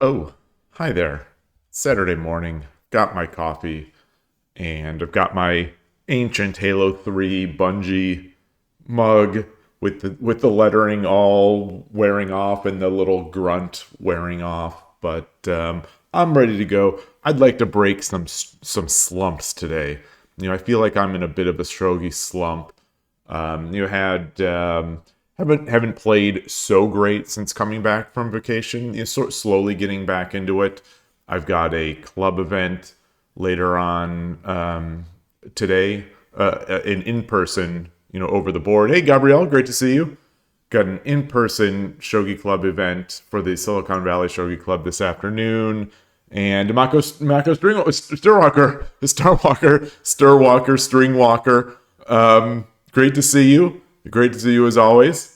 Oh, hi there. Saturday morning. Got my coffee, and I've got my ancient Halo 3 Bungie mug with the lettering all wearing off and the little grunt wearing off. But I'm ready to go. I'd like to break some slumps today. I feel like I'm in a bit of a shogi slump. You had haven't played so great since coming back from vacation. You're sort of slowly getting back into it. I've got a club event later on today, an in-person, over the board. Hey, Gabrielle, great to see you. Got an in-person Shogi Club event for the Silicon Valley Shogi Club this afternoon. And Mako Stirwalker, Stringwalker. Great to see you. Great to see you as always.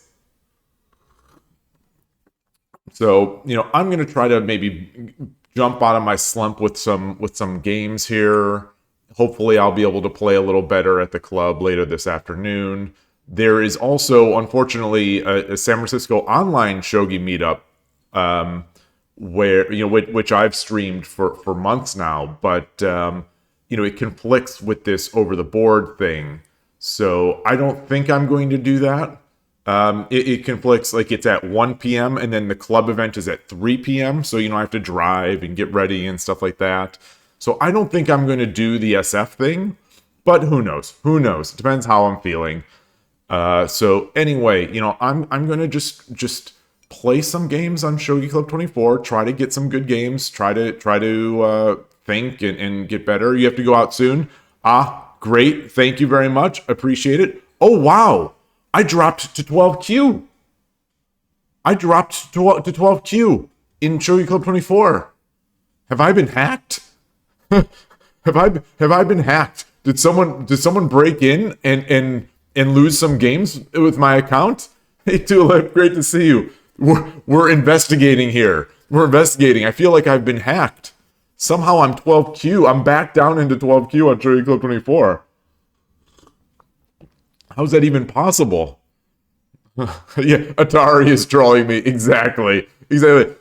So, I'm going to try to maybe jump out of my slump with some games here. Hopefully, I'll be able to play a little better at the club later this afternoon. There is also, unfortunately, a San Francisco online shogi meetup, where which I've streamed for months now, but it conflicts with this over the board thing. So I don't think I'm going to do that. It conflicts, like it's at 1 p.m. and then the club event is at 3 p.m. So, I have to drive and get ready and stuff like that. So I don't think I'm going to do the SF thing, but who knows? Who knows? It depends how I'm feeling. So anyway, I'm going to just play some games on Shogi Club 24, try to get some good games, try to think and get better. You have to go out soon. Great. Thank you very much. Appreciate it. Oh, wow. I dropped to 12Q. I dropped to 12Q in Shogi Club 24. Have I been hacked? Have I been hacked? Did someone break in and lose some games with my account? Hey, Tulip, great to see you. We're investigating here. We're investigating. I feel like I've been hacked. Somehow I'm 12Q. I'm back down into 12Q on Shogi Club 24. How's that even possible? Yeah, Atari is trolling me. Exactly.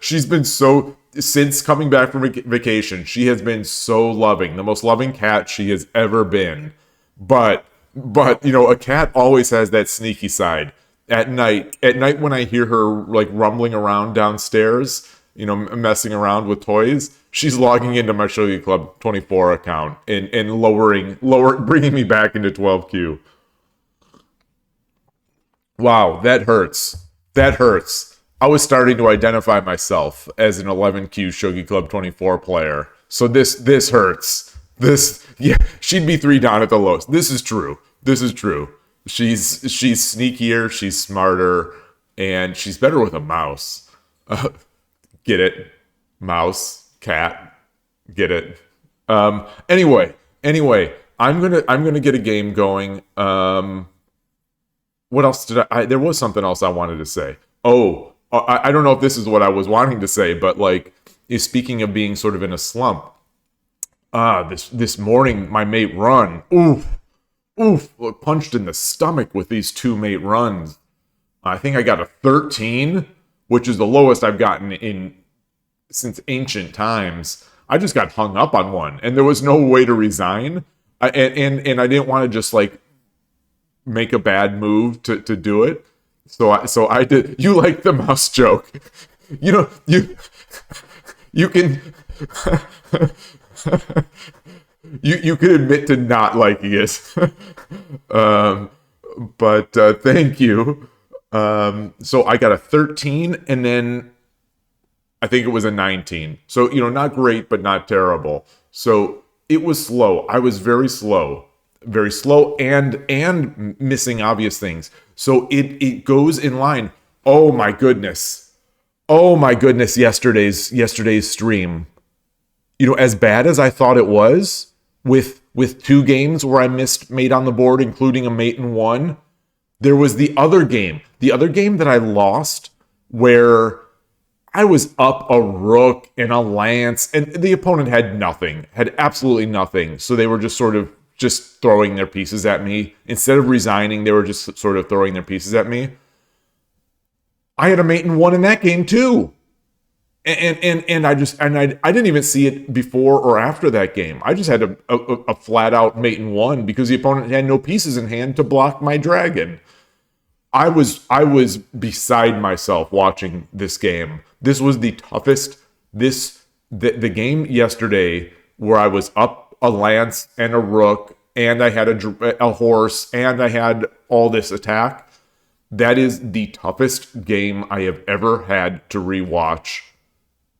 She's been since coming back from vacation, she has been so loving. The most loving cat she has ever been. But a cat always has that sneaky side. At night when I hear her like rumbling around downstairs, messing around with toys, she's logging into my Shogi Club 24 account and bringing me back into 12Q. Wow, that hurts. That hurts. I was starting to identify myself as an 11Q Shogi Club 24 player. So this hurts. Yeah, she'd be 3 down at the lowest. This is true. She's sneakier, she's smarter, and she's better with a mouse. Get it? Mouse, cat. Get it? Anyway, I'm gonna get a game going. What else did there was something else I wanted to say. Oh, I don't know if this is what I was wanting to say, but speaking of being sort of in a slump, this morning my mate run, punched in the stomach with these 2 mate runs. I think I got a 13, which is the lowest I've gotten since ancient times. I just got hung up on one, and there was no way to resign. And I didn't want to just make a bad move to do it. So I did. You like the mouse joke. You can you can admit to not liking it. But thank you. So I got a 13 and then I think it was a 19. So, not great, but not terrible. So it was slow. I was very slow and missing obvious things. So it goes in line. Oh my goodness, yesterday's stream, as bad as I thought it was with 2 games where I missed mate on the board, including a mate in 1, there was the other game that I lost where I was up a rook and a lance and the opponent had absolutely nothing. So they were just sort of just throwing their pieces at me. Instead of resigning, they were just sort of throwing their pieces at me. I had a mate in 1 in that game too. And I didn't even see it before or after that game. I just had a flat out mate in one because the opponent had no pieces in hand to block my dragon. I was beside myself watching this game. This was the toughest. The game yesterday where I was up a lance and a rook and I had a horse and I had all this attack. That is the toughest game I have ever had to rewatch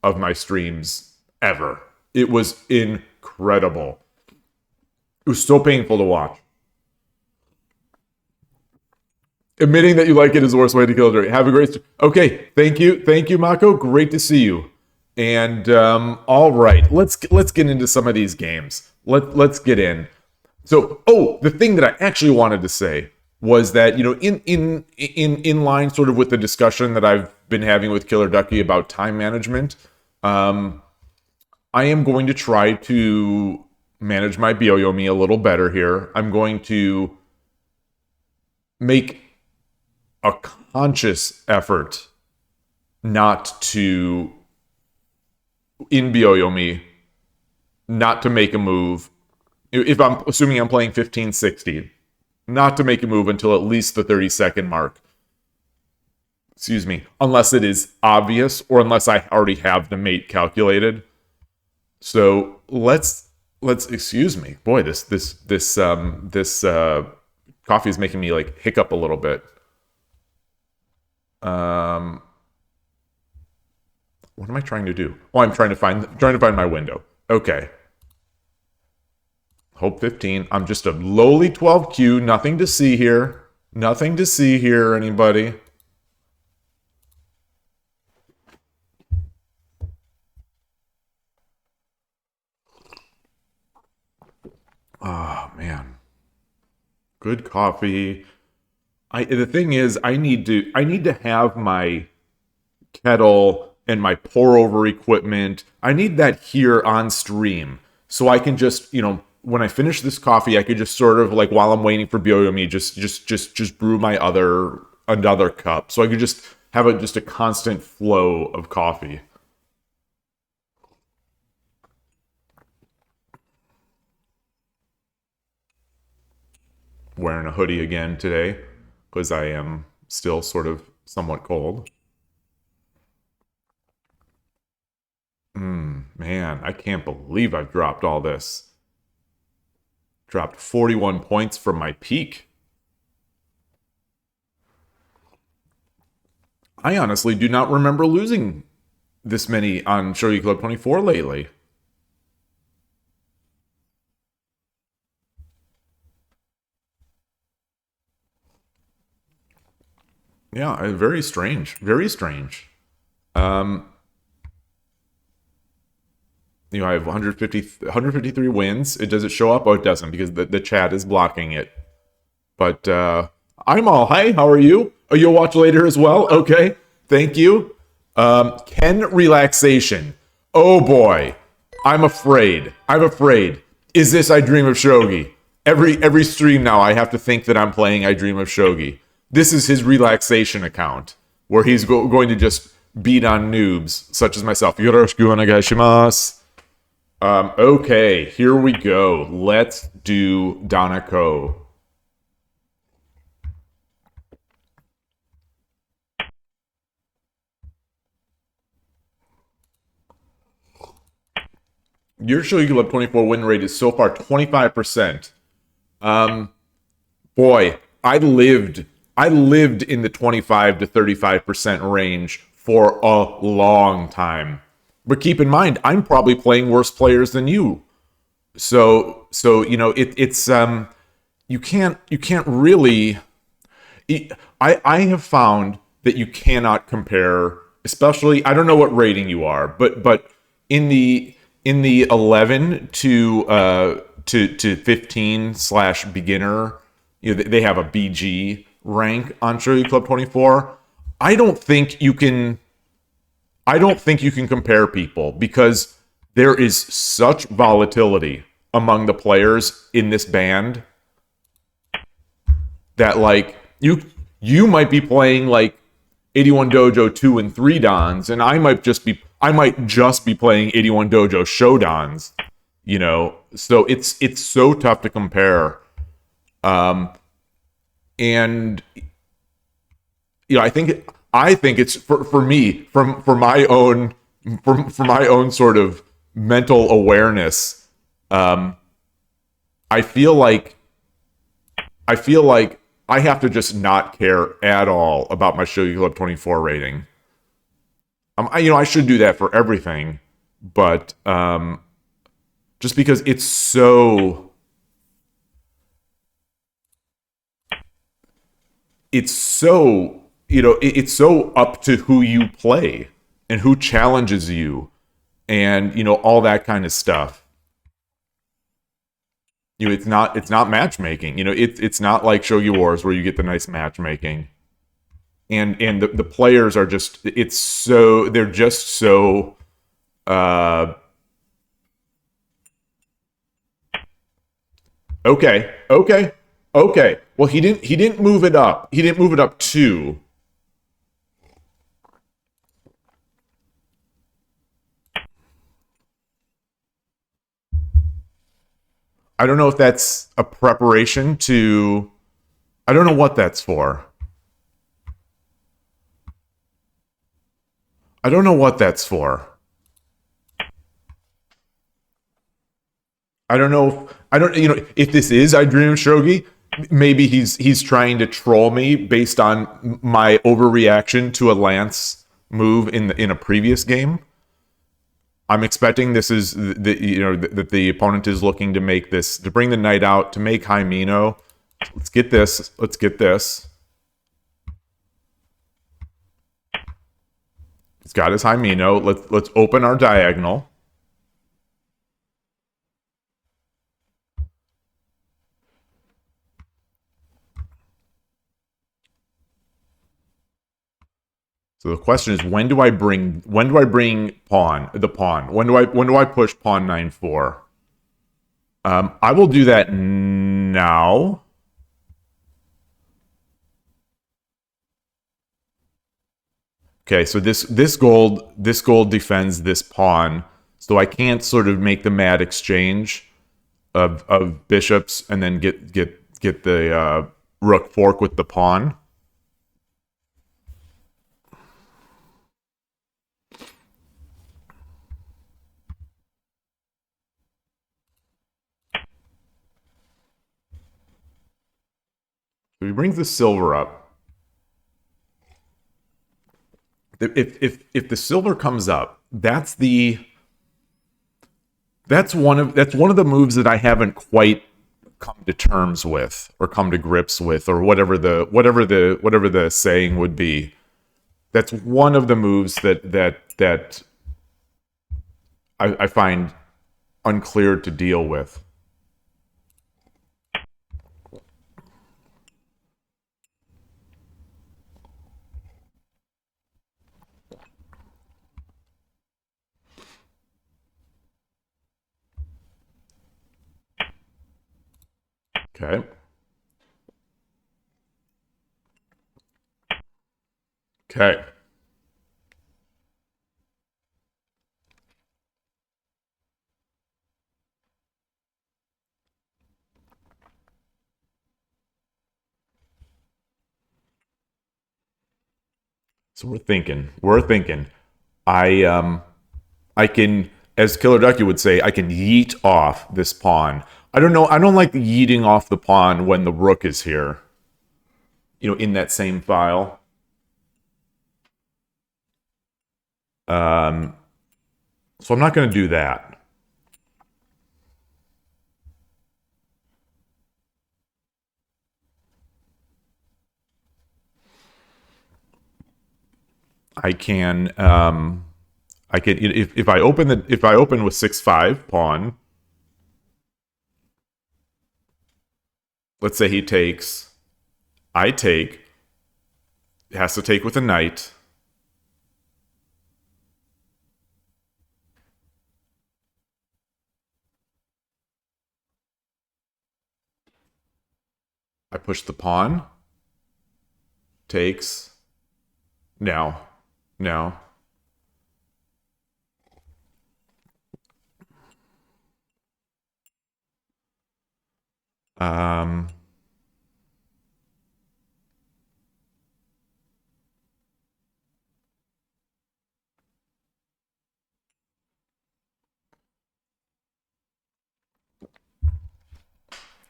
of my streams ever. It was incredible. It was so painful to watch. Admitting that you like it is the worst way to kill a dragon. Have a great. Okay, thank you, Mako. Great to see you. And all right, let's get into some of these games. Let's get in. So, the thing that I actually wanted to say was that, in line sort of with the discussion that I've been having with Killer Ducky about time management, I am going to try to manage my Byoyomi a little better here. I'm going to make a conscious effort not to, in Byoyomi, not to make a move. If I'm assuming I'm playing 15-60, not to make a move until at least the 30-second mark. Excuse me. Unless it is obvious or unless I already have the mate calculated. So let's excuse me. Boy, this coffee is making me like hiccup a little bit. What am I trying to do? Oh, I'm trying to find my window. Okay. Hope 15. I'm just a lowly 12Q. Nothing to see here. Nothing to see here, anybody. Oh, man. Good coffee. The thing is, I need to have my kettle and my pour over equipment. I need that here on stream so I can just, when I finish this coffee, I could just sort of like while I'm waiting for Byoyomi, just brew my another cup. So I could just have a constant flow of coffee. Wearing a hoodie again today because I am still sort of somewhat cold. Man, I can't believe I've dropped all this. Dropped 41 points from my peak. I honestly do not remember losing this many on Shogi Club 24 lately. Yeah, very strange. Very strange. I have 153 wins. Does it show up? Oh, it doesn't because the chat is blocking it. But I'm all, hi, how are you? Oh, you'll watch later as well? Okay, thank you. Ken Relaxation. Oh boy, I'm afraid. Is this I Dream of Shogi? Every stream now I have to think that I'm playing I Dream of Shogi. This is his relaxation account where he's going to just beat on noobs such as myself. Yoroshiku onegaishimasu. Okay, here we go. Let's do Danako. Your Shogi Club 24 win rate is so far 25%. Boy, I lived in the 25 to 35% range for a long time. But keep in mind, I'm probably playing worse players than you. So it's you can't really. I have found that you cannot compare, especially I don't know what rating you are, but in the 11 to 15 / beginner, they have a BG rank on Shogi Club 24. I don't think you can compare people because there is such volatility among the players in this band that like you might be playing like 81 Dojo 2 and 3 Dons and I might I might just be playing 81 Dojo Shodans, so it's so tough to compare. And I think it's for me for my own for my own sort of mental awareness. um I feel like I feel like I have to just not care at all about my Shogi Club 24 rating. I should do that for everything, but just because it's so up to who you play and who challenges you, and all that kind of stuff. It's not matchmaking. It's not like Shogi Wars where you get the nice matchmaking. And the players are just they're just so uh okay. Well, he didn't move it up. He didn't move it up two. I don't know if that's a preparation to. I don't know what that's for. I don't know what that's for. I don't know. I don't. If this is I Dream of Shogi, maybe he's trying to troll me based on my overreaction to a Lance move in a previous game. I'm expecting this is that the opponent is looking to make this to bring the knight out to make high Mino. Let's get this. Let's get this. He's got his high Mino. Let's open our diagonal. So the question is, when do I bring the pawn? When do I push pawn 9-4? I will do that now. Okay, so this gold defends this pawn, so I can't sort of make the mad exchange of bishops and then get the rook fork with the pawn. So he brings the silver up. If the silver comes up, that's one of the moves that I haven't quite come to terms with or come to grips with, or whatever the saying would be. That's one of the moves that I find unclear to deal with. Okay. Okay. So we're thinking. I can, as Killer Ducky would say, I can yeet off this pawn. I don't know. I don't like yeeting off the pawn when the rook is here. In that same file. So I'm not going to do that. I can if I open with 6-5 pawn. Let's say he takes. I take. It has to take with a knight. I push the pawn. Takes. Now. Um,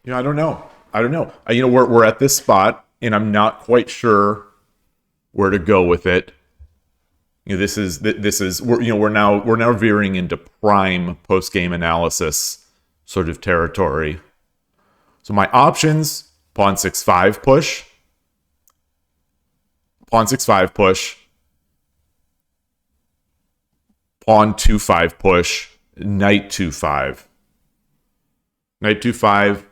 I don't know. I don't know. We're at this spot, and I'm not quite sure where to go with it. This is we're now veering into prime post game analysis sort of territory. So my options: pawn 6-5 push, pawn 6-5 push, pawn 2-5 push, knight 2-5, knight 2-5,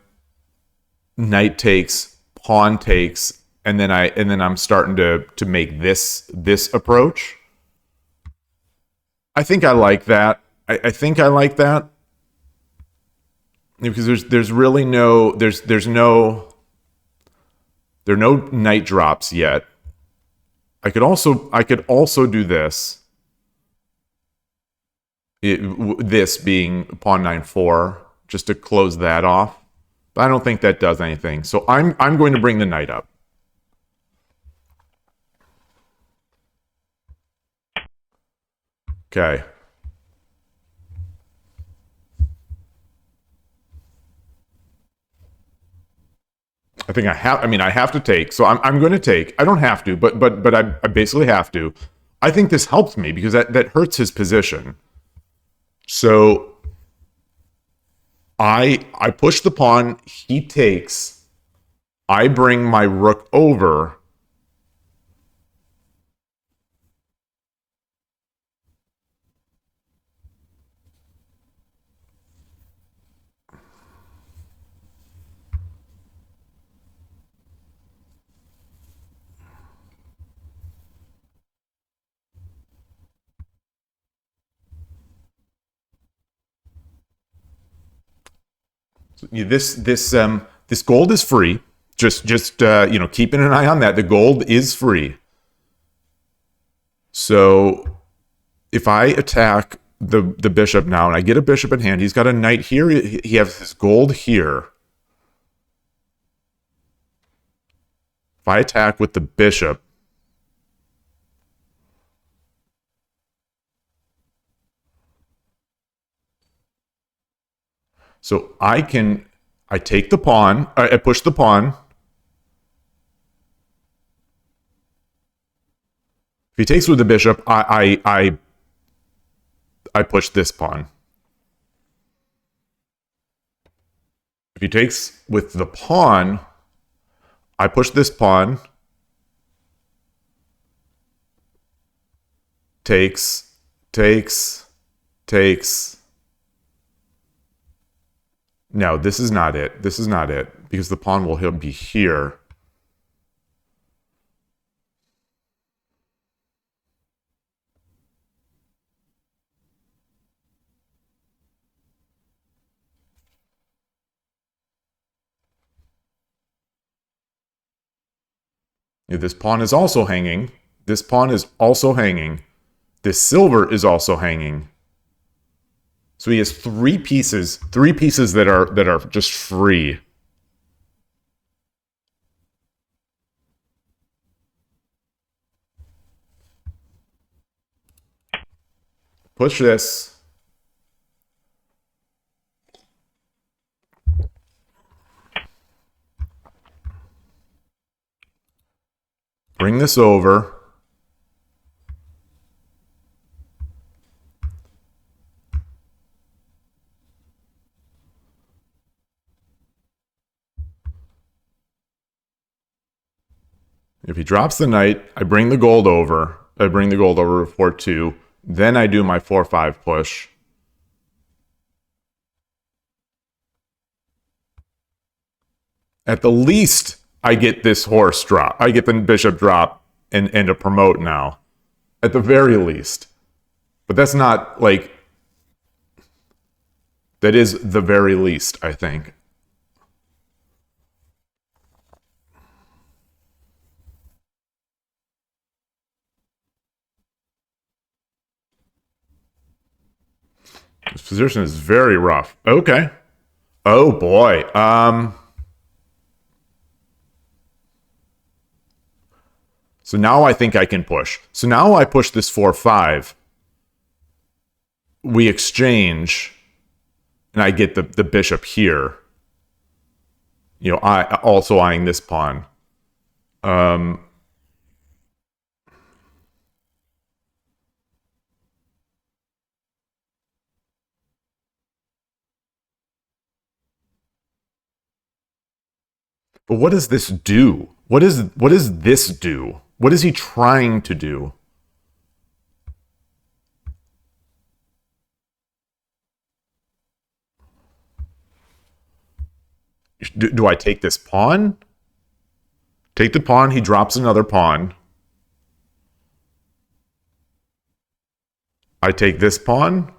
knight takes, pawn takes, and then I'm starting to make this approach. I think I like that. I think I like that because there's really no there's no there are no knight drops yet. I could also do this. This being pawn 9-4 just to close that off. But I don't think that does anything. So I'm going to bring the knight up. Okay. I think I have. I mean, I have to take. So I'm going to take. I don't have to, but I basically have to. I think this helps me because that hurts his position. So I push the pawn. He takes. I bring my rook over. This gold is free. Just keeping an eye on that. The gold is free. So if I attack the bishop now and I get a bishop in hand, he's got a knight here. He has his gold here. If I attack with the bishop, so I take the pawn, I push the pawn. If he takes with the bishop, I push this pawn. If he takes with the pawn, I push this pawn. Takes, takes, takes. No, this is not it. This is not it because the pawn will be here. This pawn is also hanging. This pawn is also hanging. This silver is also hanging. So he has three pieces that are just free. Push this. Bring this over. If he drops the knight, I bring the gold over. I bring the gold over to 4-2. Then I do my 4-5 push. At the least, I get this horse drop. I get the bishop drop and a promote now. At the very least. But that's not like... That is the very least, I think. This position is very rough. Okay. Oh boy. So now I think I can push. So now I push this 4-5. We exchange, and I get the bishop here. You know, I also eyeing this pawn. But what does this do? What does this do? What is he trying to do? Do I take this pawn? Take the pawn, he drops another pawn. I take this pawn?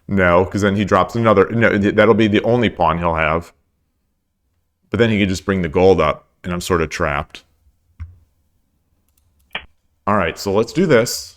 No, because then he drops another. No, that'll be the only pawn he'll have. But then he could just bring the gold up, and I'm sort of trapped. All right, so let's do this.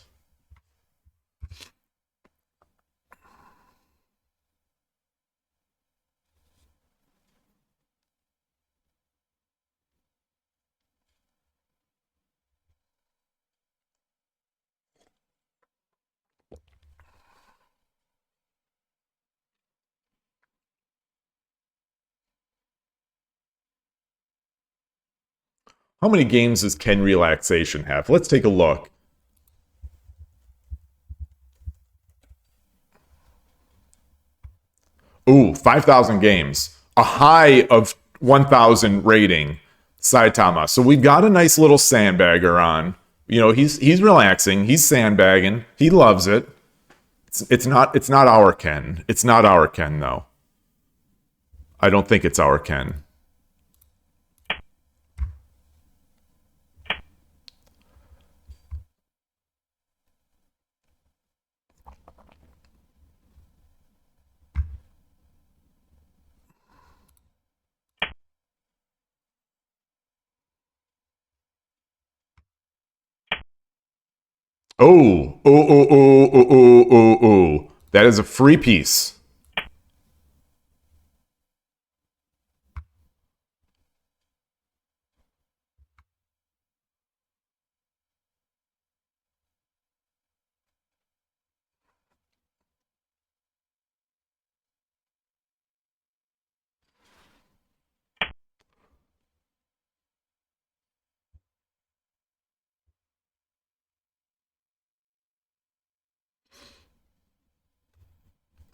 How many games does Ken Relaxation have? Let's take a look. Ooh, 5,000 games. A high of 1,000 rating. Saitama. So we've got a nice little sandbagger on. You know, he's relaxing. He's sandbagging. He loves it. It's not our Ken. It's not our Ken though. I don't think it's our Ken. Oh. That is a free piece.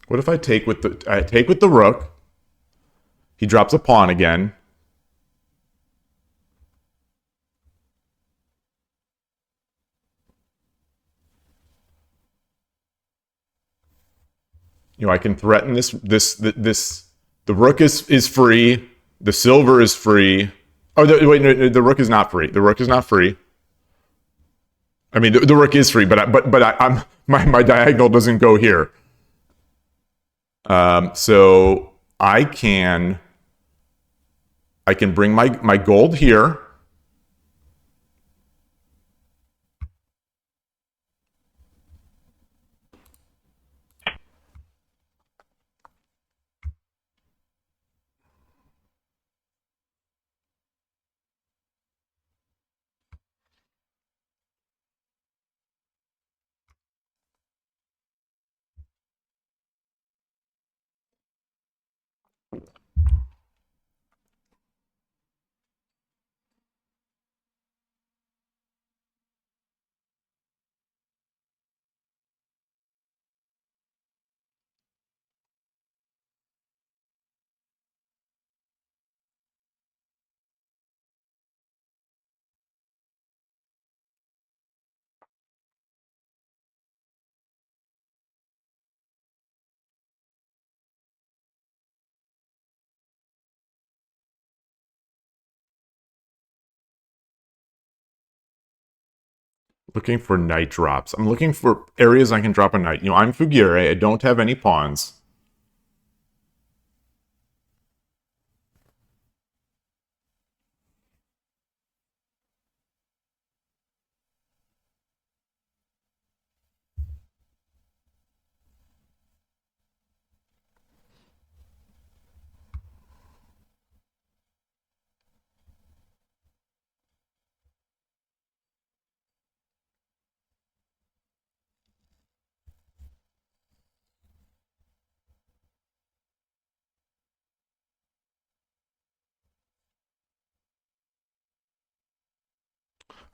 What if I take with the rook? He drops a pawn again. You know, I can threaten this. The rook is free. The silver is free. Oh, wait, no, the rook is not free. The rook is not free. I mean, the rook is free, I'm my diagonal doesn't go here. So I can bring my gold here. Looking for knight drops. I'm looking for areas I can drop a knight. You know, I'm Fugire. I don't have any pawns.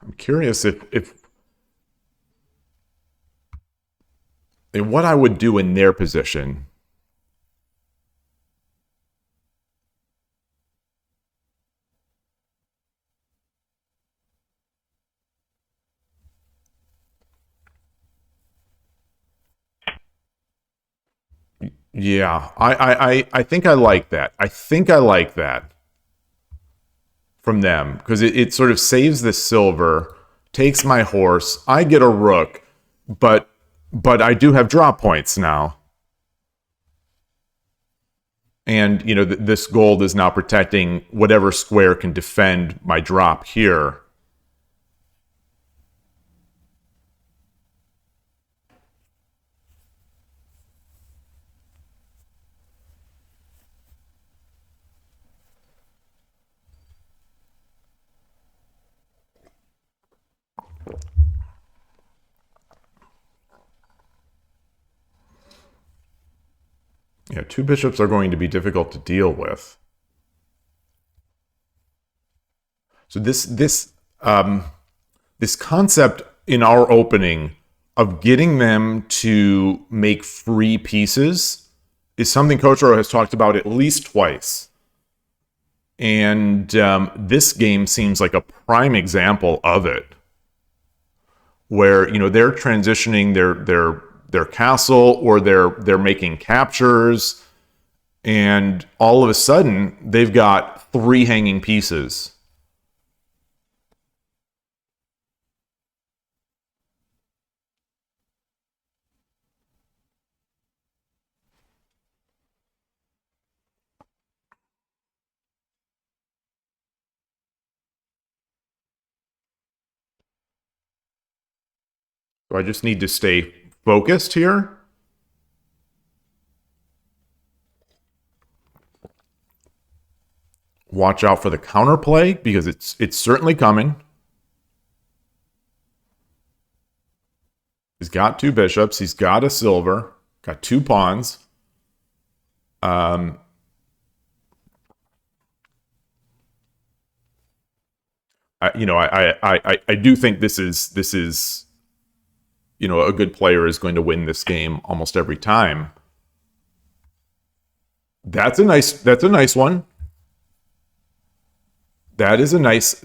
I'm curious if what I would do in their position. Yeah, I think I like that. I think I like that from them because it sort of saves the silver, takes my horse. I get a rook, but I do have drop points now, and this gold is now protecting whatever square can defend my drop here. Yeah, two bishops are going to be difficult to deal with. So this concept in our opening of getting them to make free pieces is something Kochiro has talked about at least twice. And this game seems like a prime example of it, where they're transitioning their castle, or they're making captures, and all of a sudden they've got three hanging pieces. So I just need to stay focused here. Watch out for the counterplay because it's certainly coming. He's got two bishops. He's got a silver. Got two pawns. Um, I do think this is a good player is going to win this game almost every time. That's a nice one. That's a nice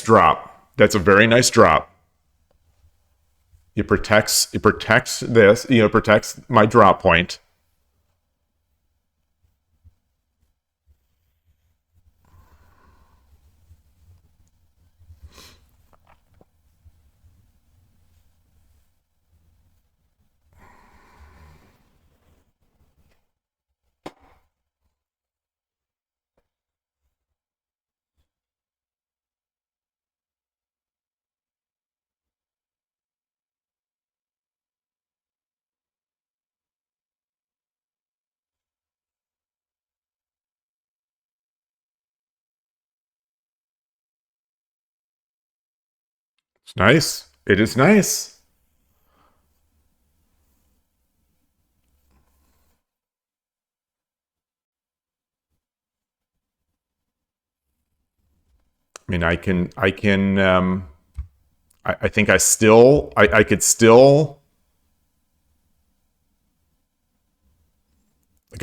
drop. That's a very nice drop. It protects this, protects my drop point. It's nice. It is nice. I mean, I think I could still, like, I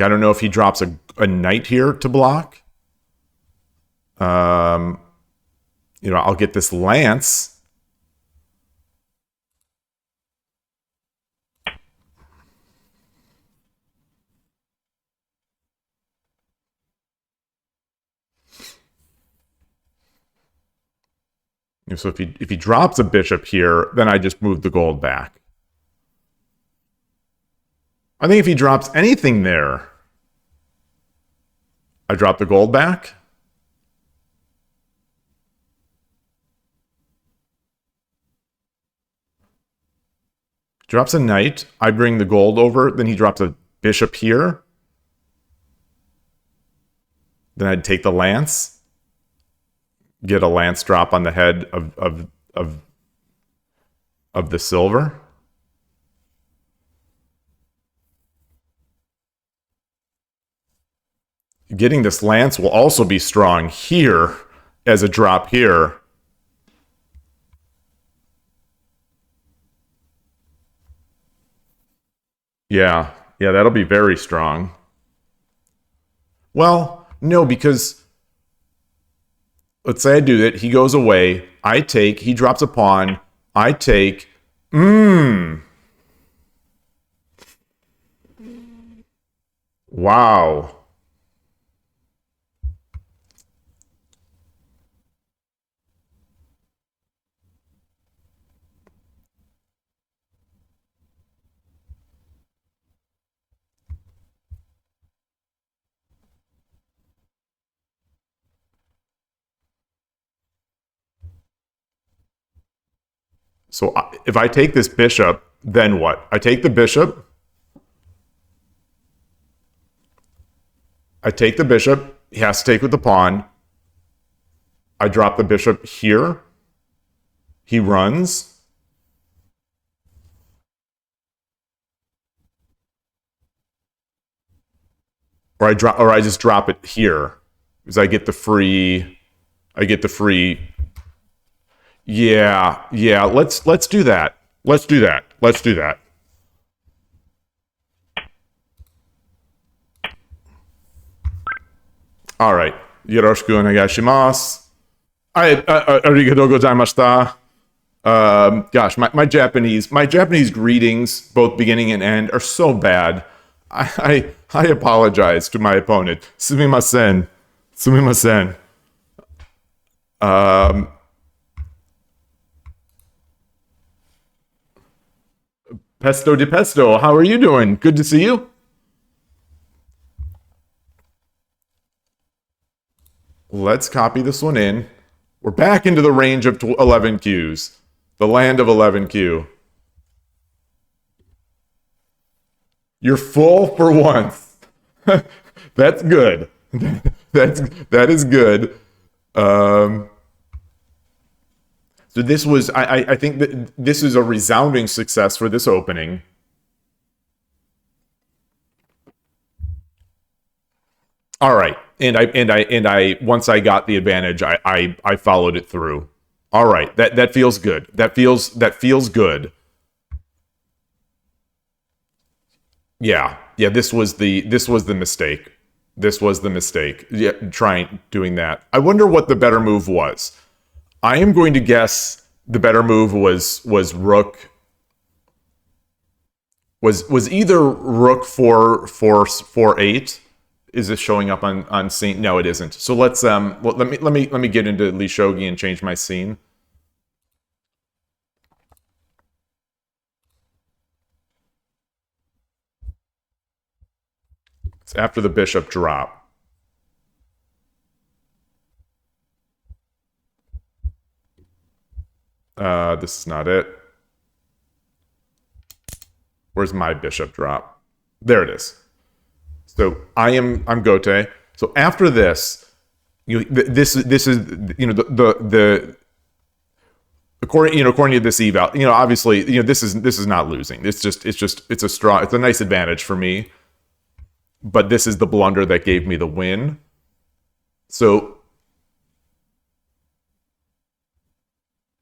don't know if he drops a knight here to block. I'll get this lance. So if he drops a bishop here, then I just move the gold back. I think if he drops anything there, I drop the gold back. Drops a knight, I bring the gold over, then he drops a bishop here. Then I'd take the lance, get a lance drop on the head of the silver. Getting this lance will also be strong here as a drop here. Yeah, yeah, that'll be very strong. Well, no, because let's say I do it. He goes away. I take. He drops a pawn. I take. Wow. So if I take this bishop, then what? I take the bishop. I take the bishop. He has to take with the pawn. I drop the bishop here. He runs. Or I just drop it here. Because I get the free. Yeah, yeah. Let's do that. Let's do that. Let's do that. All right. Yoroshiku onegaishimasu. Arigatou gozaimashita. Gosh, my Japanese greetings, both beginning and end, are so bad. I apologize to my opponent. Sumimasen. Sumimasen. Pesto di Pesto, how are you doing? Good to see you. Let's copy this one in. We're back into the range of 11 Qs. The land of 11Q. You're full for once. That's good. That is good. So this was, I think that this is a resounding success for this opening. All right, and I once I got the advantage, I followed it through. All right, that feels good. That feels good. Yeah, yeah. This was the mistake. This was the mistake. Yeah, doing that. I wonder what the better move was. I am going to guess the better move was rook. Was either rook 4 8. Is this showing up on scene? No, it isn't. So let's well, let me get into lishogi and change my scene. It's after the bishop drop. This is not it. Where's my bishop drop? There it is. So I'm Gote. So after this, this is the according to this eval, obviously this is not losing. It's a nice advantage for me. But this is the blunder that gave me the win. So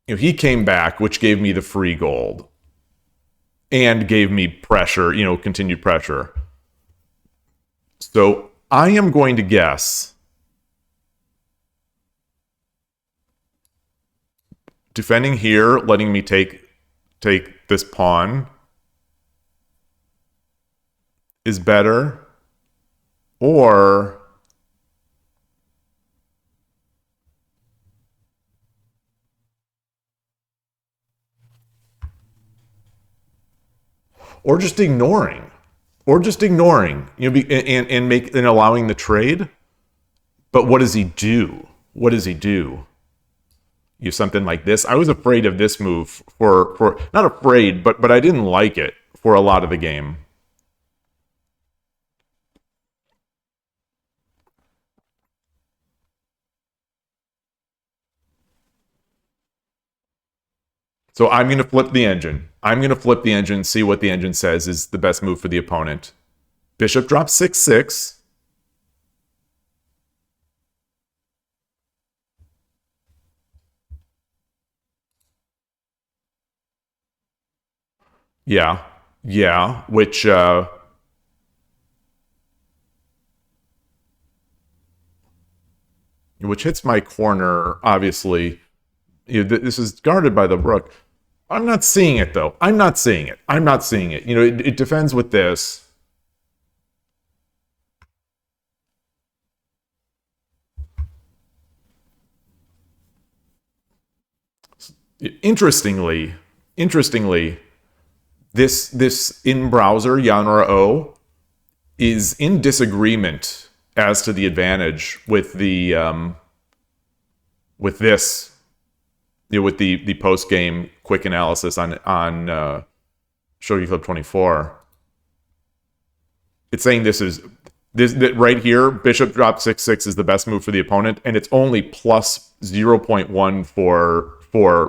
he came back, which gave me the free gold and gave me pressure, continued pressure. So I am going to guess defending here, letting me take this pawn is better, or just ignoring. Or just ignoring, and allowing the trade. But what does he do? What does he do? Something like this. I was afraid of this move for not afraid, but I didn't like it for a lot of the game. So I'm going to flip the engine. I'm going to flip the engine, see what the engine says is the best move for the opponent. Bishop drops 6/6. Yeah. Yeah. Which hits my corner, obviously. This is guarded by the rook. I'm not seeing it, though. I'm not seeing it. I'm not seeing it. It defends with this. Interestingly, this in-browser Yanra O is in disagreement as to the advantage with the with this with the post game quick analysis on Shogi Club 24. It's saying this that right here, Bishop drop 6/6 is the best move for the opponent, and it's only plus 0.1 for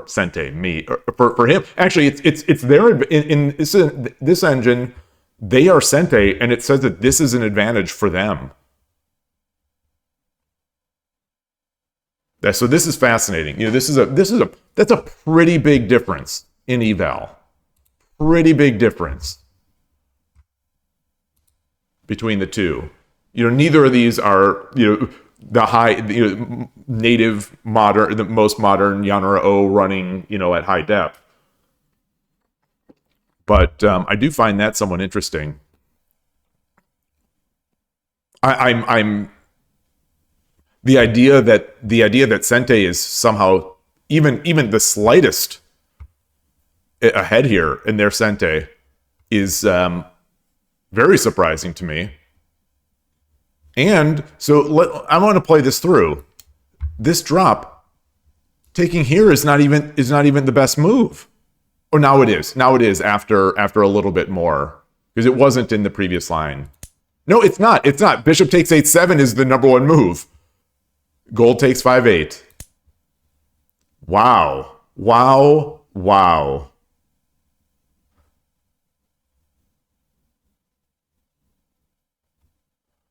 Sente, me for him. Actually, it's there in this engine. They are Sente, and it says that this is an advantage for them. So this is fascinating. This is a that's a pretty big difference in eval. Pretty big difference between the two. Neither of these are the high native modern, the most modern Yanara O running at high depth. But I do find that somewhat interesting. I'm the idea that Sente is somehow even the slightest ahead here in their Sente is very surprising to me. And so I want to play this through. This drop taking here is not even the best move. Oh, now it is. Now it is after a little bit more, because it wasn't in the previous line. No, it's not. It's not. Bishop takes 8/7 is the number one move. Gold takes 5/8. Wow. Wow. Wow.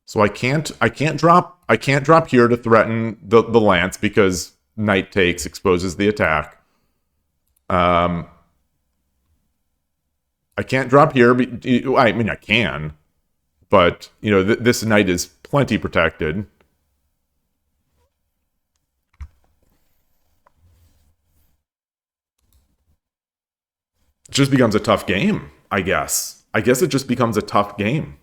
So I can't drop here to threaten the lance because knight takes exposes the attack. I can't drop here. I mean, I can, but this knight is plenty protected. It just becomes a tough game, I guess. I guess it just becomes a tough game.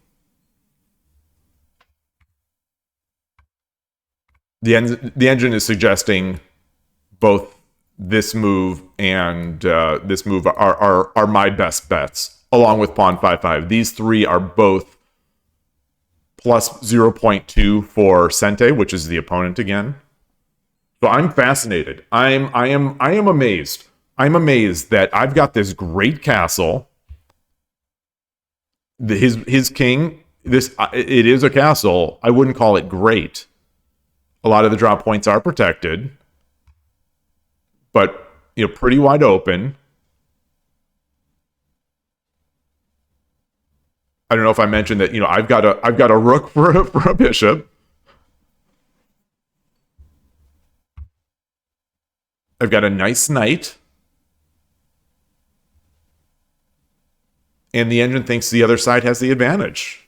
The engine is suggesting both this move and this move are my best bets, along with pawn 5/5. These three are both plus 0.2 for Sente, which is the opponent again. So I'm fascinated. I am amazed. I'm amazed that I've got this great castle. His king. It is a castle. I wouldn't call it great. A lot of the drop points are protected, but pretty wide open. I don't know if I mentioned that I've got a rook for a bishop. I've got a nice knight, and the engine thinks the other side has the advantage.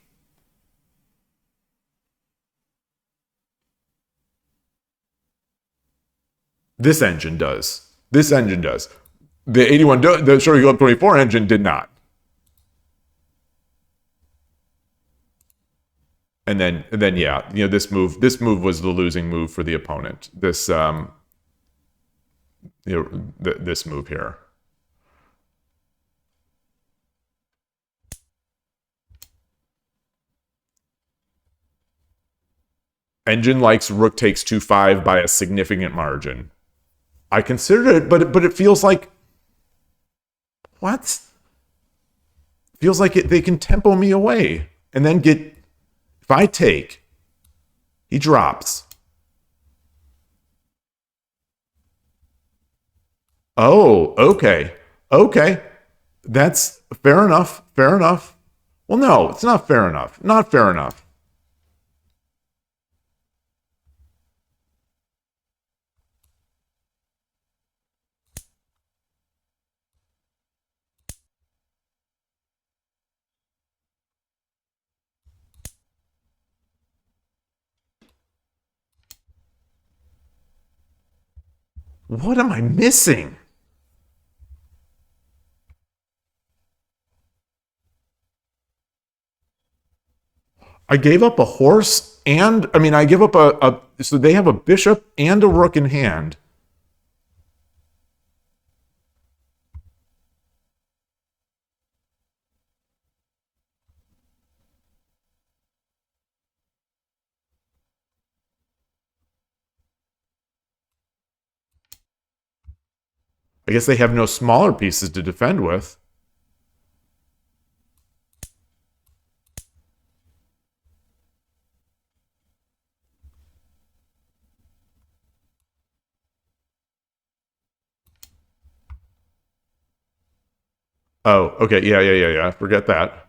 This engine does. This engine does. The 81, the Shogi Club 24 engine did not. And then yeah, this move was the losing move for the opponent. This this move here. Engine likes rook takes 2/5 by a significant margin. I considered it, but it feels like what? Feels like they can tempo me away and then get. If I take, he drops. Oh, okay, okay. That's fair enough. Fair enough. Well, no, it's not fair enough. Not fair enough. What am I missing? I gave up a horse and, I mean, I give up so they have a bishop and a rook in hand. I guess they have no smaller pieces to defend with. Oh, okay. Yeah. Forget that.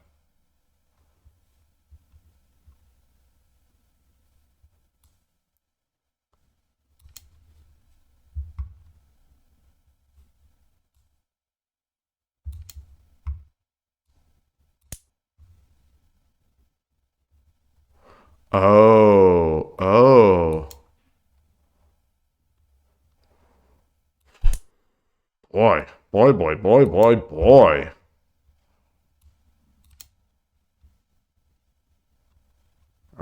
Oh. Boy.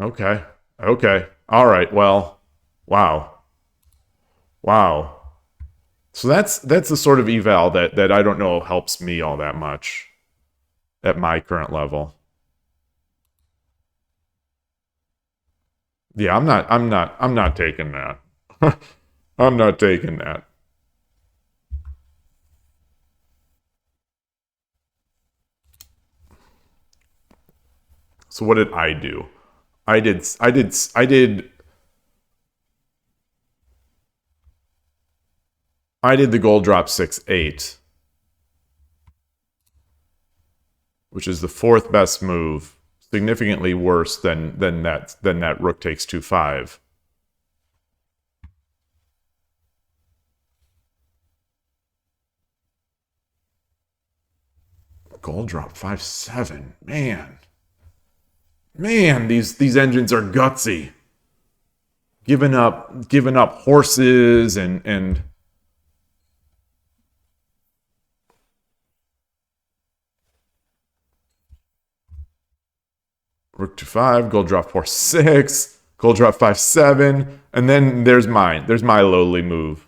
Okay. Okay. All right. Well, wow. Wow. So that's the sort of eval that I don't know helps me all that much at my current level. Yeah, I'm not taking that. I'm not taking that. So what did I do? I did the gold drop 6-8, which is the fourth best move, significantly worse than that rook takes 2-5. Gold drop 5-7. Man, these engines are gutsy. Giving up horses and rook 2-5, gold drop 4-6, gold drop 5-7, and then there's mine. There's my lowly move.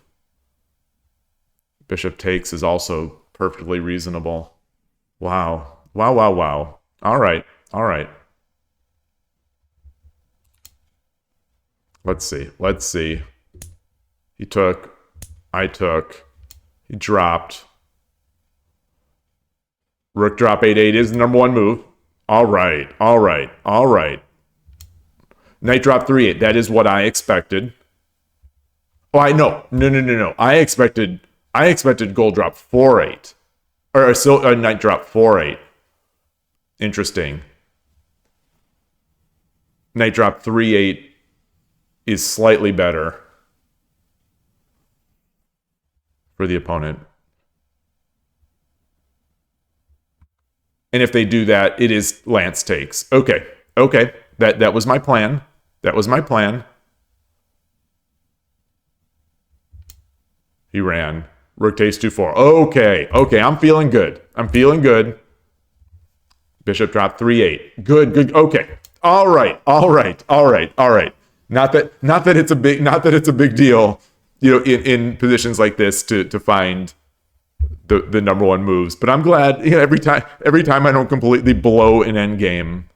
Bishop takes is also perfectly reasonable. Wow. All right. All right. Let's see. Let's see. He took. I took. He dropped. Rook drop 8-8 is the number one move. All right. All right. All right. Knight drop 3-8. That is what I expected. Oh, I know. No. I expected gold drop 4-8. Or knight drop 4-8. Interesting. Knight drop 3-8 is slightly better for the opponent. And if they do that, it is lance takes. Okay. That was my plan. That was my plan. He ran. Rook takes 2-4. Okay. I'm feeling good. Bishop drop 3-8. Good. Okay. All right. Not that it's a big deal, in positions like this to find the number one moves. But I'm glad, every time I don't completely blow an end game,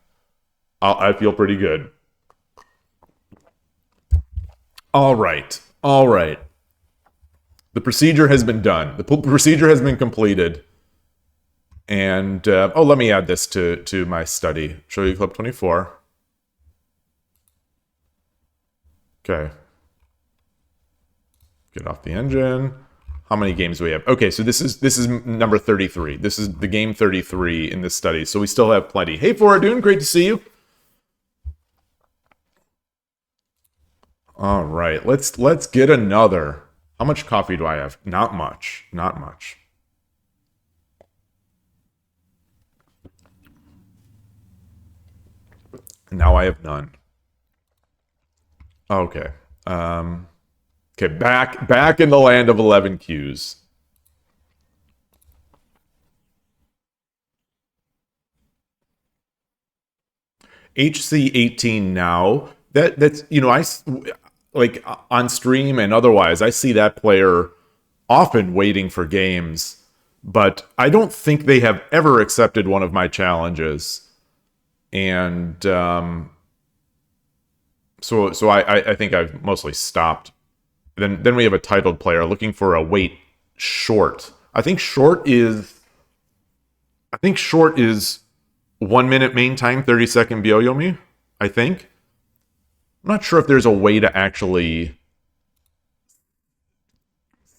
I feel pretty good. All right. The procedure has been done. The procedure has been completed. And let me add this to my study. Shogi Club 24. Okay. Get off the engine. How many games do we have? Okay, so this is number 33. This is the game 33 in this study. So we still have plenty. Hey, Foradun, great to see you. All right, let's get another. How much coffee do I have? Not much. Now I have none. Okay. Okay, back in the land of 11 Qs. HC18 now. That's I like on stream and otherwise. I see that player often waiting for games, but I don't think they have ever accepted one of my challenges. And so I think I've mostly stopped. Then we have a titled player looking for a wait short. I think short is 1 minute main time, 30-second Byoyomi. I think. I'm not sure if there's a way to actually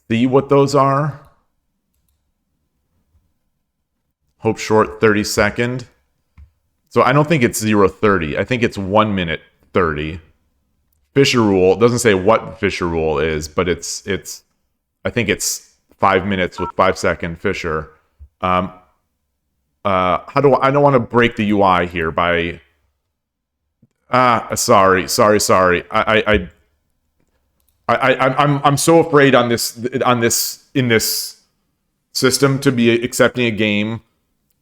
see what those are. Hope short 30-second. So I don't think it's 0:30. I think it's 1 minute 30. Fisher rule, it doesn't say what Fisher rule is, but it's I think it's 5 minutes with 5-second Fisher. How do I don't want to break the UI here by sorry. I'm so afraid on this in this system to be accepting a game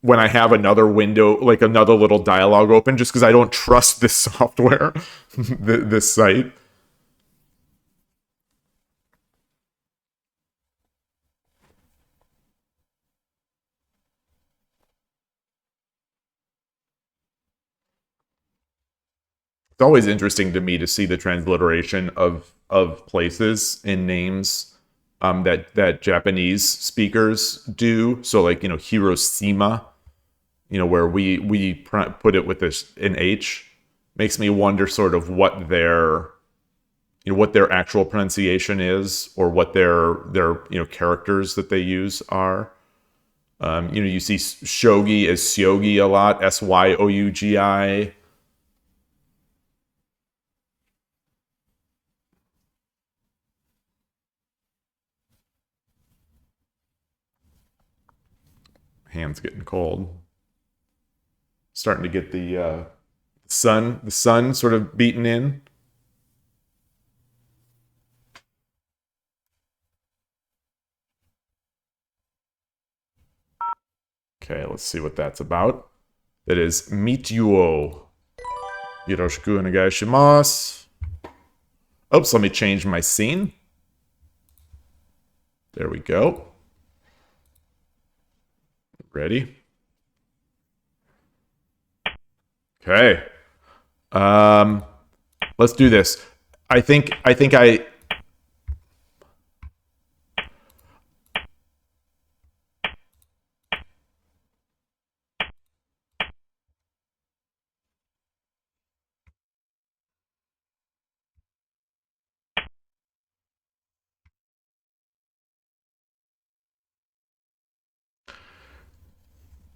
when I have another window, like another little dialogue open, just because I don't trust this software, this site. It's always interesting to me to see the transliteration of places in names that Japanese speakers do. So like Hiroshima, where we put it with an H, makes me wonder sort of what their actual pronunciation is, or what their characters that they use are. You see shogi as syogi a lot, Syougi. Hands getting cold. Starting to get the sun sort of beaten in. Okay, let's see what that's about. That is Mituo. Yoroshiku onegai shimasu. Oops, let me change my scene. There we go. Ready? Okay. Let's do this. I think I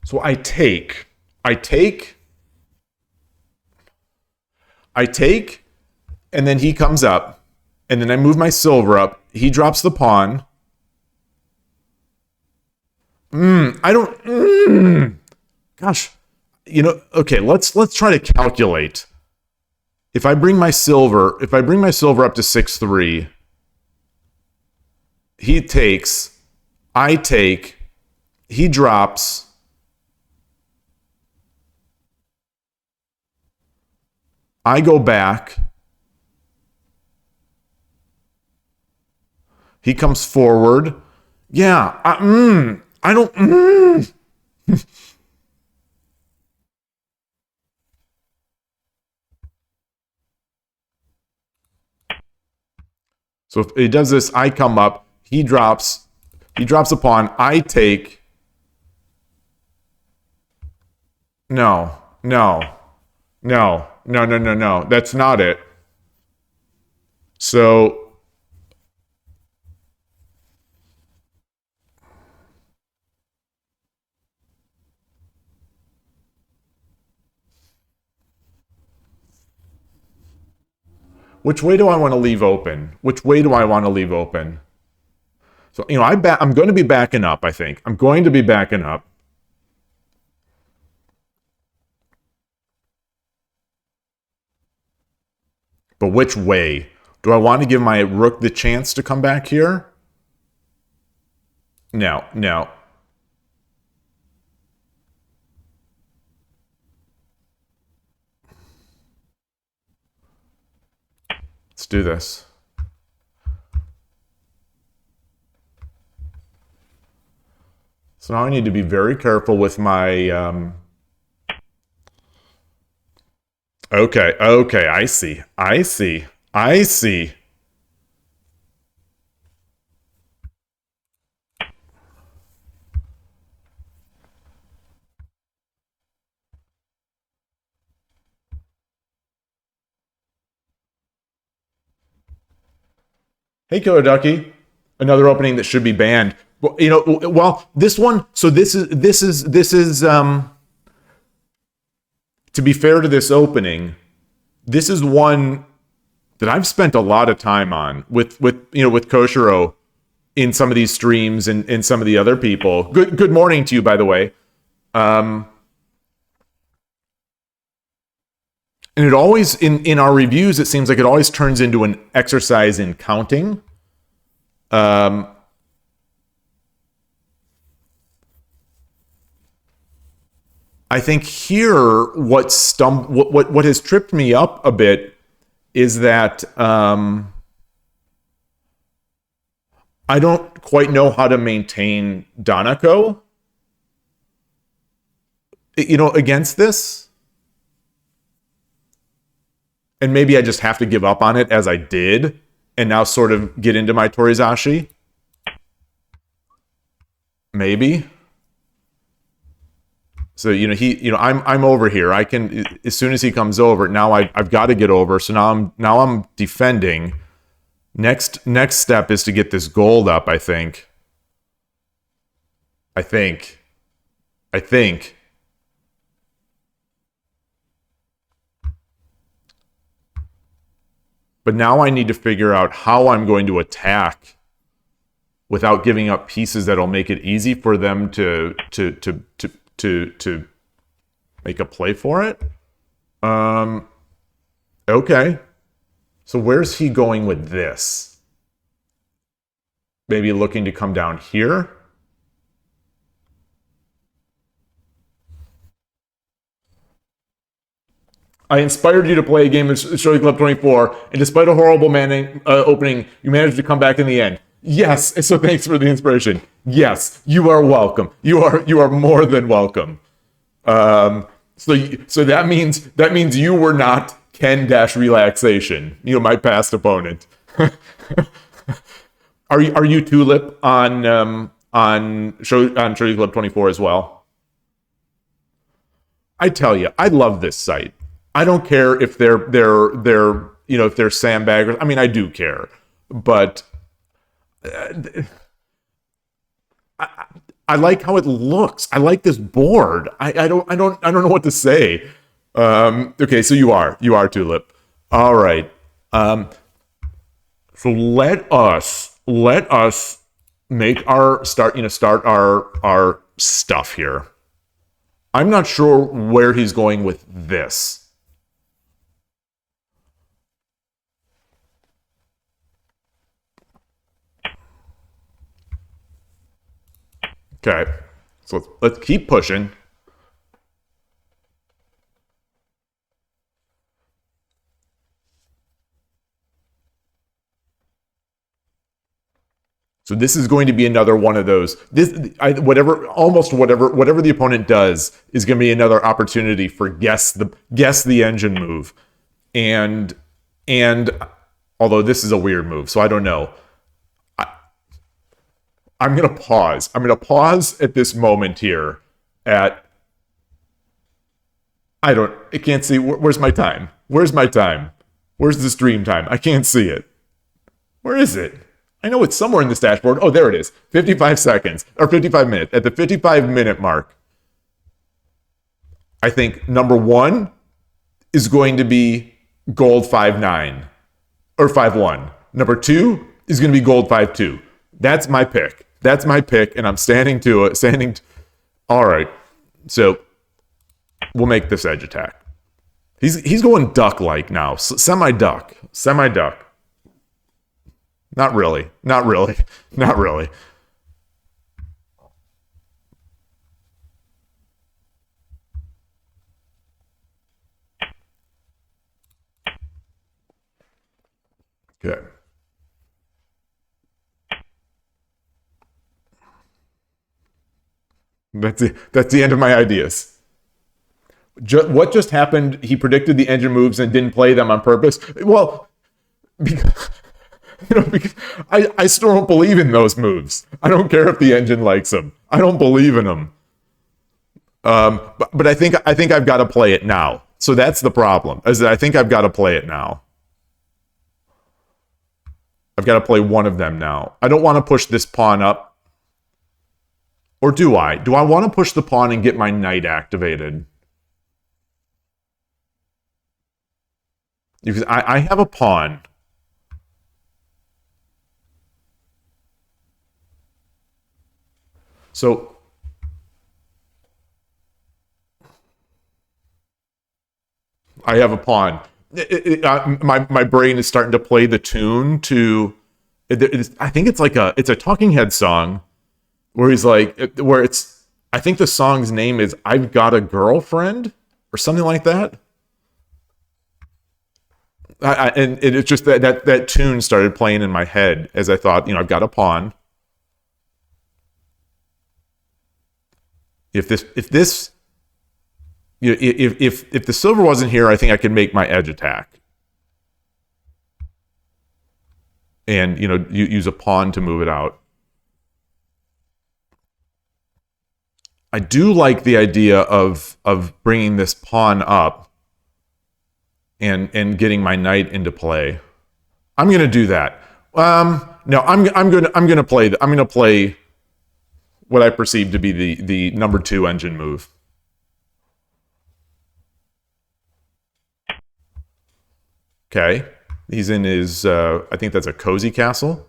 so I take, and then he comes up, and then I move my silver up. He drops the pawn. I don't. Gosh, Okay, let's try to calculate. If I bring my silver up to 6-3, he takes. I take. He drops. I go back. He comes forward. Yeah. I don't. So if he does this, I come up. He drops a pawn. I take. No. That's not it. So which way do I want to leave open? So, I'm going to be backing up, I think. I'm going to be backing up. But which way? Do I want to give my rook the chance to come back here? No, no. Let's do this. So now I need to be very careful with my... Okay, okay, I see. I see. I see. Hey, Killer Ducky. Another opening that should be banned. Well, you know, well, this one. So this is. To be fair to this opening, this is one that I've spent a lot of time on with Koshiro in some of these streams and some of the other people. Good morning to you, by the way. And it always, in our reviews, it seems like it always turns into an exercise in counting. I think here what has tripped me up a bit is that I don't quite know how to maintain Danako, against this. And maybe I just have to give up on it as I did and now sort of get into my Torizashi. Maybe. So, I'm over here. I can, as soon as he comes over, now I've got to get over. So now I'm defending. Next step is to get this gold up, I think. I think. But now I need to figure out how I'm going to attack without giving up pieces that'll make it easy for them to make a play for it. Okay. So where's he going with this? Maybe looking to come down here? I inspired you to play a game of Shogi Club 24, and despite a horrible opening, you managed to come back in the end. Yes, so thanks for the inspiration. Yes, you are welcome. You are more than welcome. So that means you were not Ken-relaxation, my past opponent. Are you Tulip on Shogi Club 24 as well? I tell you, I love this site. I don't care if they're if they're sandbaggers. I mean, I do care, but I like how it looks. I like this board. I don't know what to say. Okay, so you are Tulip. All right. So let us make our start our stuff here. I'm not sure where he's going with this. Okay, so let's keep pushing. So this is going to be another one of those. Whatever the opponent does is going to be another opportunity for guess the engine move, and although this is a weird move, so I don't know. I'm going to pause. I'm going to pause at this moment here I can't see. Where's my time? Where's my time? Where's the stream time? I can't see it. Where is it? I know it's somewhere in this dashboard. Oh, there it is. 55 seconds or 55 minutes. At the 55-minute mark, I think number one is going to be gold 5-9 or 5-1. Number two is going to be gold 5-2. That's my pick. And I'm standing to it. All right. So we'll make this edge attack. He's going duck-like now. Semi-duck. Not really. Not really. Not really. Okay. That's the end of my ideas. What just happened? He predicted the engine moves and didn't play them on purpose. Well, because, because I still don't believe in those moves. I don't care if the engine likes them. I don't believe in them. But I think I've got to play it now. So that's the problem. Is that I think I've got to play it now. I've got to play one of them now. I don't want to push this pawn up. Or do I? Do I want to push the pawn and get my knight activated? Because I have a pawn. So I have a pawn. My brain is starting to play the tune to. I think it's like it's a Talking Head song where he's like where it's. I think the song's name is "I've Got a Girlfriend" or something like that. And it's just that tune started playing in my head as I thought, I've got a pawn. If the silver wasn't here, I think I could make my edge attack, and use a pawn to move it out. I do like the idea of bringing this pawn up and getting my knight into play. I'm going to do that. No, I'm going to play what I perceive to be the number 2 engine move. Okay. He's in his I think that's a cozy castle.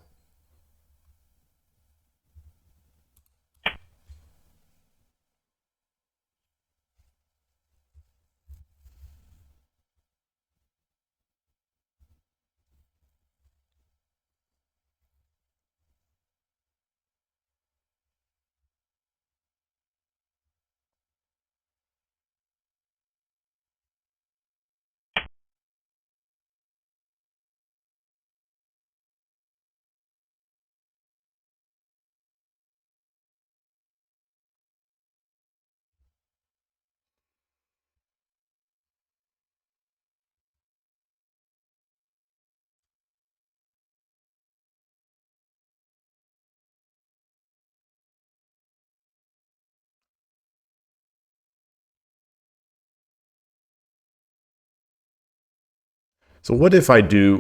So what if I do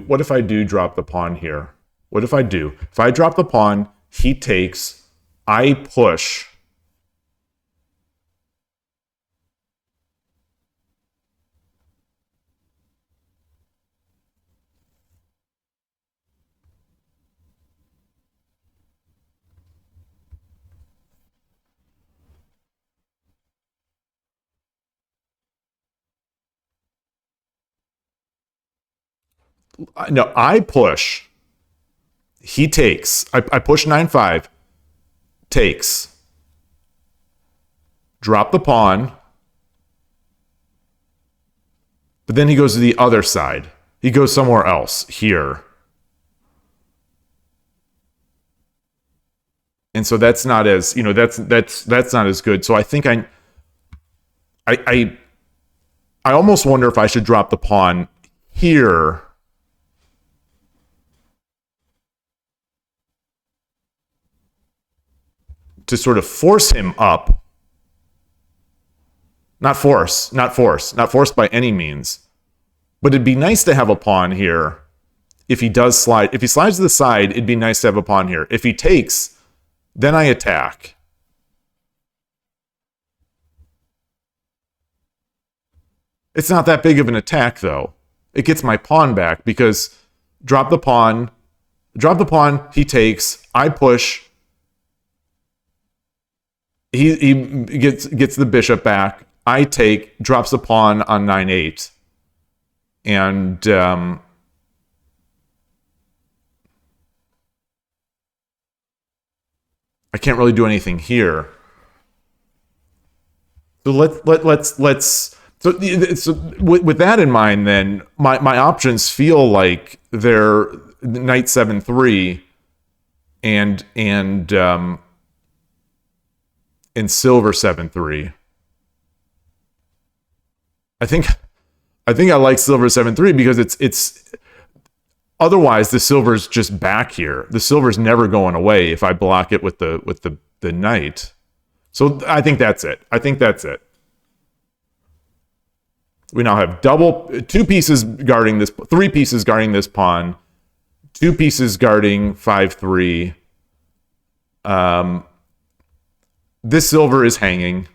drop the pawn here? What if I do? If I drop the pawn, he takes, I push. No, I push. He takes. I push 9-5. Takes. Drop the pawn. But then he goes to the other side. He goes somewhere else here. And so that's not as, that's not as good. So I think I almost wonder if I should drop the pawn here. To sort of force him up. Not force by any means. But it'd be nice to have a pawn here if he does slide. If he slides to the side, it'd be nice to have a pawn here. If he takes, then I attack. It's not that big of an attack, though. It gets my pawn back because drop the pawn, he takes, I push. He gets the bishop back. I take, drops the pawn on 9-8. And I can't really do anything here. So let's so with that in mind, then my options feel like they're knight 7-3 and silver 7-3. I think I like silver 7-3 because it's otherwise the silver's just back here. The silver's never going away if I block it with the knight. So I think that's it. We now have two pieces guarding this, three pieces guarding this pawn, two pieces guarding 5-3. This silver is hanging.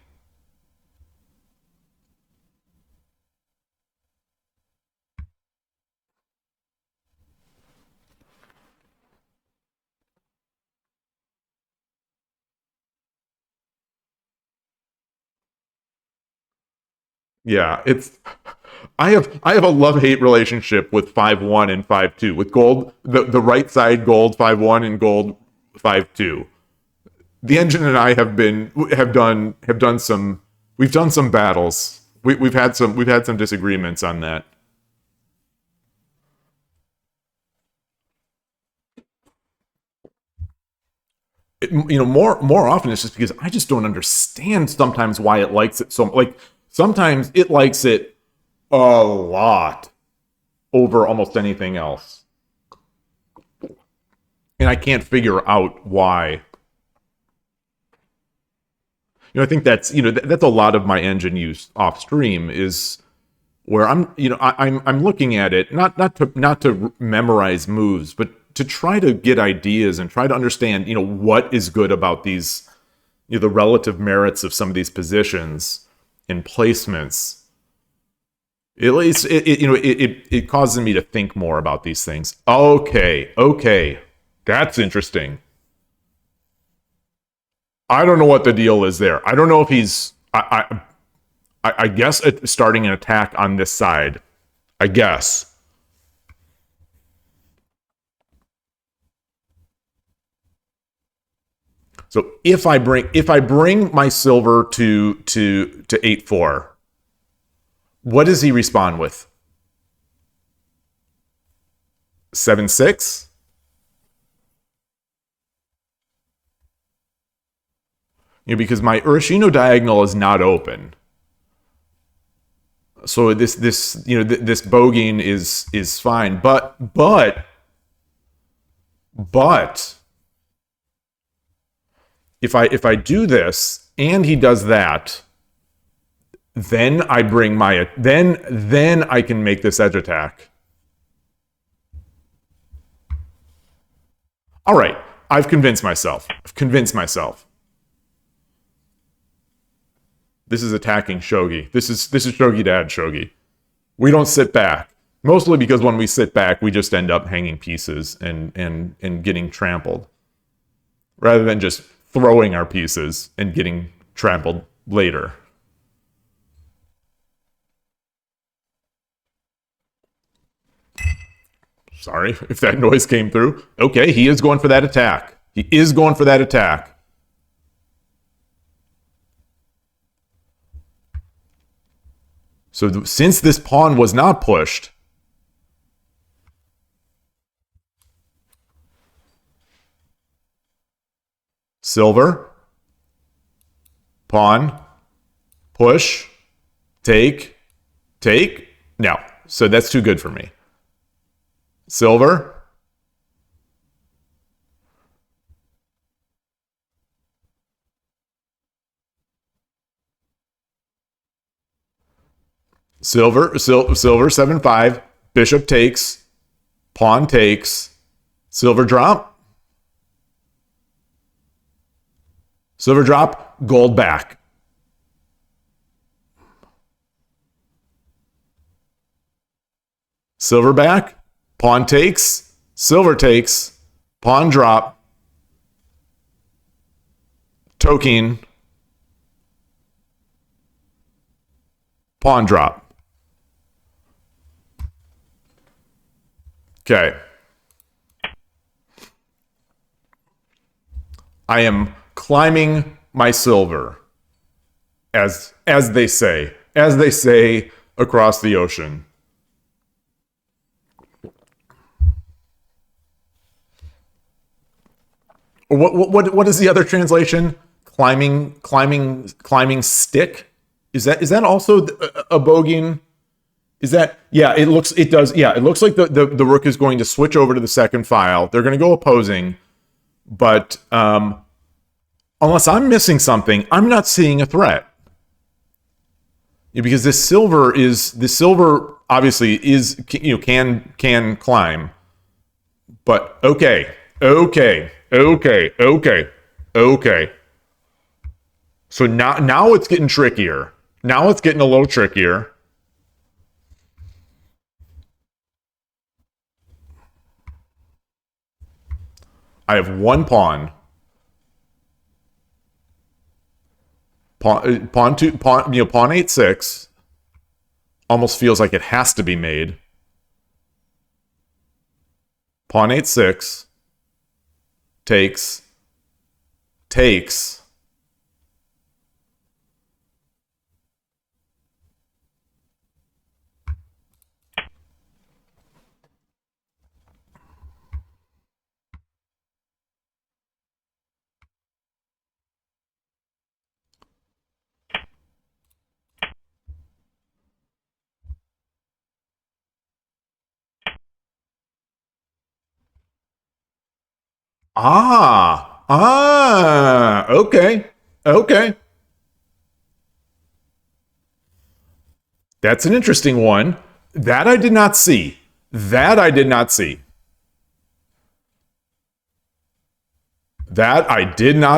Yeah, I have a love-hate relationship with 5-1 and 5-2. With gold, the right side gold 5-1 and gold 5-2. The engine and I have done some battles. We've had some disagreements on that. More often it's just because I just don't understand sometimes why it likes it so, like, sometimes it likes it a lot over almost anything else, and I can't figure out why. I think that's a lot of my engine use off stream, is where I'm looking at it, not to memorize moves, but to try to get ideas and try to understand what is good about these, the relative merits of some of these positions and placements. At least it causes me to think more about these things. Okay, that's interesting. I don't know what the deal is there. I don't know if he's I guess starting an attack on this side. I guess. So if I bring my silver to 8-4, what does he respond with? 7-6? Because my Urashino diagonal is not open. So this bogeying is fine, but if I do this and he does that, then I bring my then I can make this edge attack. All right, I've convinced myself. This is attacking shogi. This is Shogi Dad shogi. We don't sit back. Mostly because when we sit back, we just end up hanging pieces and getting trampled, rather than just throwing our pieces and getting trampled later. Sorry if that noise came through. Okay, he is going for that attack. So since this pawn was not pushed, silver, pawn, push, take. No, so that's too good for me. Silver, silver 7-5, bishop takes, pawn takes, silver drop, gold back. Silver back, pawn takes, silver takes, pawn drop, token, pawn drop. Okay. I am climbing my silver, as they say across the ocean. What is the other translation? Climbing stick. Is that also a bogeyn? Is that, yeah, it looks like the rook is going to switch over to the second file. They're going to go opposing, but unless I'm missing something, I'm not seeing a threat. Because this silver obviously is, can climb. But okay. So now it's getting trickier. Now it's getting a little trickier. I have one pawn. Pawn 8-6 almost feels like it has to be made. Pawn 8-6 takes. Okay. That's an interesting one. That I did not see. That I did not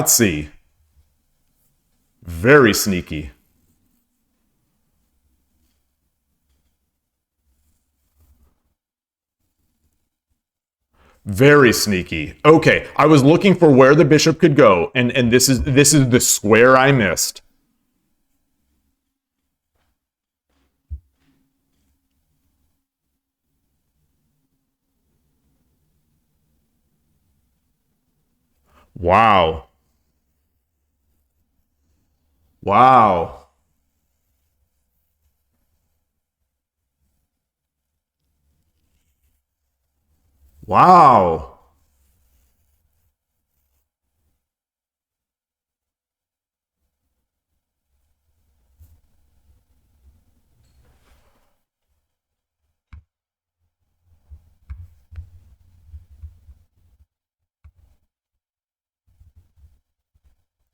see. Very sneaky. Very sneaky. Okay, I was looking for where the bishop could go, and this is the square I missed. Wow. Wow. Wow.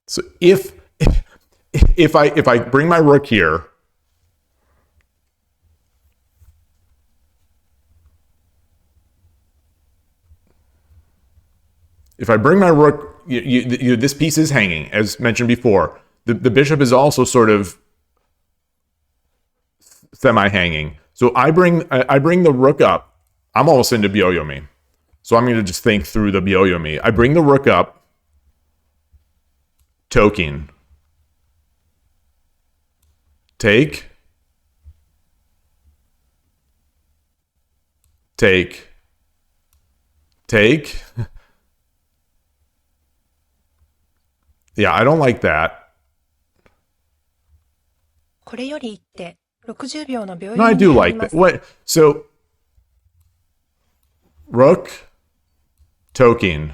So if I bring my rook here, if I bring my rook, this piece is hanging, as mentioned before. The bishop is also sort of semi-hanging. So I bring the rook up. I'm almost into byoyomi. So I'm going to just think through the byoyomi. I bring the rook up. Token. Take. Yeah, I don't like that. No, I do like that. What? So, rook, token.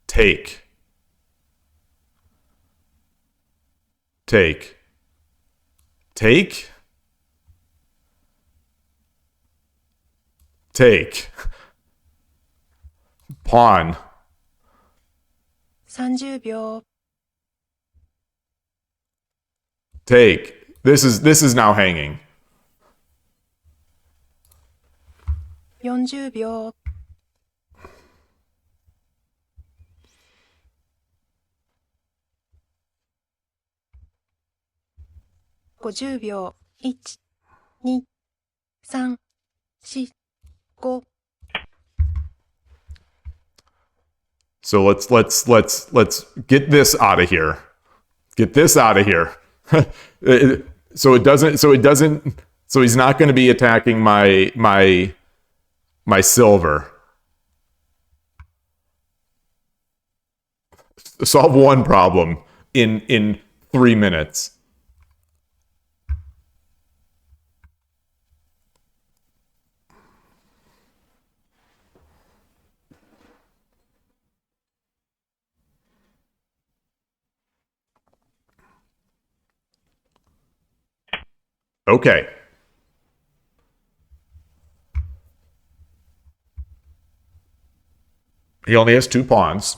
Take. Pawn. 30秒 Take. This is now hanging. 40秒 50秒 1、2、3、4、5 So let's get this out of here. Get this out of here. So he's not going to be attacking my silver. solve one problem in 3 minutes. Okay. He only has 2 pawns.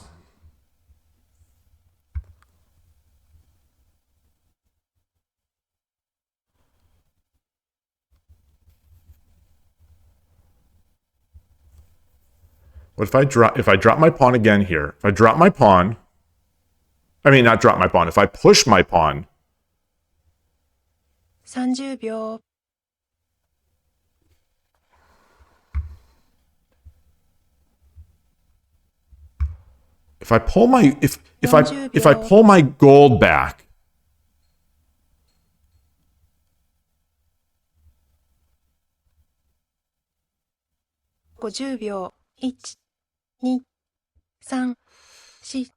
What if I drop my pawn again here? If I drop my pawn, I mean not drop my pawn, if I push my pawn, 30秒 if I pull my if I pull my gold back, 50秒1、2、3、4、5、6。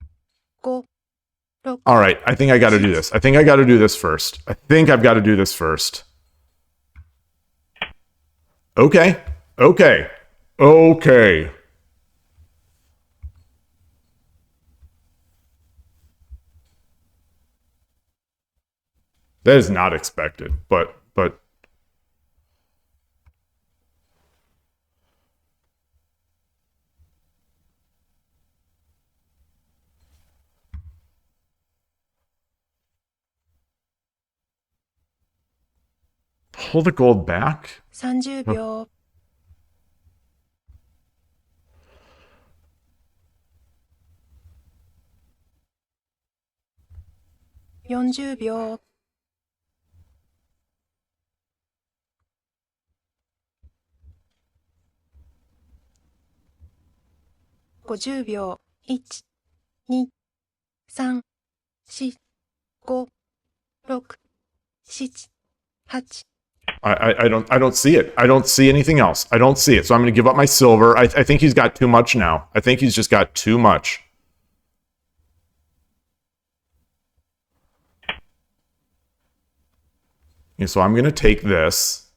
all right, I think I got to do this. I think I got to do this first. I think I've got to do this first. Okay. Okay. Okay. That is not expected, but pull the gold back? 30秒 40秒 50秒1、2、3、4、5、6、7、8。 I don't see it. I don't see anything else. I don't see it. So I'm going to give up my silver. I think he's got too much now. I think he's just got too much. And so I'm going to take this,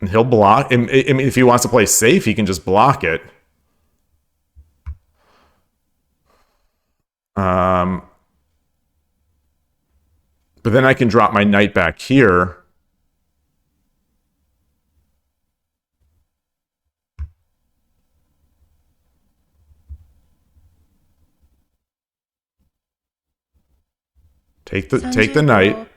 and he'll block. I mean, if he wants to play safe, he can just block it. But then I can drop my knight back here. Take the knight.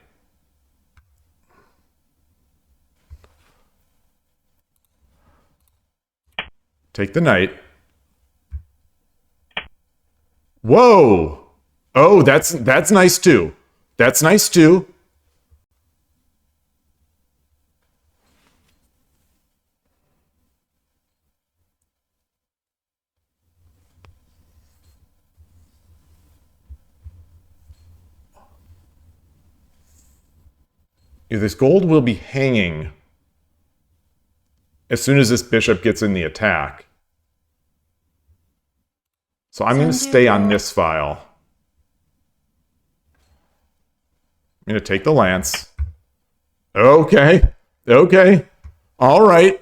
Take the knight. Whoa! Oh, that's nice too. That's nice too. This gold will be hanging as soon as this bishop gets in the attack. So I'm going to stay on this file. I'm going to take the lance. Okay. Okay. All right.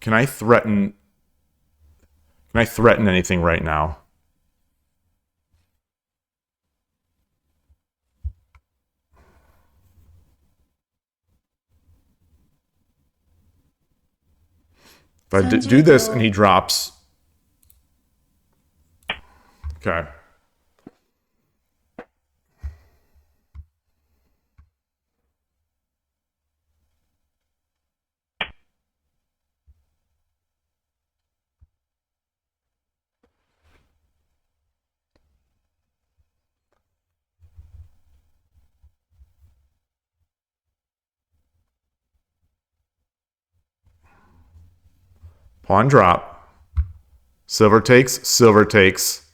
Can I threaten anything right now? If I do this and he drops. Okay. Pawn drop. Silver takes, silver takes.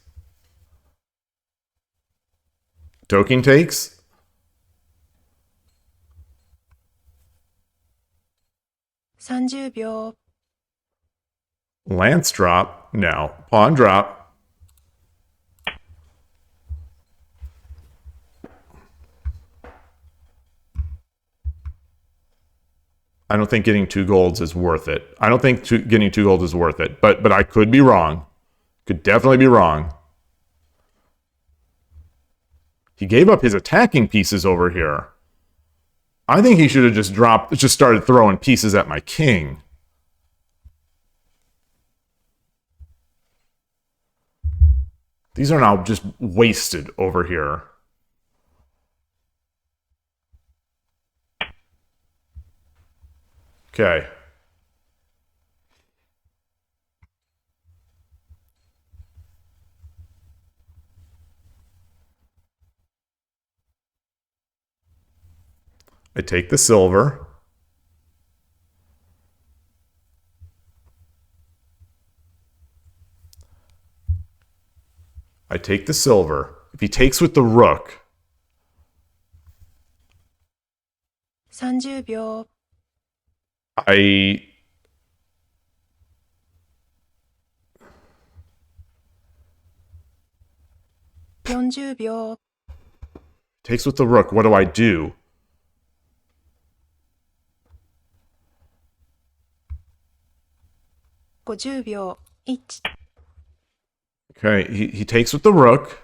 Token takes. 30秒 Lance drop. No. Pawn drop. I don't think getting 2 golds is worth it. I don't think getting 2 golds is worth it. But I could be wrong. Could definitely be wrong. He gave up his attacking pieces over here. I think he should have just started throwing pieces at my king. These are now just wasted over here. Okay. I take the silver. I take the silver. If he takes with the rook, 30秒 I40秒 takes with the rook. What do I do? ?50 秒 1 Okay, he takes with the rook.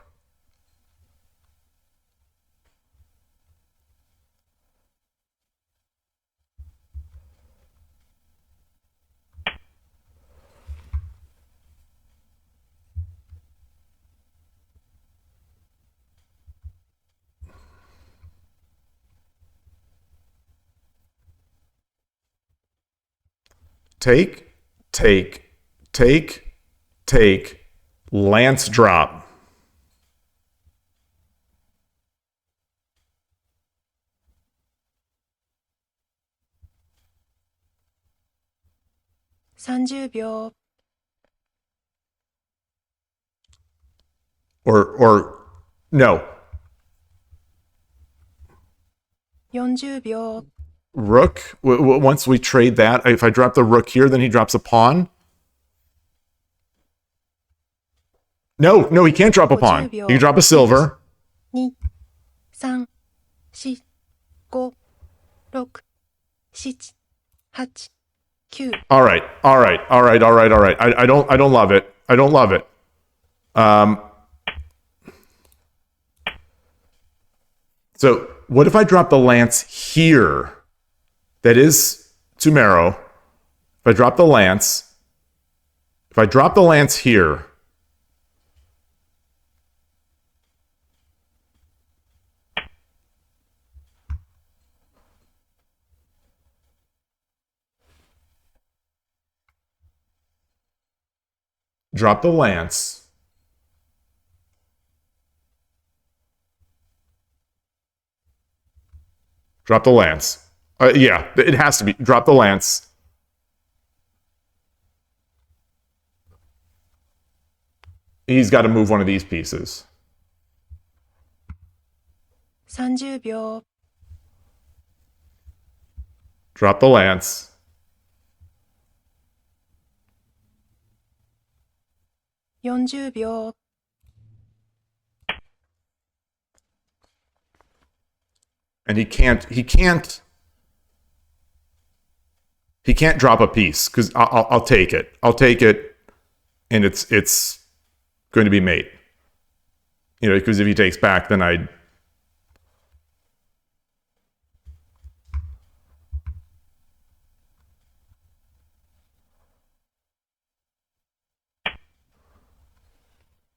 Take, take, take, take, lance drop. ?30 秒 Or no. 40秒 Rook. Once we trade that, if I drop the rook here, then he drops a pawn. No, he can't drop a pawn. He can drop a silver. 2、3、4、5、6、7、8、9 All right. I don't love it. I don't love it. So what if I drop the lance here? That is Tumero. If I drop the lance here, drop the lance. Drop the lance. Yeah, it has to be. Drop the lance. He's got to move one of these pieces. 30秒 Drop the lance. 40秒 And he can't drop a piece because I'll take it. I'll take it, and it's going to be mate. You know, because if he takes back, then I.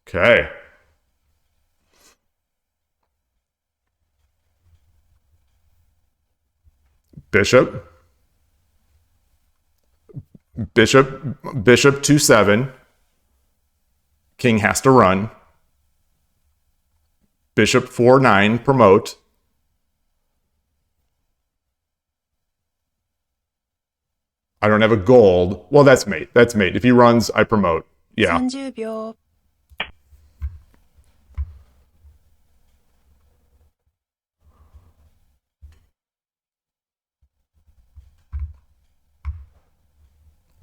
Okay. Bishop 2-7. King has to run. Bishop 4-9, promote. I don't have a gold. Well, that's mate. If he runs, I promote. Yeah. 30秒 30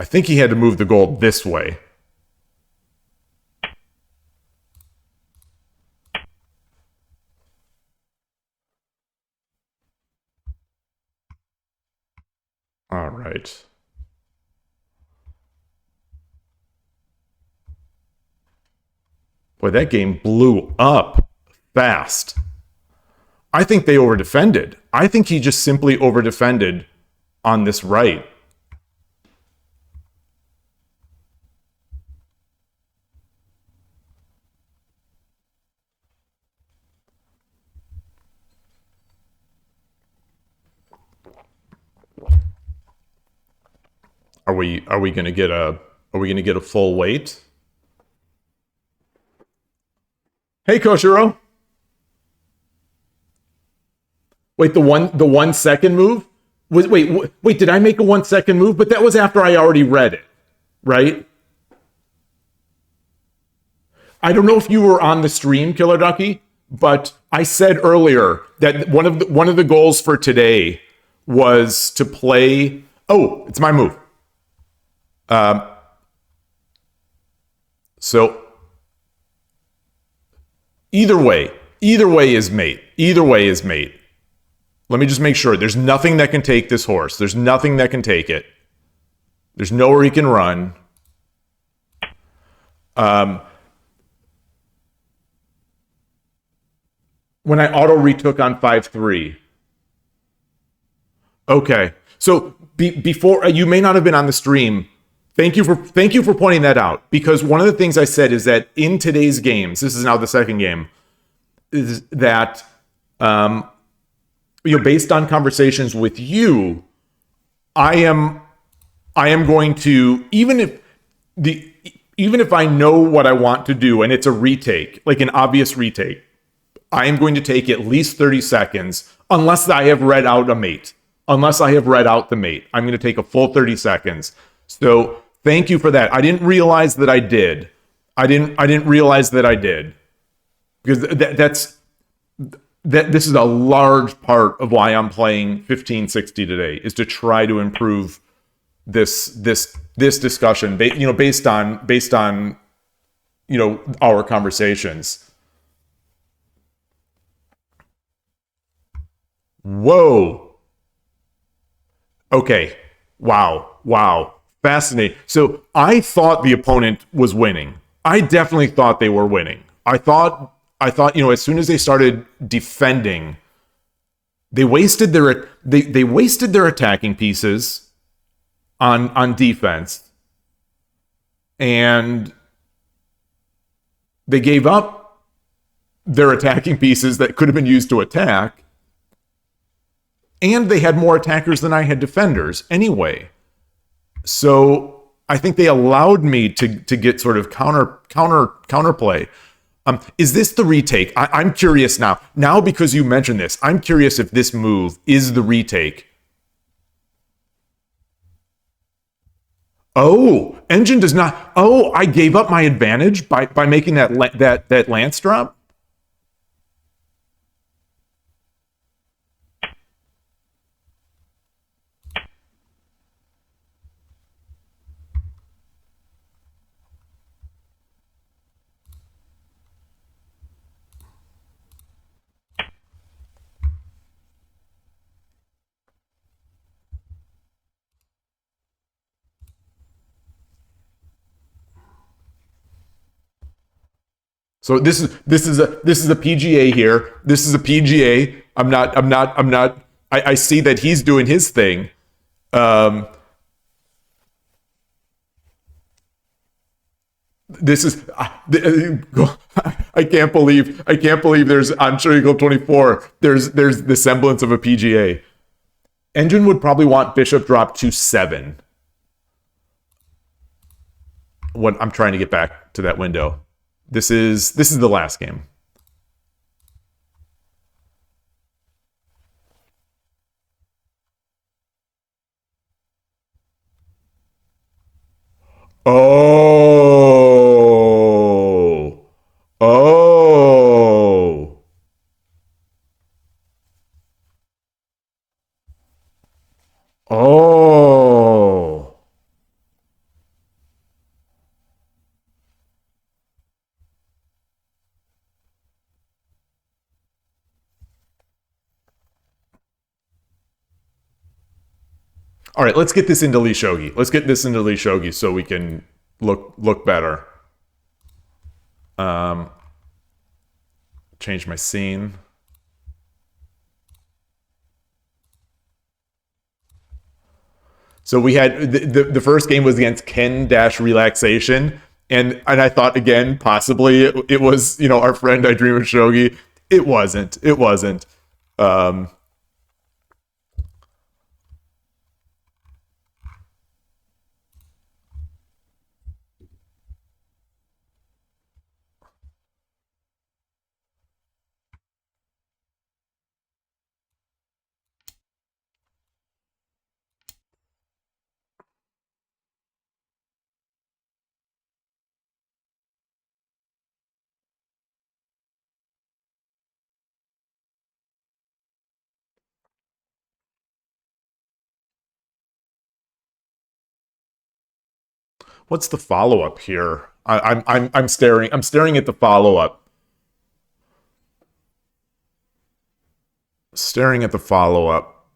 I think he had to move the gold this way. All right. Boy, that game blew up fast. I think they overdefended. I think he just simply overdefended on this right. Are we going to get a full weight? Hey Koshiro. Wait, the 1 second move? Wait, did I make a 1 second move? But that was after I already read it, right? I don't know if you were on the stream, Killer Ducky, but I said earlier that one of the goals for today was to play. Oh, it's my move. So either way is mate. Either way is mate. Let me just make sure. There's nothing that can take this horse. There's nothing that can take it. There's nowhere he can run. When I auto retook on 5-3. Okay. So before you may not have been on the stream. Thank you for pointing that out, because one of the things I said is that in today's games, this is now the second game, is that based on conversations with you, I am going to, even if I know what I want to do and it's a retake, like an obvious retake, I am going to take at least 30 seconds unless I have read out a mate. Unless I have read out the mate, I'm going to take a full 30 seconds. So thank you for that. I didn't realize that I did. I didn't realize that I did, because this is a large part of why I'm playing 1560 today, is to try to improve this discussion, based on our conversations. Whoa. Okay. Wow. Fascinating. So I thought the opponent was winning. I definitely thought they were winning. I thought, as soon as they started defending, they wasted their attacking pieces on defense, and they gave up their attacking pieces that could have been used to attack, and they had more attackers than I had defenders anyway. So I think they allowed me to get sort of counterplay. Is this the retake? I'm curious now. Now, because you mentioned this, I'm curious if this move is the retake. Oh, engine does not. Oh, I gave up my advantage by making that lance drop. So this is a PGA here. This is a PGA. I see that he's doing his thing. This is I can't believe there's on Shogi Club 24 there's the semblance of a PGA. Engine would probably want bishop drop to 7. What I'm trying to get back to that window. This is the last game. Oh. Oh. Oh. All right, let's get this into lishogi. Let's get this into lishogi so we can look better. Change my scene. So we had the first game was against Ken Dash Relaxation, and I thought again possibly it was our friend I Dream of Shogi. It wasn't. It wasn't. Um, what's the follow up here? I'm staring at the follow up. Staring at the follow up.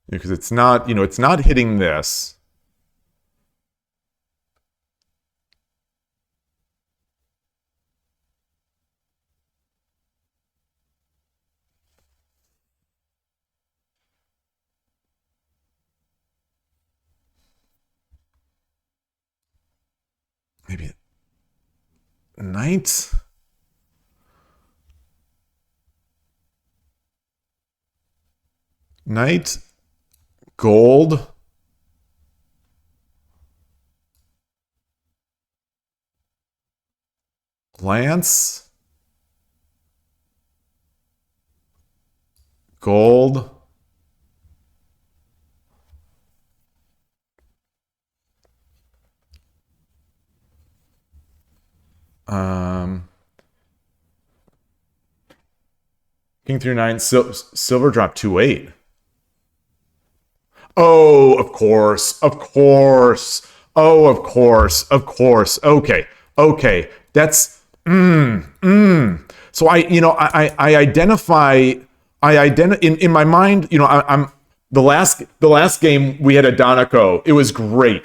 Because it's not, it's not hitting this. Maybe knight. Knight, gold. Lance, gold. Um, King through 9, silver drop 2-8. Oh, of course, of course. Oh, of course, of course. Okay, okay. That's So I identify. In my mind. I'm the last game we had a Donako. It was great.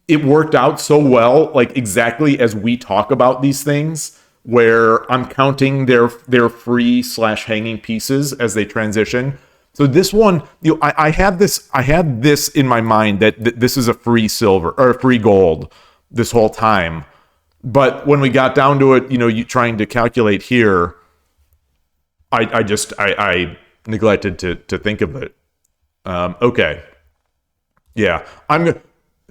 It worked out so well, like exactly as we talk about these things, where I'm counting their free / hanging pieces as they transition. So this one, I had this in my mind that this is a free silver or a free gold this whole time. But when we got down to it, you trying to calculate here, I neglected to think of it. Okay, yeah,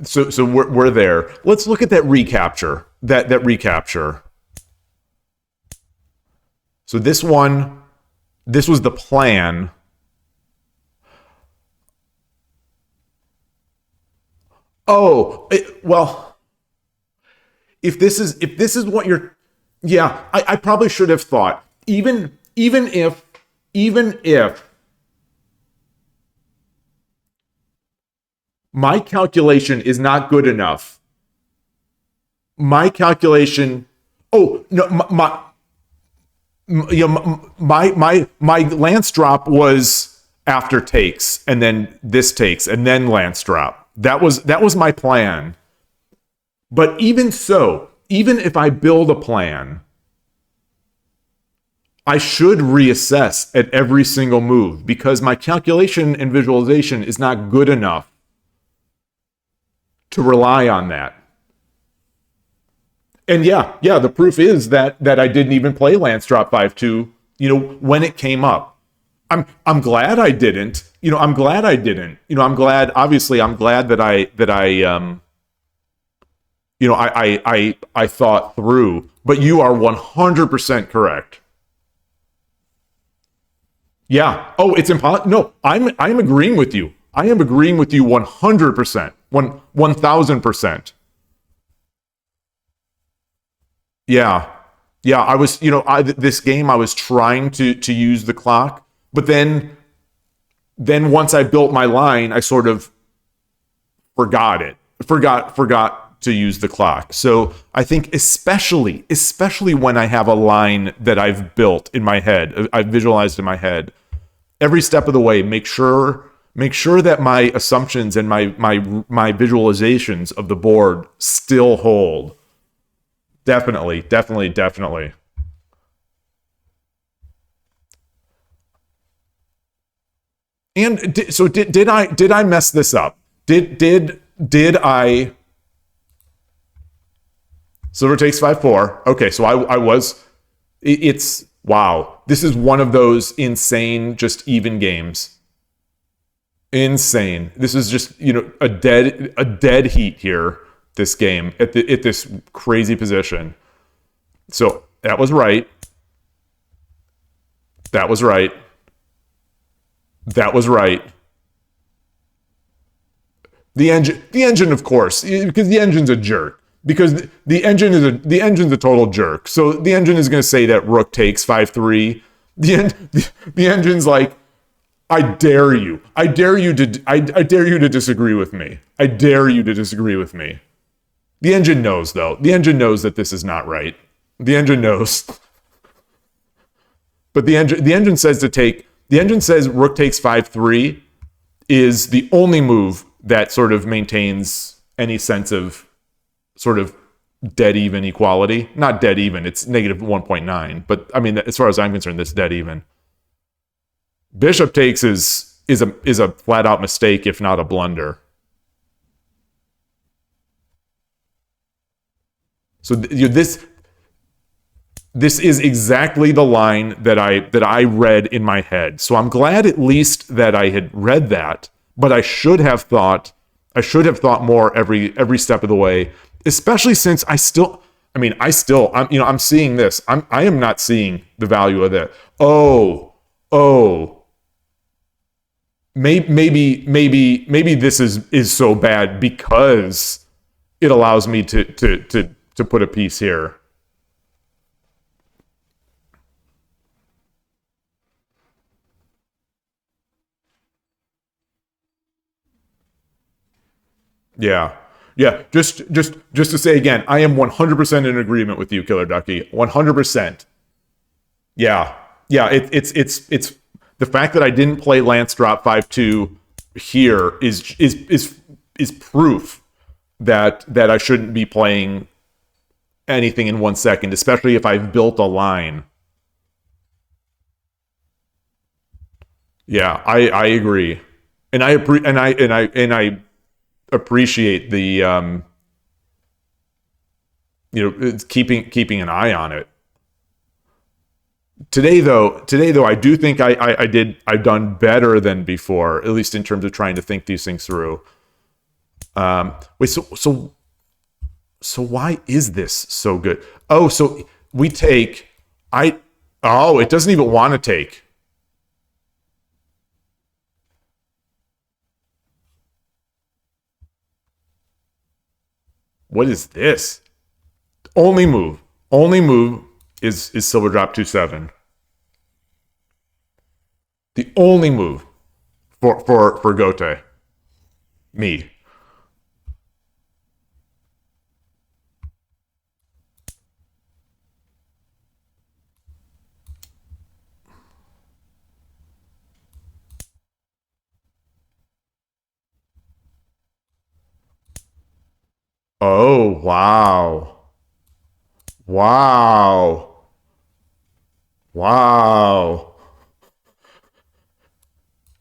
So we're there. Let's look at that recapture. That recapture. So this was the plan. Oh, well, if this is what you're, yeah, I probably should have thought, even if my calculation is not good enough. My calculation, oh no, my lance drop was after takes, and then this takes, and then lance drop. That was my plan. But even so, even if I build a plan, I should reassess at every single move, because my calculation and visualization is not good enough to rely on that. And yeah, the proof is that I didn't even play Lance Drop 5-2, when it came up. I'm glad I didn't. I'm glad I didn't. I'm glad, obviously I'm glad that I thought through, but you are 100% correct. Yeah. Oh, it's impossible. No, I'm agreeing with you. I am agreeing with you 100%. 1000%. Yeah. Yeah, I was, this game I was trying to use the clock, but then once I built my line, I sort of forgot it. Forgot to use the clock. So I think especially when I have a line that I've built in my head, I've visualized in my head, every step of the way, make sure that my assumptions and my visualizations of the board still hold. Definitely. And so did I mess this up? Did I? Silver takes 5-4. Okay, so I was. It's wow. This is one of those insane, just even games. Insane. This is just a dead heat here. This game at this crazy position. So that was right. That was right. That was right. The engine, of course, because the engine's a jerk. Because the engine's a total jerk. So the engine is going to say that rook takes 5-3. The engine's like, I dare you to disagree with me. I dare you to disagree with me. The engine knows, though. The engine knows that this is not right. The engine knows. But the engine says rook takes 5-3 is the only move that sort of maintains any sense of sort of dead even equality. Not dead even, it's negative 1.9. But I mean, as far as I'm concerned, that's dead even. Bishop takes is a flat out mistake, if not a blunder. So this is exactly the line that I read in my head. So I'm glad at least that I had read that, but I should have thought more every step of the way, especially since I'm seeing this. I am not seeing the value of it. Maybe this is so bad because it allows me to put a piece here. Yeah. Just to say again, I am 100% in agreement with you, Killer Ducky. 100%. Yeah. It's the fact that I didn't play Lance drop 5-2 here is proof that I shouldn't be playing anything in 1 second, especially if I've built a line. Yeah, I agree, and I appreciate the it's keeping an eye on it. Today though, I do think I've done better than before, at least in terms of trying to think these things through. Wait, so why is this so good? Oh, so we take it doesn't even want to take. What is this? Only move is silver drop 2-7. The only move for Gote. Me. Oh, wow. Wow. Wow.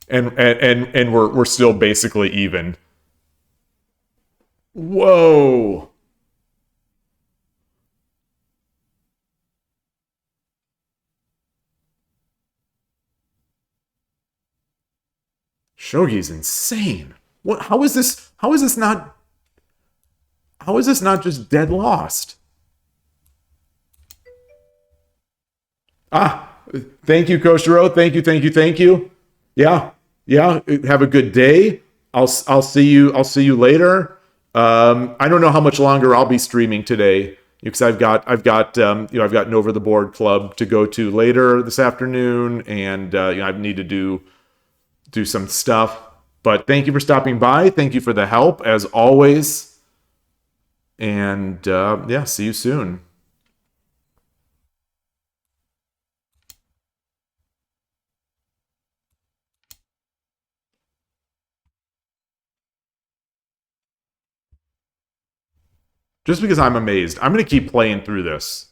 And we're still basically even. Whoa. Shogi's insane. What how is this not just dead lost? Ah, thank you, Koshiro. Thank you. Yeah. Have a good day. I'll see you later. I don't know how much longer I'll be streaming today because I've got an over the board club to go to later this afternoon, and I need to do some stuff. But thank you for stopping by. Thank you for the help as always. And yeah, see you soon. Just because I'm amazed. I'm going to keep playing through this.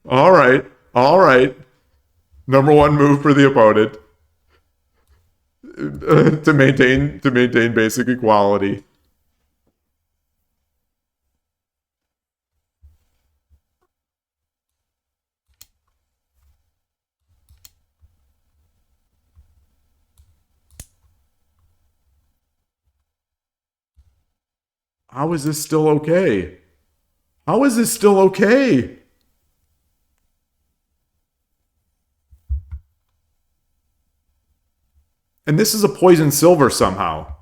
All right. All right. Number one move for the opponent to maintain basic equality. How is this still okay? How is this still okay? And this is a poison silver somehow.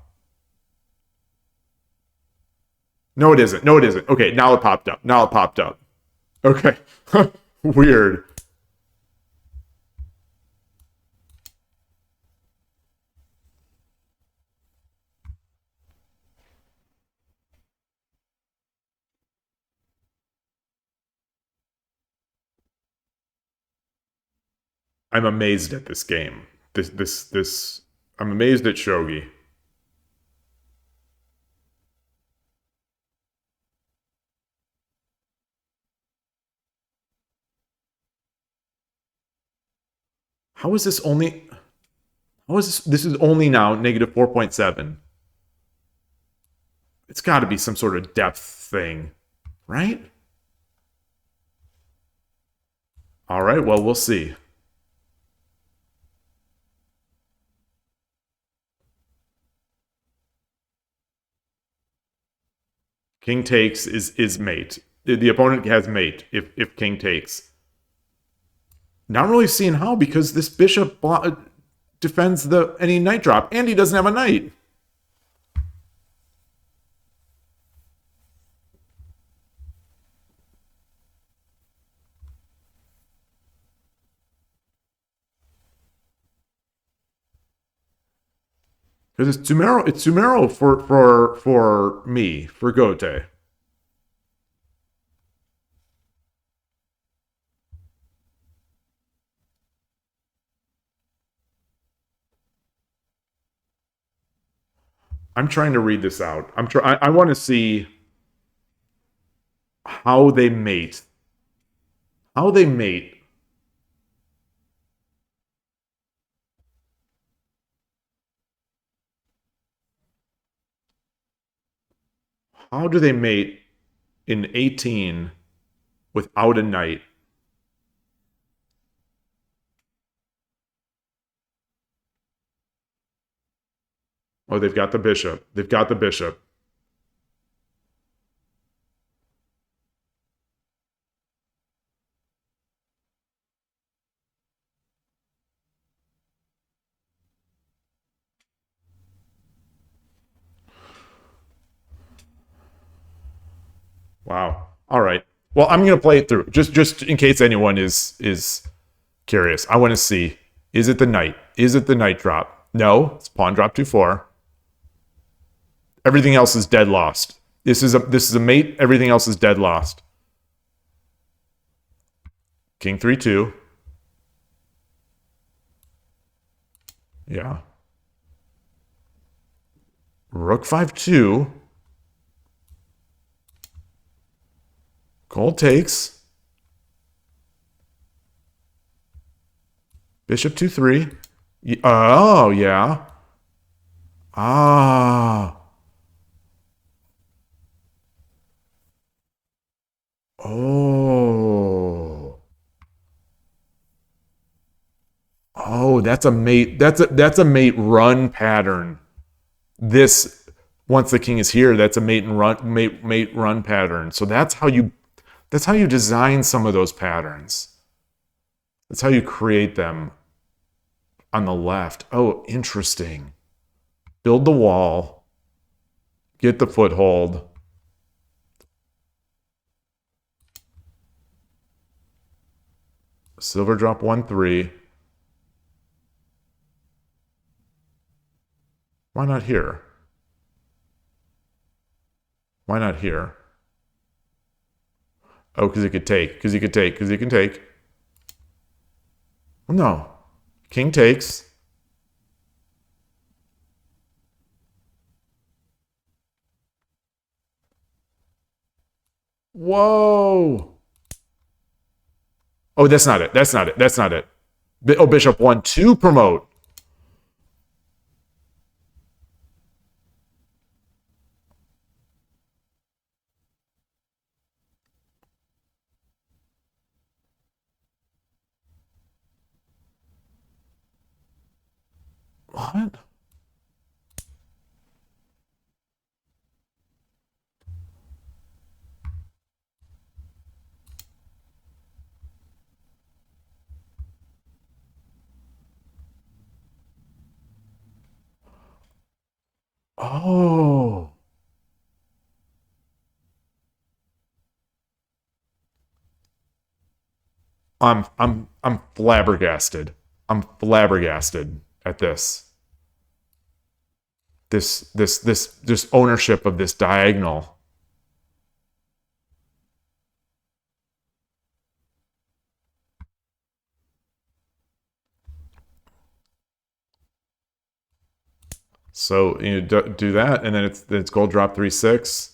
No, it isn't. No, it isn't. Okay, now it popped up. Now it popped up. Okay. Weird. I'm amazed at this game. This. I'm amazed at Shogi. How is this only? How is this? This is only now negative 4.7. It's got to be some sort of depth thing, right? All right. Well, we'll see. King takes is mate. The opponent has mate if king takes. Not really seeing how because this bishop defends the any knight drop and he doesn't have a knight. Because it's Sumero for me, for Gote. I'm trying to read this out. I want to see how they mate. How they mate. How do they mate in 18 without a knight? Oh, they've got the bishop. They've got the bishop. Wow. All right. Well, I'm gonna play it through just in case anyone is curious. I want to see: is it the knight? Is it the knight drop? No, it's pawn drop 2-4. Everything else is dead lost. This is a mate. Everything else is dead lost. King 3-2. Yeah. Rook 5-2. Gold takes. Bishop 2-3. Oh, yeah. Ah. Oh. Oh, that's a mate. That's a mate run pattern. This once the king is here, that's a mate run pattern. So that's how you design some of those patterns. That's how you create them on the left. Oh, interesting. Build the wall, get the foothold. Silver drop 1-3. Why not here? Why not here? Oh, because he could take. Because he could take. Because he can take. No. King takes. Whoa. Oh, that's not it. That's not it. That's not it. Oh, bishop 1-2 promote. What? Oh. I'm flabbergasted. I'm flabbergasted at this. This ownership of this diagonal. So you do that, and then it's gold drop 3-6.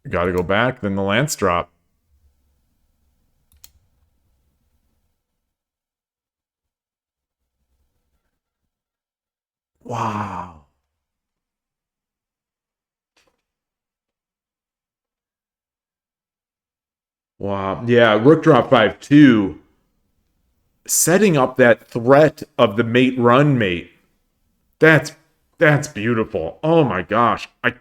Got to go back. Then the lance drop. Wow. Wow. Yeah, rook drop 5-2, setting up that threat of the mate run mate. That's that's beautiful. Oh my gosh. I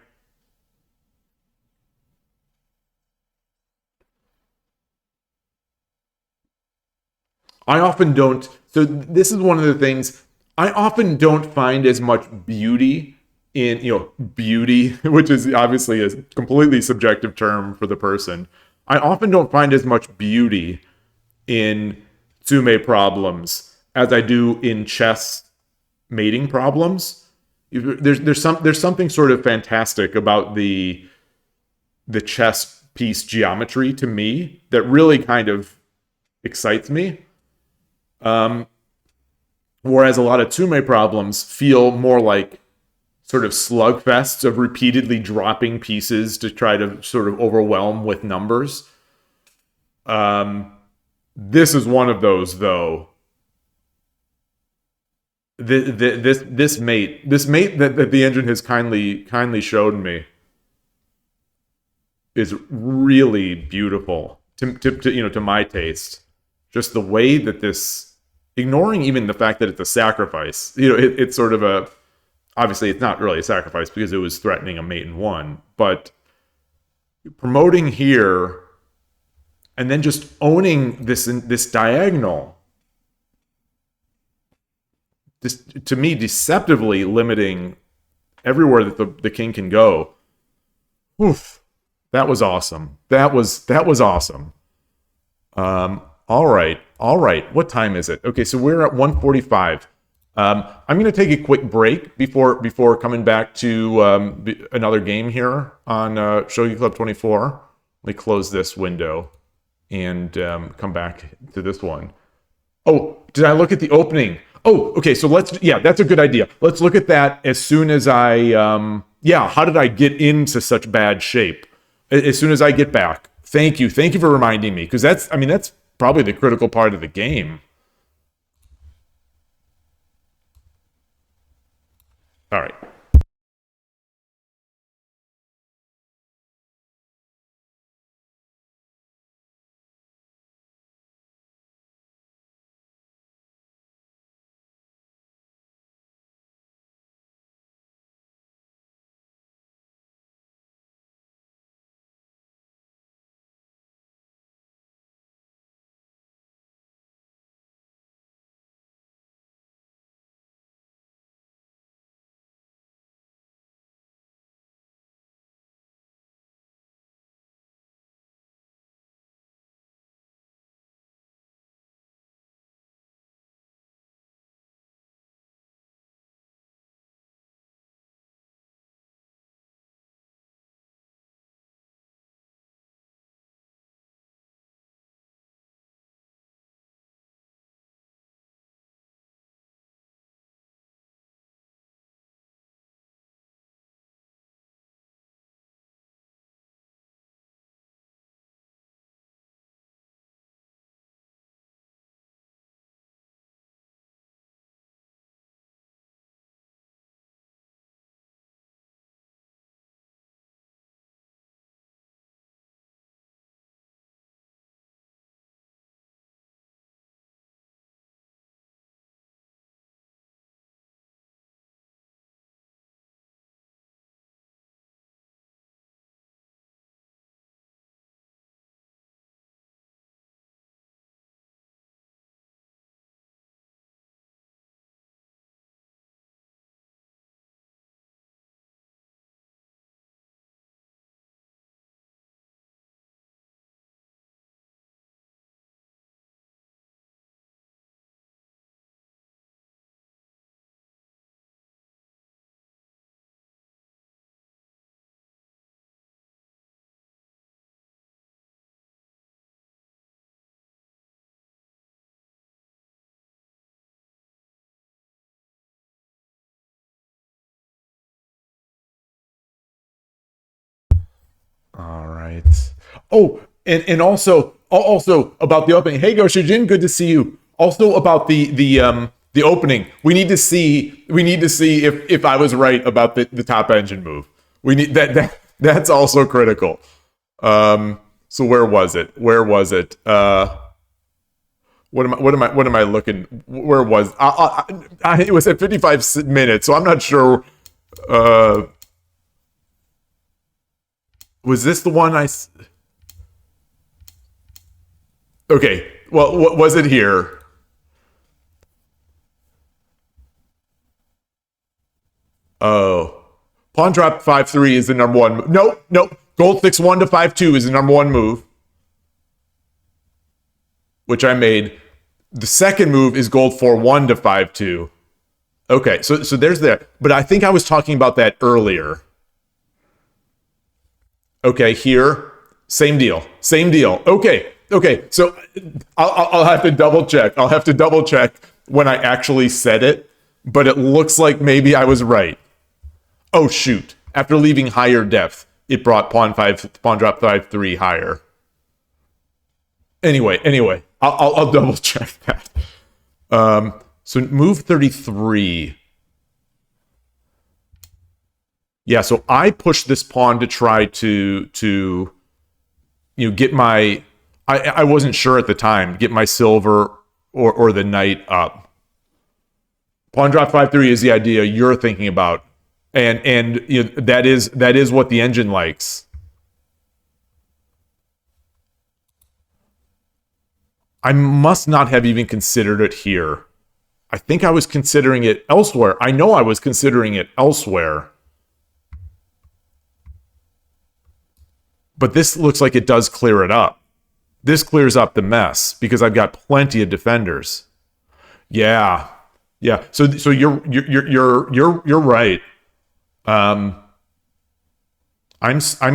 often don't. So this is one of the things I often don't find as much beauty in, beauty, which is obviously a completely subjective term for the person. I often don't find as much beauty in tsume problems as I do in chess mating problems. There's something sort of fantastic about the chess piece geometry to me that really kind of excites me. Um, Whereas a lot of Tsume problems feel more like sort of slugfests of repeatedly dropping pieces to try to sort of overwhelm with numbers. Um, this is one of those, though. This mate that the engine has kindly showed me is really beautiful to my taste. Just the way that this, ignoring even the fact that it's a sacrifice, it's sort of a, obviously it's not really a sacrifice because it was threatening a mate in one, but promoting here and then just owning this diagonal, this, to me, deceptively limiting everywhere that the king can go. Oof, that was awesome. That was awesome. All right, all right. What time is it? Okay, so we're at 1:45. I'm going to take a quick break before coming back to another game here on Shogi Club 24. Let me close this window and come back to this one. Oh, did I look at the opening? Oh, okay. So yeah, that's a good idea. Let's look at that as soon as yeah, how did I get into such bad shape? As soon as I get back. Thank you. Thank you for reminding me because that's probably the critical part of the game. All right. All right. Oh, and also about the opening. Hey, Go Shujin, good to see you. Also about the opening. We need to see if I was right about the top engine move. We need that's also critical. So where was it? Where was it? What am I looking? Where was it was at 55 minutes, so I'm not sure. Uh, was this the one Okay, well, what was it here? Oh, pawn drop 5-3 is the number one. Nope, nope. Gold 6-1 to 5-2 is the number one move, which I made. The second move is gold 4-1 to 5-2. Okay, so there's that. But I think I was talking about that earlier. Okay, here, same deal, same deal. Okay. So I'll have to double check. I'll have to double check when I actually said it. But it looks like maybe I was right. Oh shoot! After leaving higher depth, it brought pawn drop 5-3 higher. Anyway, I'll double check that. So move 33. Yeah, so I pushed this pawn to try to get my. I wasn't sure at the time. Get my silver or the knight up. Pawn drop 5-3 is the idea you're thinking about, and that is what the engine likes. I must not have even considered it here. I think I was considering it elsewhere. I know I was considering it elsewhere. But this looks like it does clear it up. This clears up the mess because I've got plenty of defenders. Yeah. So you're right. I'm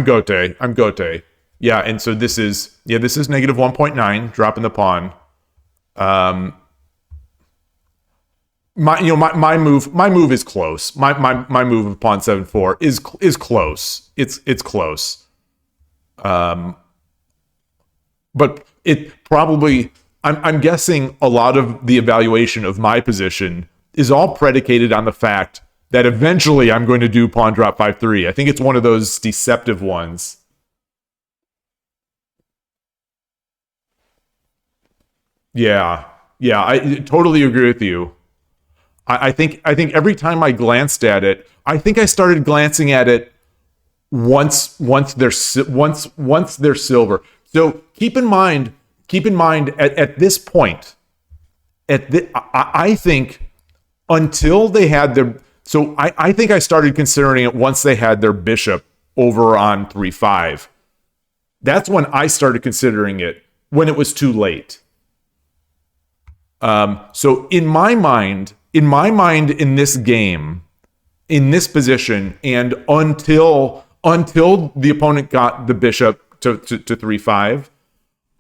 Gote. I'm Gote. Yeah, and so this is negative 1.9, dropping the pawn. My move is close. My move of pawn 7-4 is close. It's close. But it probably I'm guessing a lot of the evaluation of my position is all predicated on the fact that eventually I'm going to do pawn drop 5-3. I think it's one of those deceptive ones. Yeah, I totally agree with you. I think every time I glanced at it, I think I started glancing at it once they're silver. So keep in mind at this point, I think until they had their I think I started considering it once they had their bishop over on 3-5. That's when I started considering it, when it was too late. So in my mind, in this game, in this position, and until the opponent got the bishop to 3-5,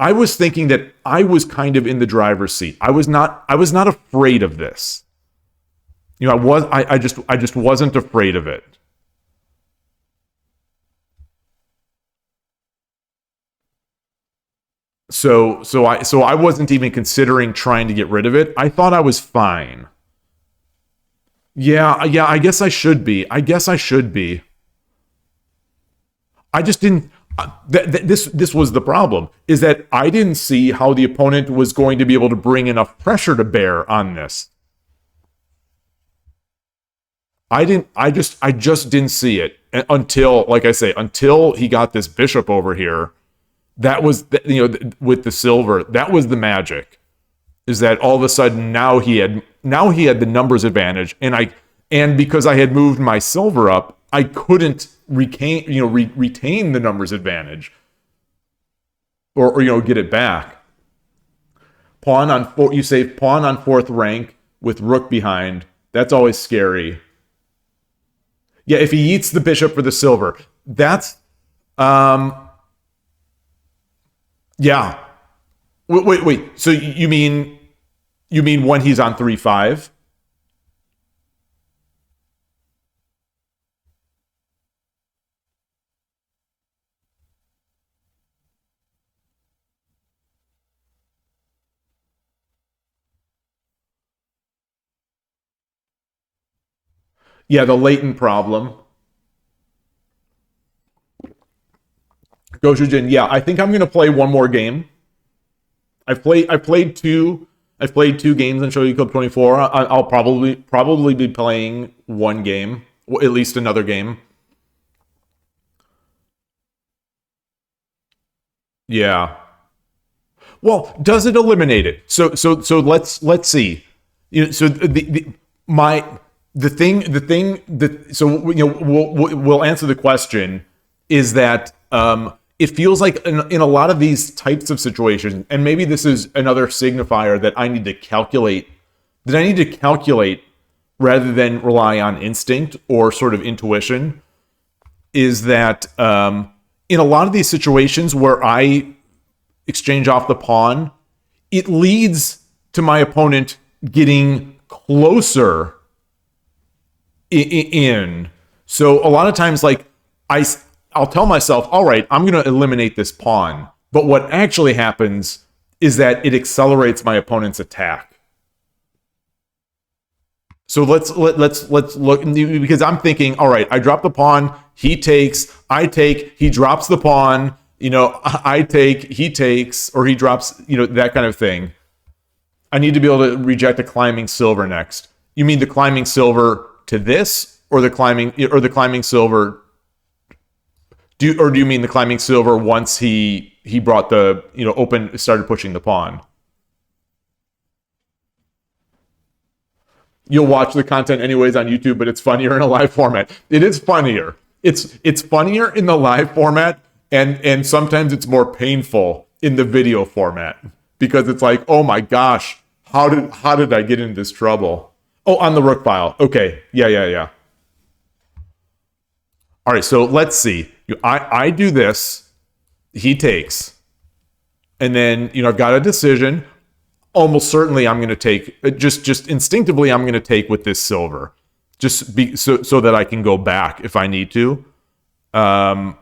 I was thinking that I was kind of in the driver's seat. I was not afraid of this. I just wasn't afraid of it. So I wasn't even considering trying to get rid of it. I thought I was fine. Yeah, I guess I should be. I guess I should be. I just didn't. This was the problem, is that I didn't see how the opponent was going to be able to bring enough pressure to bear on this. I didn't. I just didn't see it until, like I say, until he got this bishop over here. That was with the silver. That was the magic. Is that all of a sudden now he had the numbers advantage, and because I had moved my silver up, I couldn't retain the numbers advantage, or get it back. You save pawn on fourth rank with rook behind. That's always scary. Yeah, if he eats the bishop for the silver, that's yeah. Wait. So you mean when he's on 3-5? Yeah, the latent problem. Go Shujin. Yeah, I think I'm gonna play one more game. I've played two games in Shogi Club 24. I'll probably be playing one game, or at least another game. Yeah. Well, does it eliminate it? So let's see. So my the so we'll answer the question is that it feels like in a lot of these types of situations, and maybe this is another signifier that I need to calculate, rather than rely on instinct or sort of intuition, is that in a lot of these situations where I exchange off the pawn, it leads to my opponent getting closer in. So a lot of times, like I'll tell myself, all right, I'm going to eliminate this pawn. But what actually happens is that it accelerates my opponent's attack. So let's look, because I'm thinking, all right, I drop the pawn, he takes, I take, he drops the pawn, I take, he takes, or he drops, that kind of thing. I need to be able to reject a climbing silver next. You mean the climbing silver to this, or the climbing silver? Do you mean the climbing silver once he brought the started pushing the pawn? You'll watch the content anyways on YouTube, but it's funnier in a live format. It is funnier. It's funnier in the live format, and sometimes it's more painful in the video format because it's like, oh my gosh, how did I get into this trouble? Oh, on the rook file. Okay, yeah. All right, so let's see. I do this, he takes, and then I've got a decision. Almost certainly, I'm going to take just instinctively. I'm going to take with this silver, so that I can go back if I need to. But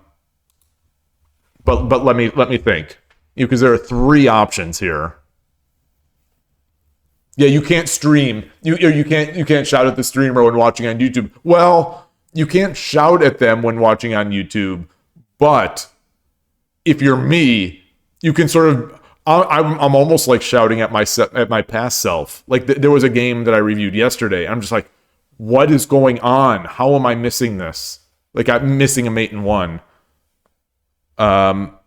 let me think, because there are three options here. Yeah, you can't stream. You can't shout at the streamer when watching on YouTube. Well, you can't shout at them when watching on YouTube, but if you're me, you can sort of. I'm almost like shouting at my past self. Like there was a game that I reviewed yesterday. I'm just like, what is going on? How am I missing this? Like I'm missing a mate in one. But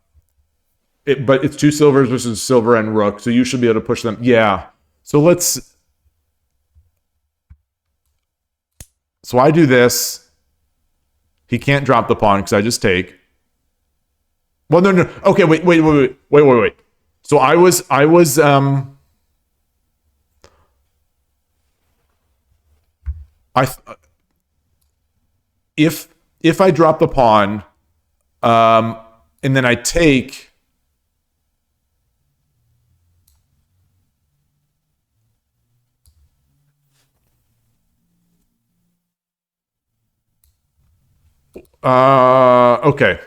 it's two silvers versus silver and rook, so you should be able to push them. Yeah. So I do this. He can't drop the pawn because I just take. Well, no. Okay, wait. So I was if I drop the pawn, and then I take. Okay.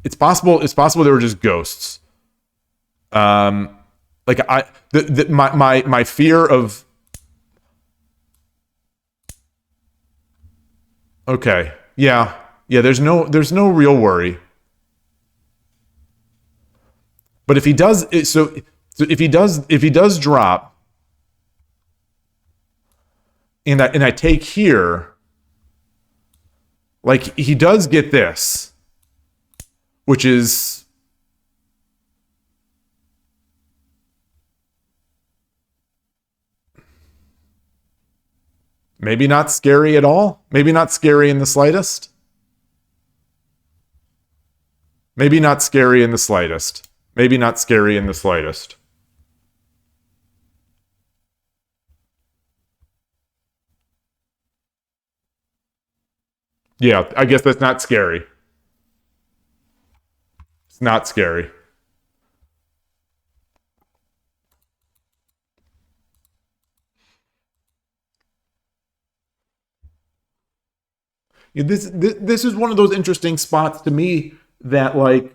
It's possible they were just ghosts. Like my fear of. Okay. Yeah. There's no real worry. But if he does, so if he does drop, and I take here. Like, he does get this, which is... maybe not scary at all. Maybe not scary in the slightest. Maybe not scary in the slightest. Maybe not scary in the slightest. Yeah, I guess that's not scary. It's not scary. This is one of those interesting spots to me that, like,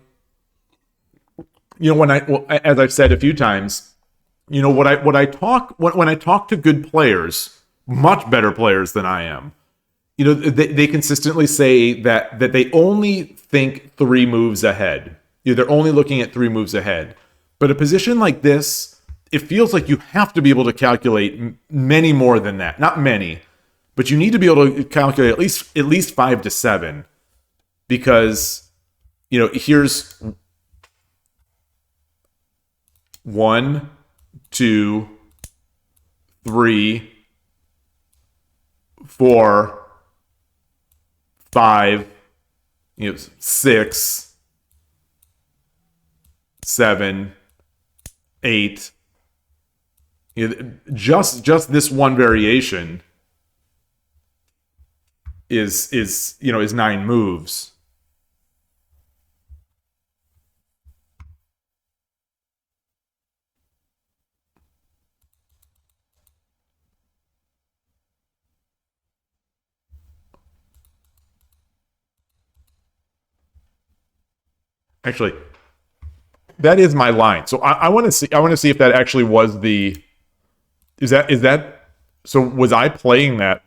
as I've said a few times, when I talk to good players, much better players than I am, they consistently say that they only think 3 moves ahead. They're only looking at 3 moves ahead. But a position like this, it feels like you have to be able to calculate many more than that. Not many, but you need to be able to calculate at least 5 to 7, because here's 1, 2, 3, 4, 5, 6, 7, 8. Just this one variation is 9 moves. Actually, that is my line. So I want to see. I want to see if that actually was the. Is that? So was I playing that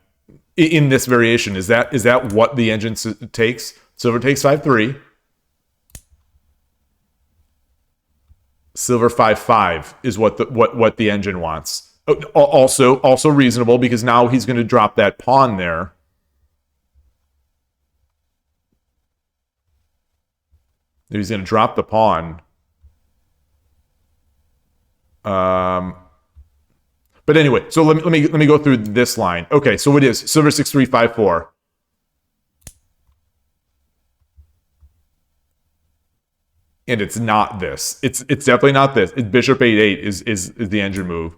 in this variation? Is that what the engine takes? Silver takes 5-3. Silver 5-5 is what the engine wants. Also reasonable, because now he's going to drop that pawn there. He's going to drop the pawn. But anyway, so let me go through this line. Okay, so it is silver 6-3, 5-4. And it's not this. It's definitely not this. It's bishop 8-8 is the engine move.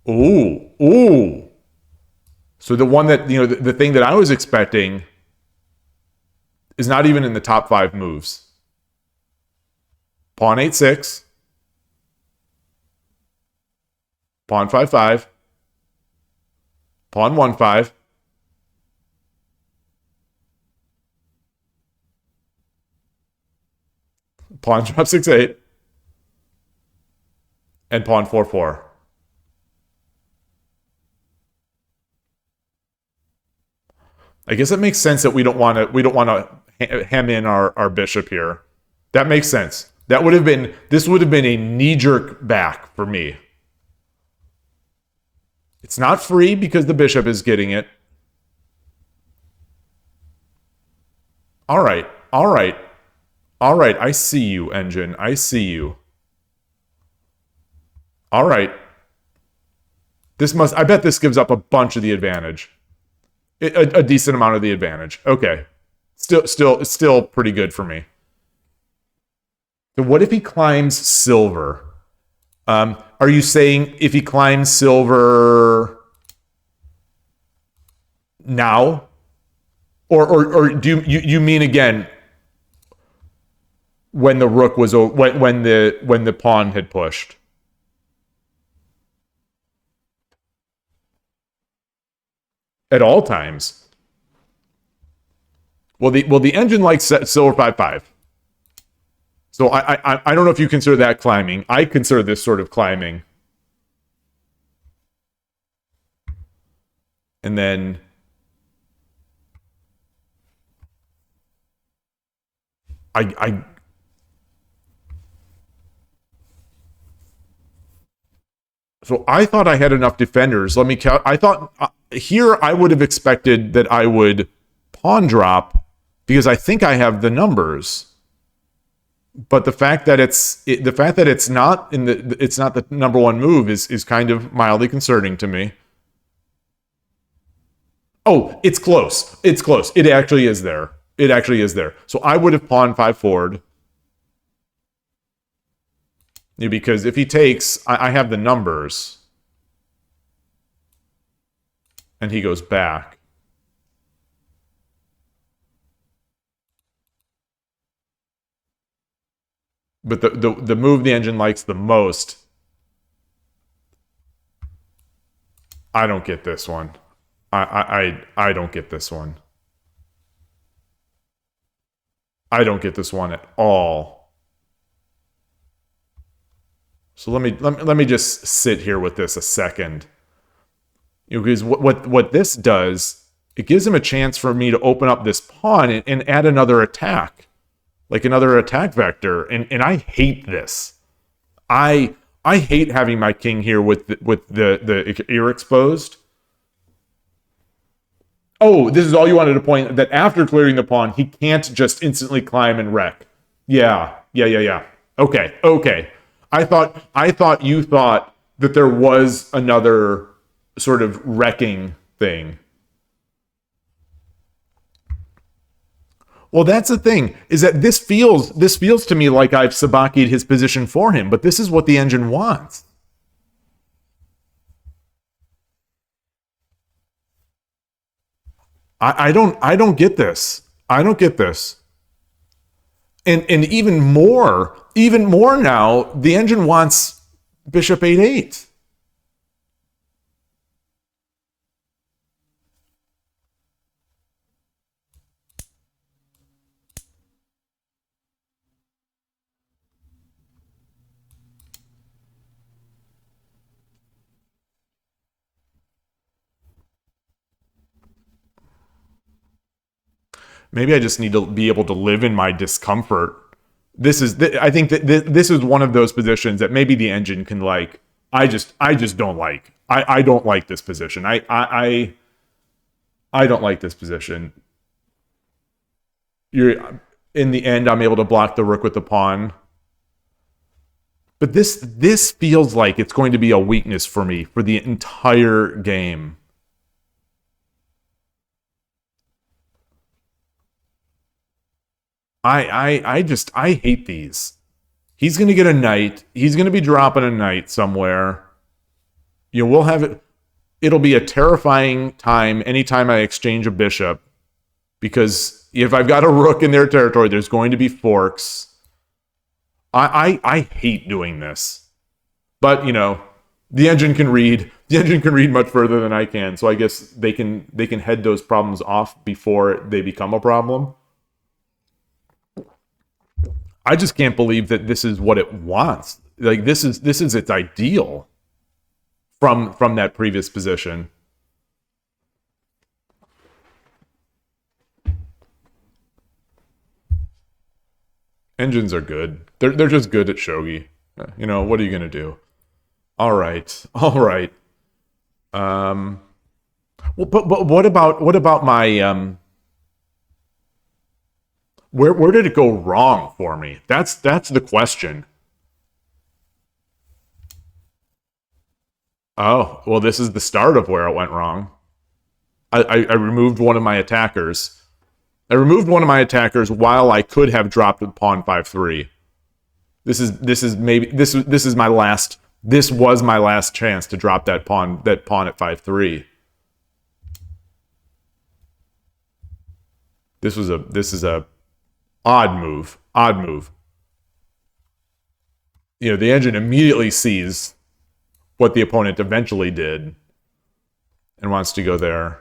Ooh. So the one that, the thing that I was expecting is not even in the top 5 moves. Pawn 8-6. Pawn 5-5. Pawn 1-5. Pawn drop 6-8. And pawn 4-4. I guess it makes sense that we don't want to hem in our bishop here. That makes sense. This would have been a knee-jerk back for me. It's not free because the bishop is getting it. All right. I see you, engine. I see you. All right. I bet this gives up a bunch of the advantage. A decent amount of the advantage. Okay. Still pretty good for me. So what if he climbs silver? Are you saying if he climbs silver now? Or do you mean again when the rook was when the pawn had pushed? At all times. Well, the engine likes silver 5-5. So I don't know if you consider that climbing. I consider this sort of climbing. And then so I thought I had enough defenders. Let me count. I thought here I would have expected that I would pawn drop because I think I have the numbers. But the fact that it's not the number 1 move is kind of mildly concerning to me. Oh, it's close. It's close. It actually is there. So I would have pawned 5 forward. Because if he takes, I have the numbers. And he goes back. But the move the engine likes the most, I don't get this one. I don't get this one. I don't get this one at all. So let me just sit here with this a second. Because what this does, it gives him a chance for me to open up this pawn and add another attack, like another attack vector. And I hate this. I hate having my king here with the ear exposed. Oh, this is all you wanted to point that after clearing the pawn, he can't just instantly climb and wreck. Yeah. Okay. I thought you thought that there was another sort of wrecking thing. Well, that's the thing, is that this feels to me like I've sabakied his position for him, but this is what the engine wants. I don't get this. I don't get this. And even more now, the engine wants bishop 8-8. Maybe I just need to be able to live in my discomfort. I think that this is one of those positions that maybe the engine can like. I just don't like. I don't like this position. I don't like this position. In the end, I'm able to block the rook with the pawn. But this feels like it's going to be a weakness for me for the entire game. I hate these. He's gonna get a knight. He's gonna be dropping a knight somewhere. We'll have it. It'll be a terrifying time anytime I exchange a bishop, because if I've got a rook in their territory, there's going to be forks. I hate doing this, but the engine can read. The engine can read much further than I can, so I guess they can head those problems off before they become a problem. I just can't believe that this is what it wants. Like this is its ideal from that previous position. Engines are good. They're just good at shogi. What are you gonna do? All right. Well, but what about my Where did it go wrong for me? That's the question. Oh, well, this is the start of where it went wrong. I removed one of my attackers. I removed one of my attackers while I could have dropped the pawn 5-3. This was my last chance to drop that pawn at 5-3. This is a odd move. The engine immediately sees what the opponent eventually did and wants to go there.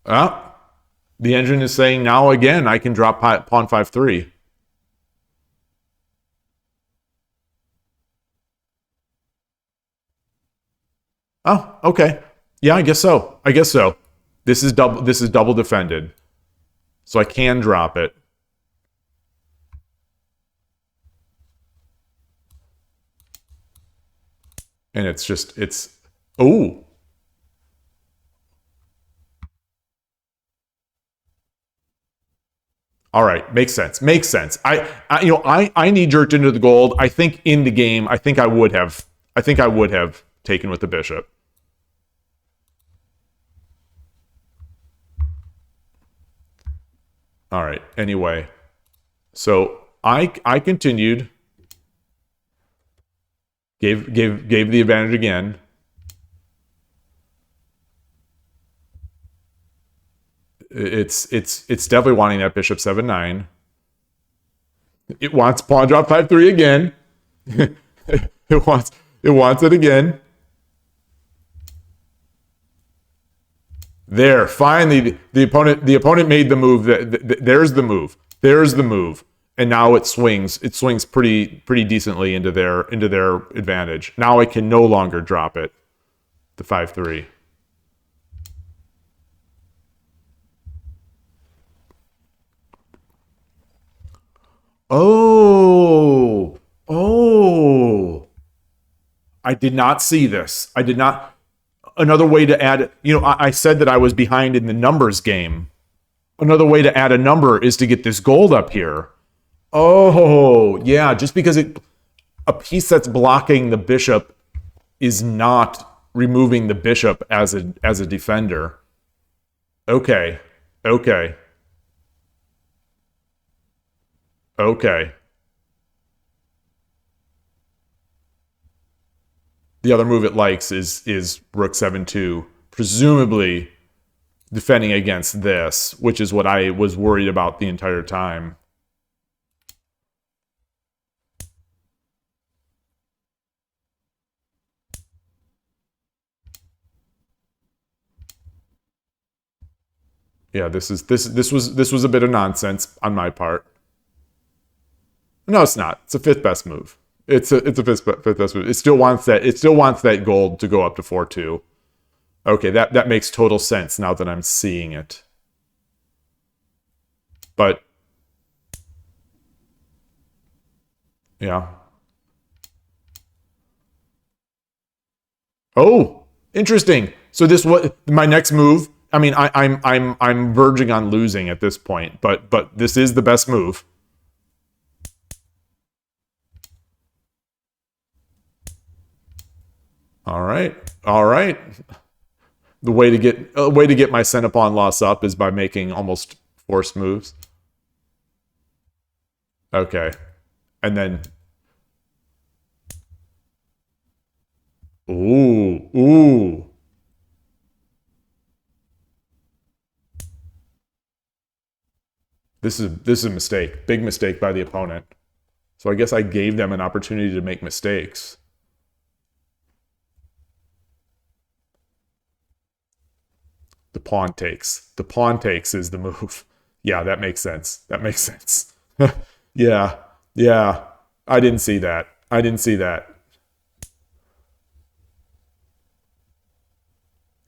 The engine is saying now again I can drop pawn 5-3. Oh, okay. Yeah, I guess so. This is double defended. So I can drop it. And oh. All right, makes sense. I knee jerked into the gold. I think in the game, I think I would have taken with the bishop. All right. Anyway, so I continued, gave the advantage again. It's definitely wanting that bishop 7-9. It wants pawn drop 5-3 again. it wants it again. There, finally, the opponent made the move. There's the move. and now it swings. It swings pretty decently into their advantage. Now I can no longer drop it. The 5-3. Oh, oh! I did not see this. I did not. Another way to add. I said that I was behind in the numbers game. Another way to add a number is to get this gold up here. Oh, yeah, just because a piece that's blocking the bishop is not removing the bishop as a defender. Okay. Okay. Okay. The other move it likes is rook 7-2, presumably defending against this, which is what I was worried about the entire time. Yeah, this was a bit of nonsense on my part. No, it's not. It's a fifth best move. It's a fifth best move. It still wants that gold to go up to 4-2. Okay, that makes total sense now that I'm seeing it. But yeah. Oh, interesting. So this was my next move. I mean, I'm verging on losing at this point, but this is the best move. All right, all right. The way to get my center pawn loss up is by making almost forced moves. Okay, and then ooh. This is a mistake. Big mistake by the opponent. So I guess I gave them an opportunity to make mistakes. The pawn takes. The pawn takes is the move. Yeah, that makes sense. That makes sense. Yeah. I didn't see that. I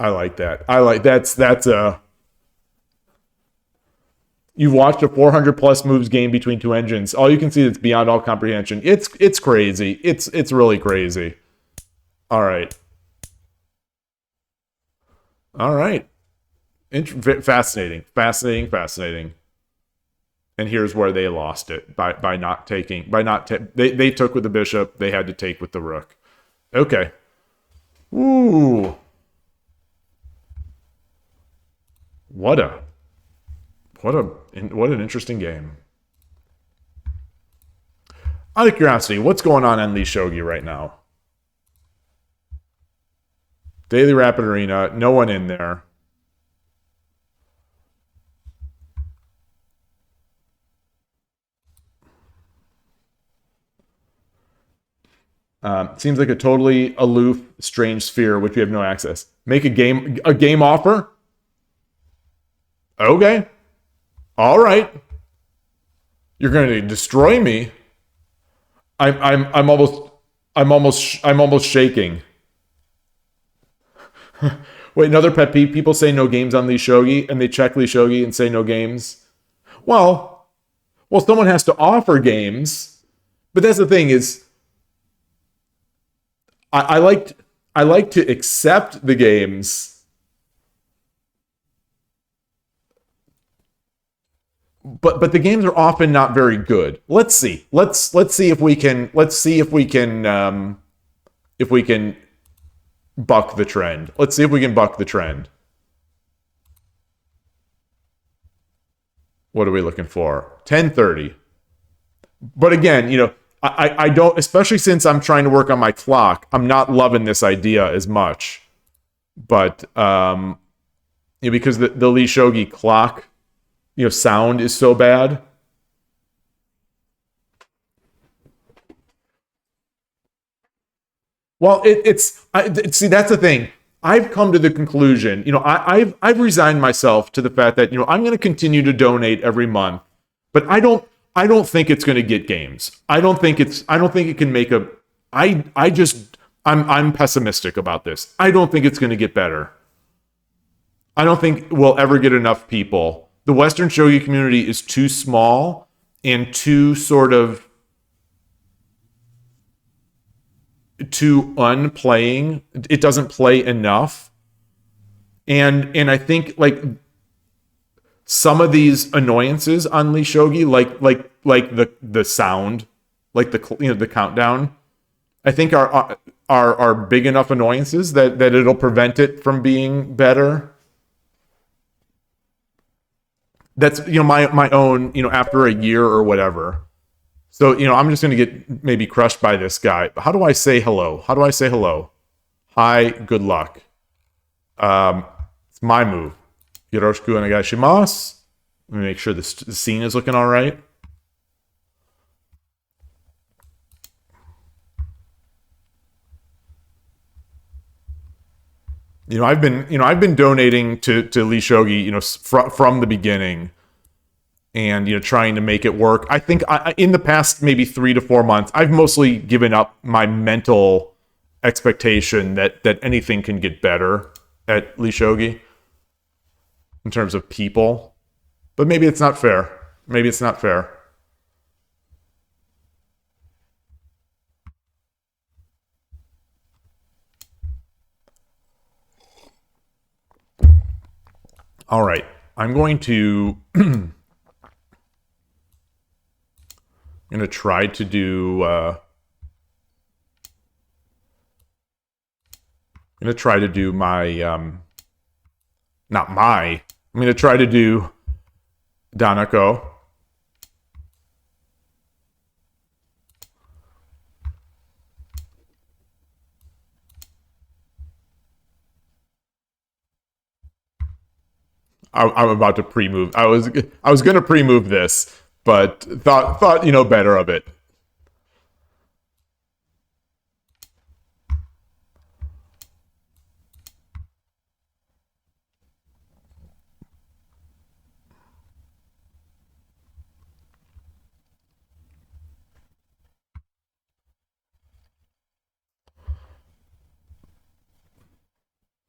like that. That's a... You've watched a 400 plus moves game between two engines. All you can see that's beyond all comprehension. It's crazy. It's really crazy. All right. Fascinating. And here's where they lost it by not taking they took with the bishop. They had to take with the rook. Okay. Ooh. What an interesting game. Out of curiosity, what's going on lishogi right now? Daily Rapid Arena, no one in there. Seems like a totally aloof, strange sphere which we have no access. Make a game offer? Okay. All right. You're going to destroy me. I'm almost shaking. Wait, another pet peeve. People say no games on lishogi, and they check lishogi and say no games. Well, someone has to offer games, but that's the thing is, I like to accept the games, but the games are often not very good. Let's see if we can buck the trend. Let's see if we can buck the trend. What are we looking for? 10:30. But again, I don't, especially since I'm trying to work on my clock, I'm not loving this idea as much. But because the lishogi clock, sound is so bad. Well, see, that's the thing. I've come to the conclusion, I've resigned myself to the fact that, I'm going to continue to donate every month, but I don't I don't think it's going to get games. I don't think it can make a I just I'm pessimistic about this. I don't think it's going to get better. I don't think we'll ever get enough people. The Western shogi community is too small and too sort of too unplaying. It doesn't play enough. And I think like some of these annoyances on lishogi, like the sound, like the countdown, I think are big enough annoyances that it'll prevent it from being better. That's my own after a year or whatever. So I'm just gonna get maybe crushed by this guy. How do I say hello? How do I say hello? Hi, good luck. It's my move. Yoroshiku onegaishimasu. Let me make sure the scene is looking all right. I've been donating to lishogi, from the beginning, and trying to make it work. I think in the past maybe 3 to 4 months, I've mostly given up my mental expectation that anything can get better at lishogi in terms of people. But maybe it's not fair. Maybe it's not fair. All right. I'm going to try to do my not my. I'm going to try to do Danako. I'm about to pre-move. I was going to pre-move this, but thought better of it.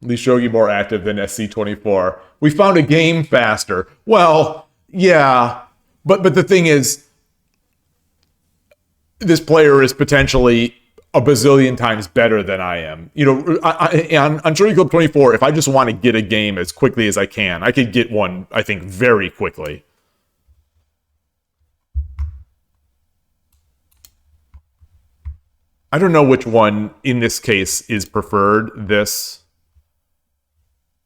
Lishogi more active than SC24. We found a game faster. Well, yeah, but the thing is, this player is potentially a bazillion times better than I am. On Shogi Club 24, if I just want to get a game as quickly as I can, I could get one, I think, very quickly. I don't know which one in this case is preferred. This.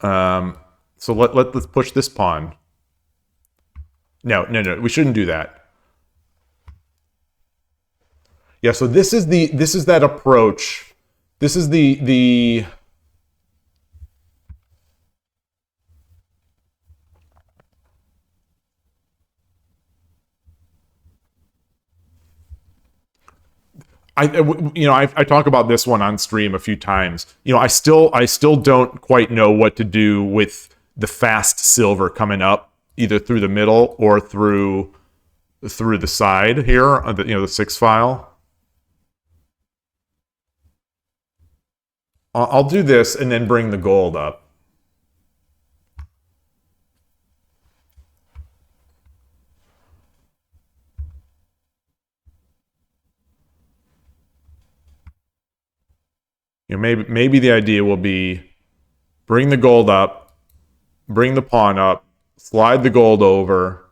So let's push this pawn. No, we shouldn't do that. Yeah, so this is that approach. This is the I talk about this one on stream a few times. I still don't quite know what to do with the fast silver coming up either through the middle or through the side here, the 6 file. I'll do this and then bring the gold up. Maybe the idea will be bring the gold up, bring the pawn up, slide the gold over.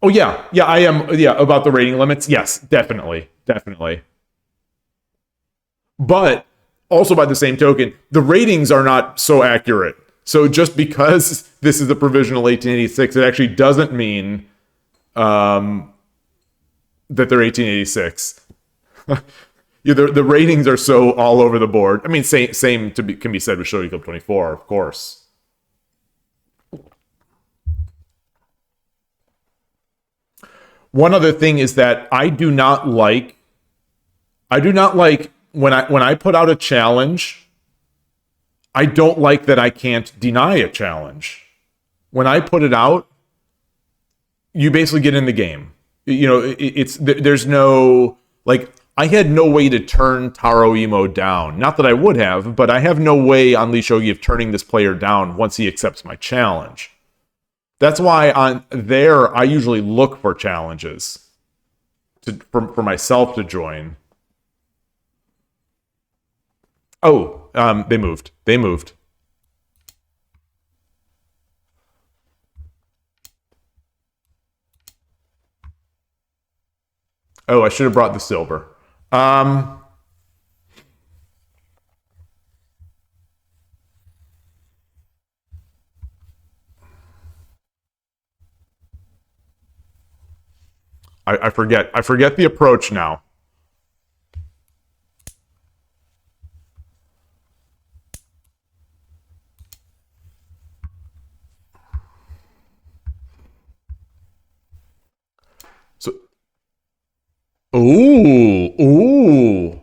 Oh yeah, I am. Yeah, about the rating limits. Yes, definitely. But also by the same token, the ratings are not so accurate. So just because this is a provisional 1886, it actually doesn't mean that they're 1886. The ratings are so all over the board. I mean, same can be said with Shogi Club 24, of course. One other thing is that I do not like when I put out a challenge, I don't like that I can't deny a challenge. When I put it out, you basically get in the game. You know, it's there's no like I had no way to turn Taro Imo down. Not that I would have, but I have no way on lishogi of turning this player down once he accepts my challenge. That's why on there I usually look for challenges for myself to join. Oh, they moved. They moved. Oh, I should have brought the silver. Um, I forget. I forget the approach now. So, ooh, ooh.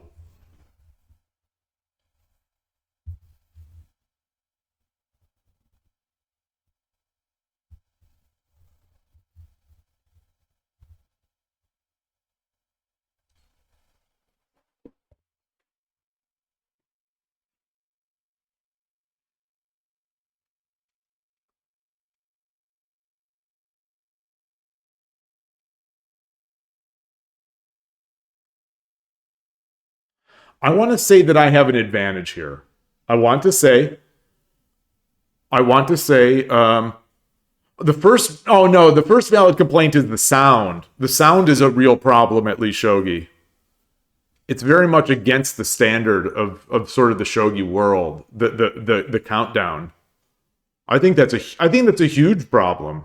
I want to say that I have an advantage here. I want to say, I want to say, the first, oh no, the first valid complaint is the sound. The sound is a real problem at least Shogi. It's very much against the standard of sort of the shogi world. The countdown. I think that's a huge problem.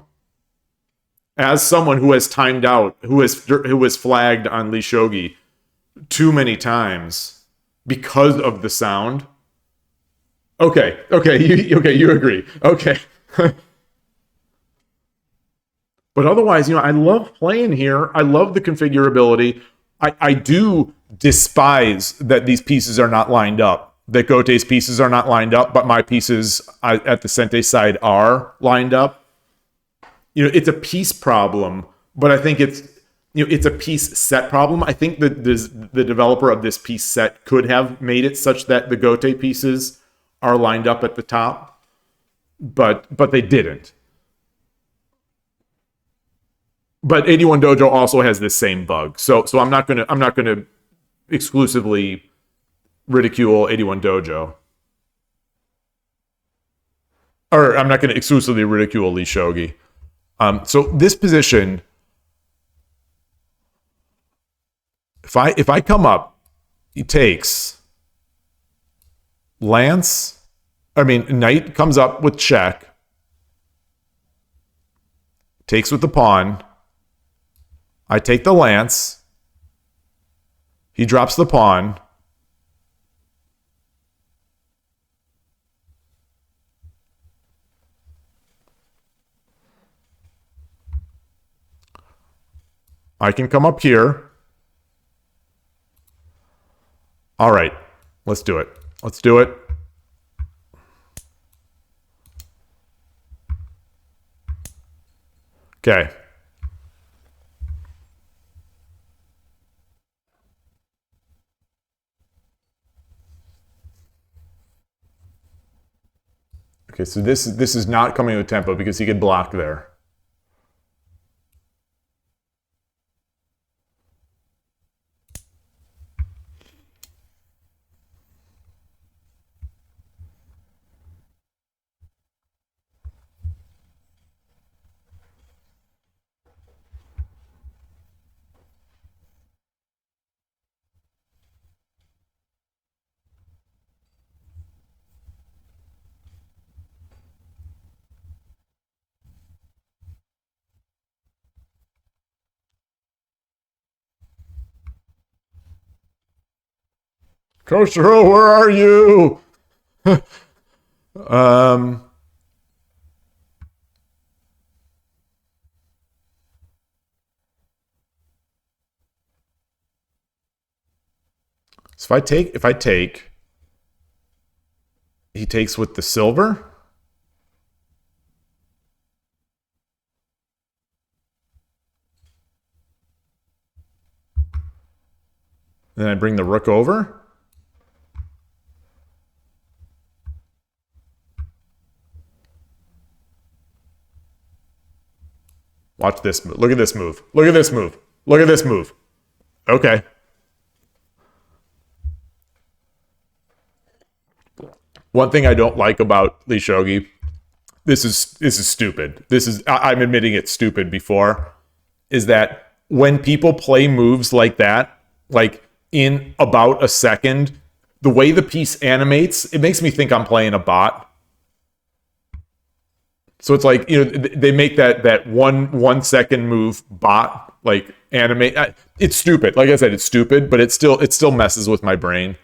As someone who has timed out, who has flagged on lishogi too many times because of the sound. Okay, okay, you agree. Okay. But otherwise, you know, I love playing here. I love the configurability. I do despise that these pieces are not lined up. That Gote's pieces are not lined up, but my pieces at the Sente side are lined up. You know, it's a piece problem, but I think it's it's a piece set problem. I think that the developer of this piece set could have made it such that the Gote pieces are lined up at the top, but they didn't. But 81 Dojo also has this same bug. So I'm not gonna exclusively ridicule 81 Dojo. Or I'm not gonna exclusively ridicule Lee Shogi. So this position, if I come up, he takes Lance. I mean, Knight comes up with check, takes with the pawn. I take the Lance. He drops the pawn. I can come up here. All right, let's do it. Let's do it. Okay. Okay, so this is not coming with tempo because he could block there. Koshiro, where are you? um, So if I take, he takes with the silver. Then I bring the rook over. Watch this move. Look at this move. Look at this move. Look at this move. Okay. One thing I don't like about lishogi, this is stupid. I'm admitting it's stupid before, is that when people play moves like that, like in about a second, the way the piece animates, it makes me think I'm playing a bot. So it's like, they make that 1 second move bot like animate. It's stupid. Like I said, it's stupid, but it still messes with my brain.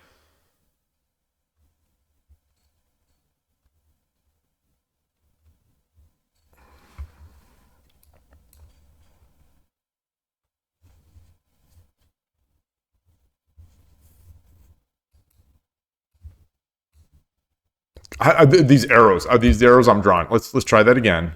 These arrows are these arrows I'm drawing. Let's try that again.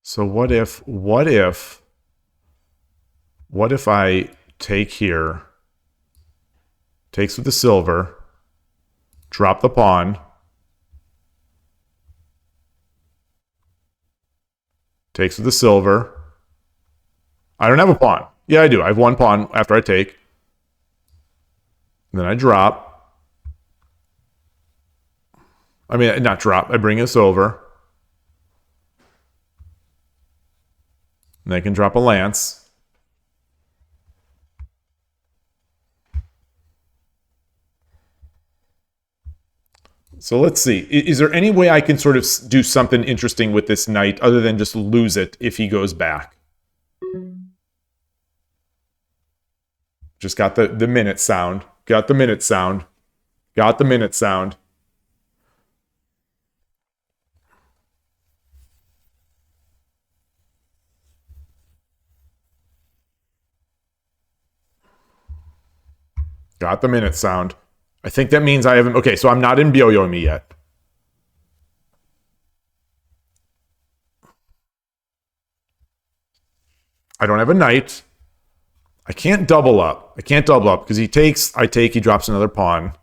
So what if I take here, takes with the silver, drop the pawn, takes with the silver. I don't have a pawn. Yeah, I do. I have one pawn after I take. And then I drop. I mean, not drop. I bring this over. And I can drop a lance. So let's see. Is there any way I can sort of do something interesting with this knight other than just lose it if he goes back? Just got the minute sound. Got the minute sound. Got the minute sound. Got the minute sound. I think that means I haven't... Okay, so I'm not in Byoyomi yet. I don't have a knight. I can't double up. I can't double up because he takes, I take, he drops another pawn.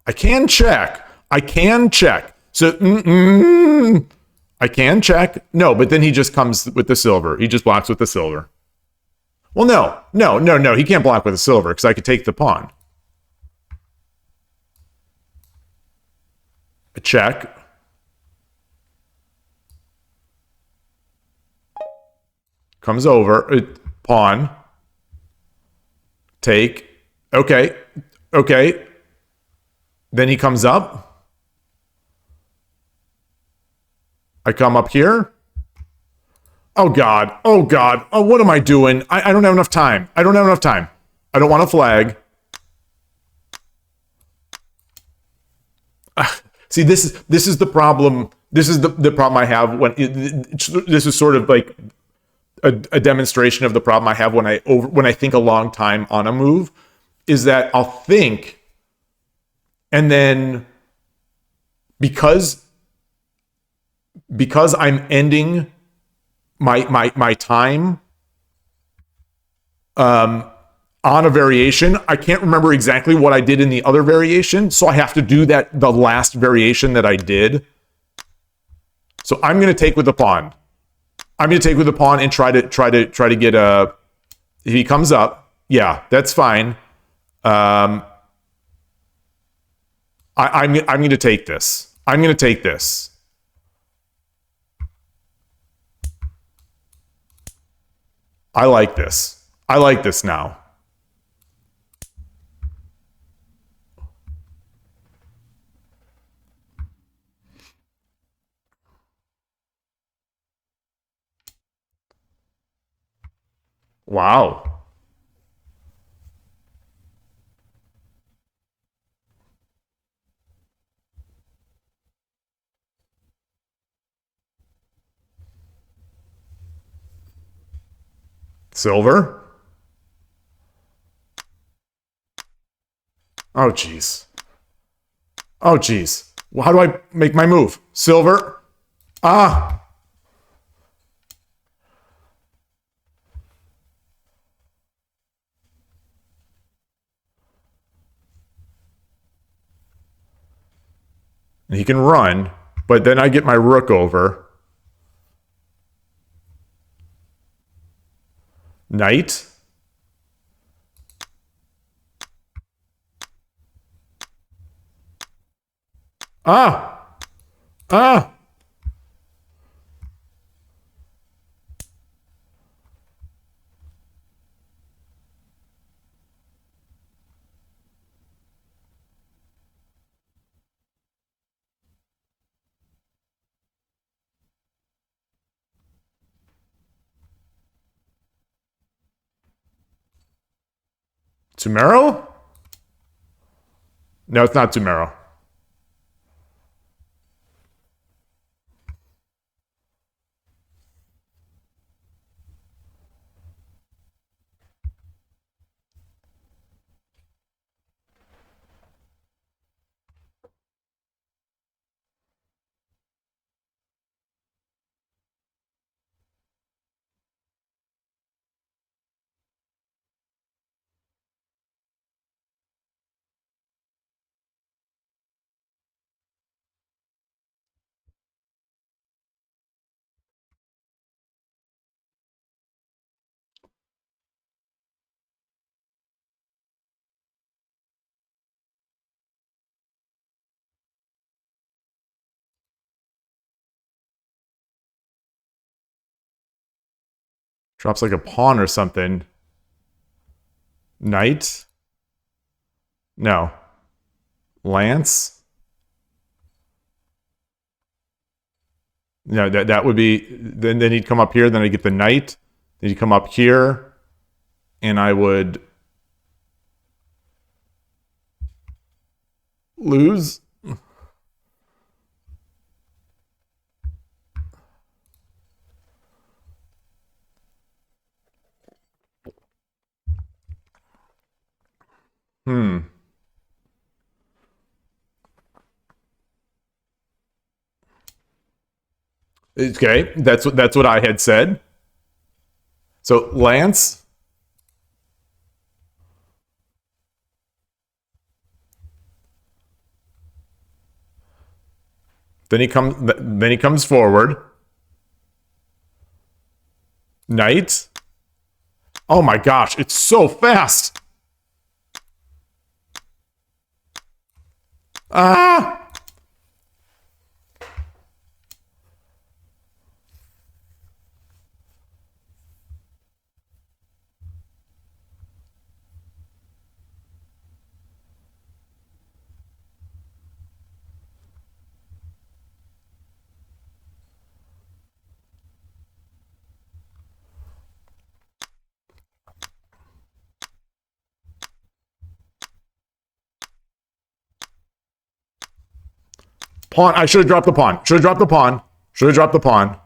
I can check. I can check. So, I can check. No, but then he just comes with the silver. He just blocks with the silver. Well, no. He can't block with the silver because I could take the pawn. A check. Comes over. Pawn. Take. Okay. Then he comes up. I come up here. Oh, God. Oh, what am I doing? I don't have enough time. I don't want a flag. See, this is the problem. This is the problem I have when... this is sort of like... a demonstration of the problem I have when I think a long time on a move is that I'll think, and then because I'm ending my time on a variation, I can't remember exactly what I did in the other variation, so I have to do the last variation that I did. So I'm going to take with the pawn. I'm going to take with the pawn and try to get a. If he comes up, yeah, that's fine. I'm going to take this. I'm going to take this. I like this. I like this now. Wow. Silver. Oh, jeez. Oh, jeez. Well, how do I make my move? Silver. Ah. And he can run, but then I get my rook over. Knight. Ah. Ah. Tumero? No, it's not Tumero. Drops like a pawn or something. Knight? No. Lance? No, that would be then he'd come up here, then I'd get the knight, then he'd come up here, and I would lose. Hmm. Okay, that's what I had said. So Lance, then he comes forward. Knight. Oh my gosh, it's so fast. Ah! Pawn. I should have dropped the pawn. Should have dropped the pawn. Should have dropped the pawn.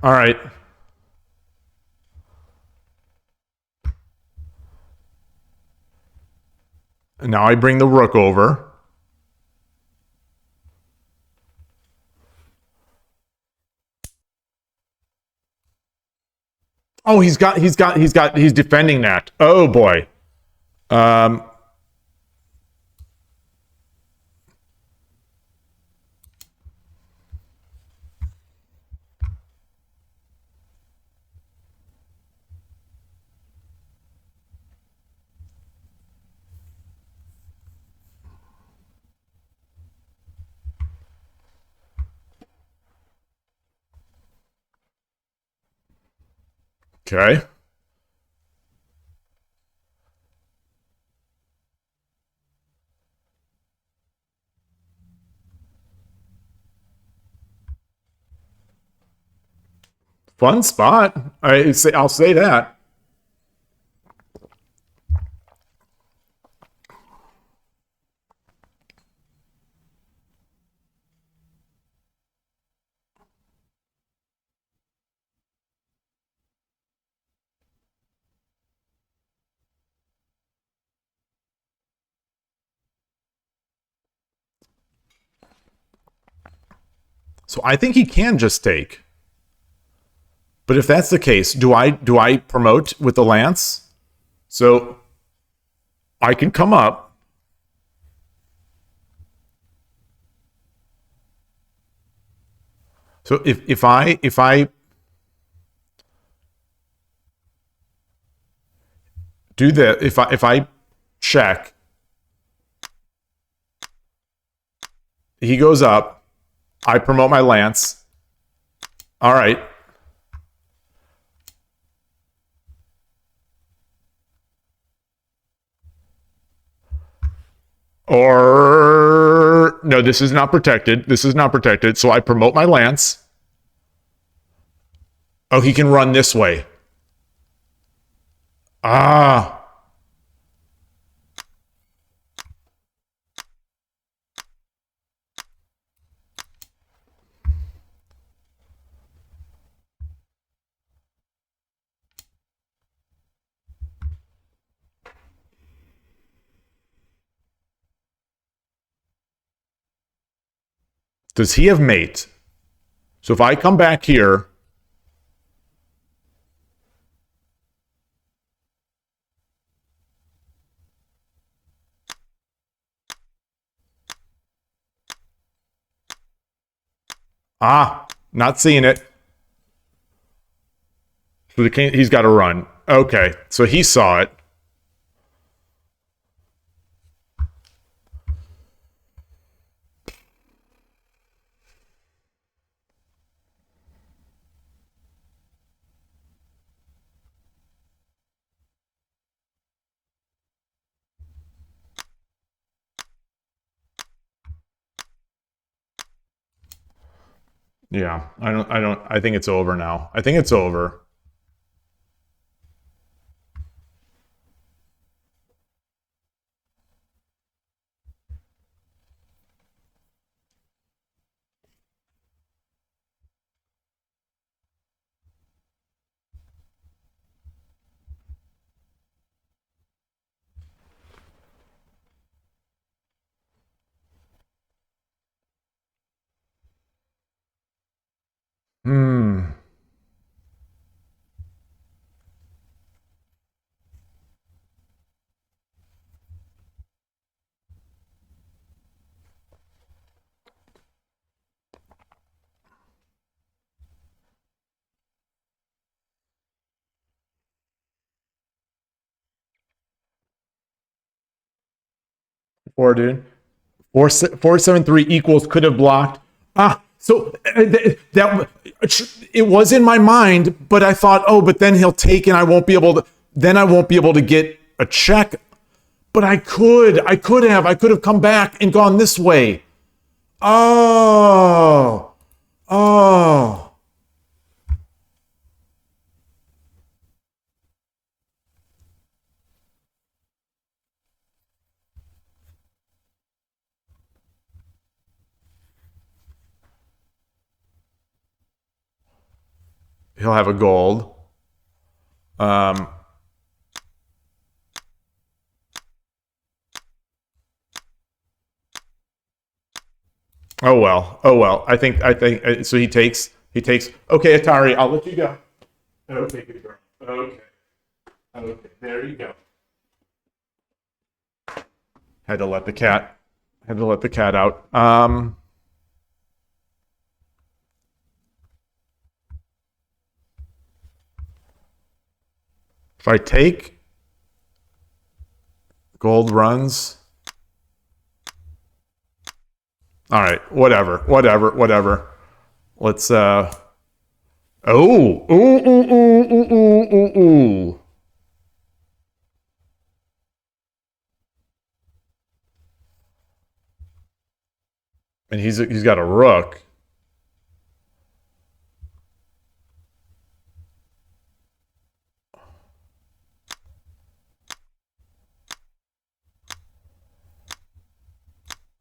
All right. And now I bring the rook over. Oh, he's defending that. Oh boy. Um, okay. Fun spot. I'll say that. So I think he can just take. But if that's the case, do I promote with the lance? So I can come up. So if I do that, if I check, he goes up. I promote my lance. All right. Or no, this is not protected. This is not protected. So I promote my lance. Oh, he can run this way. Ah. Does he have mate? So if I come back here, not seeing it. So he's got to run. Okay, so he saw it. Yeah, I think it's over now. I think it's over. Hmm. 4, dude. 473 equals could have blocked. So that it was in my mind, but I thought, oh, but then he'll take and I won't be able to. Then I won't be able to get a check. But I could have come back and gone this way. Oh, oh. he'll have a gold. Um, oh well. Oh well. I think so. He takes. Okay, Atari, I'll let you go. Okay, good girl. Okay. Okay. There you go. Had to let the cat. Had to let the cat out. If I take gold runs. All right. Whatever. Whatever. Whatever. Let's. Oh. Ooh. Ooh. Ooh. Ooh. Ooh. Ooh. Ooh. And he's got a rook.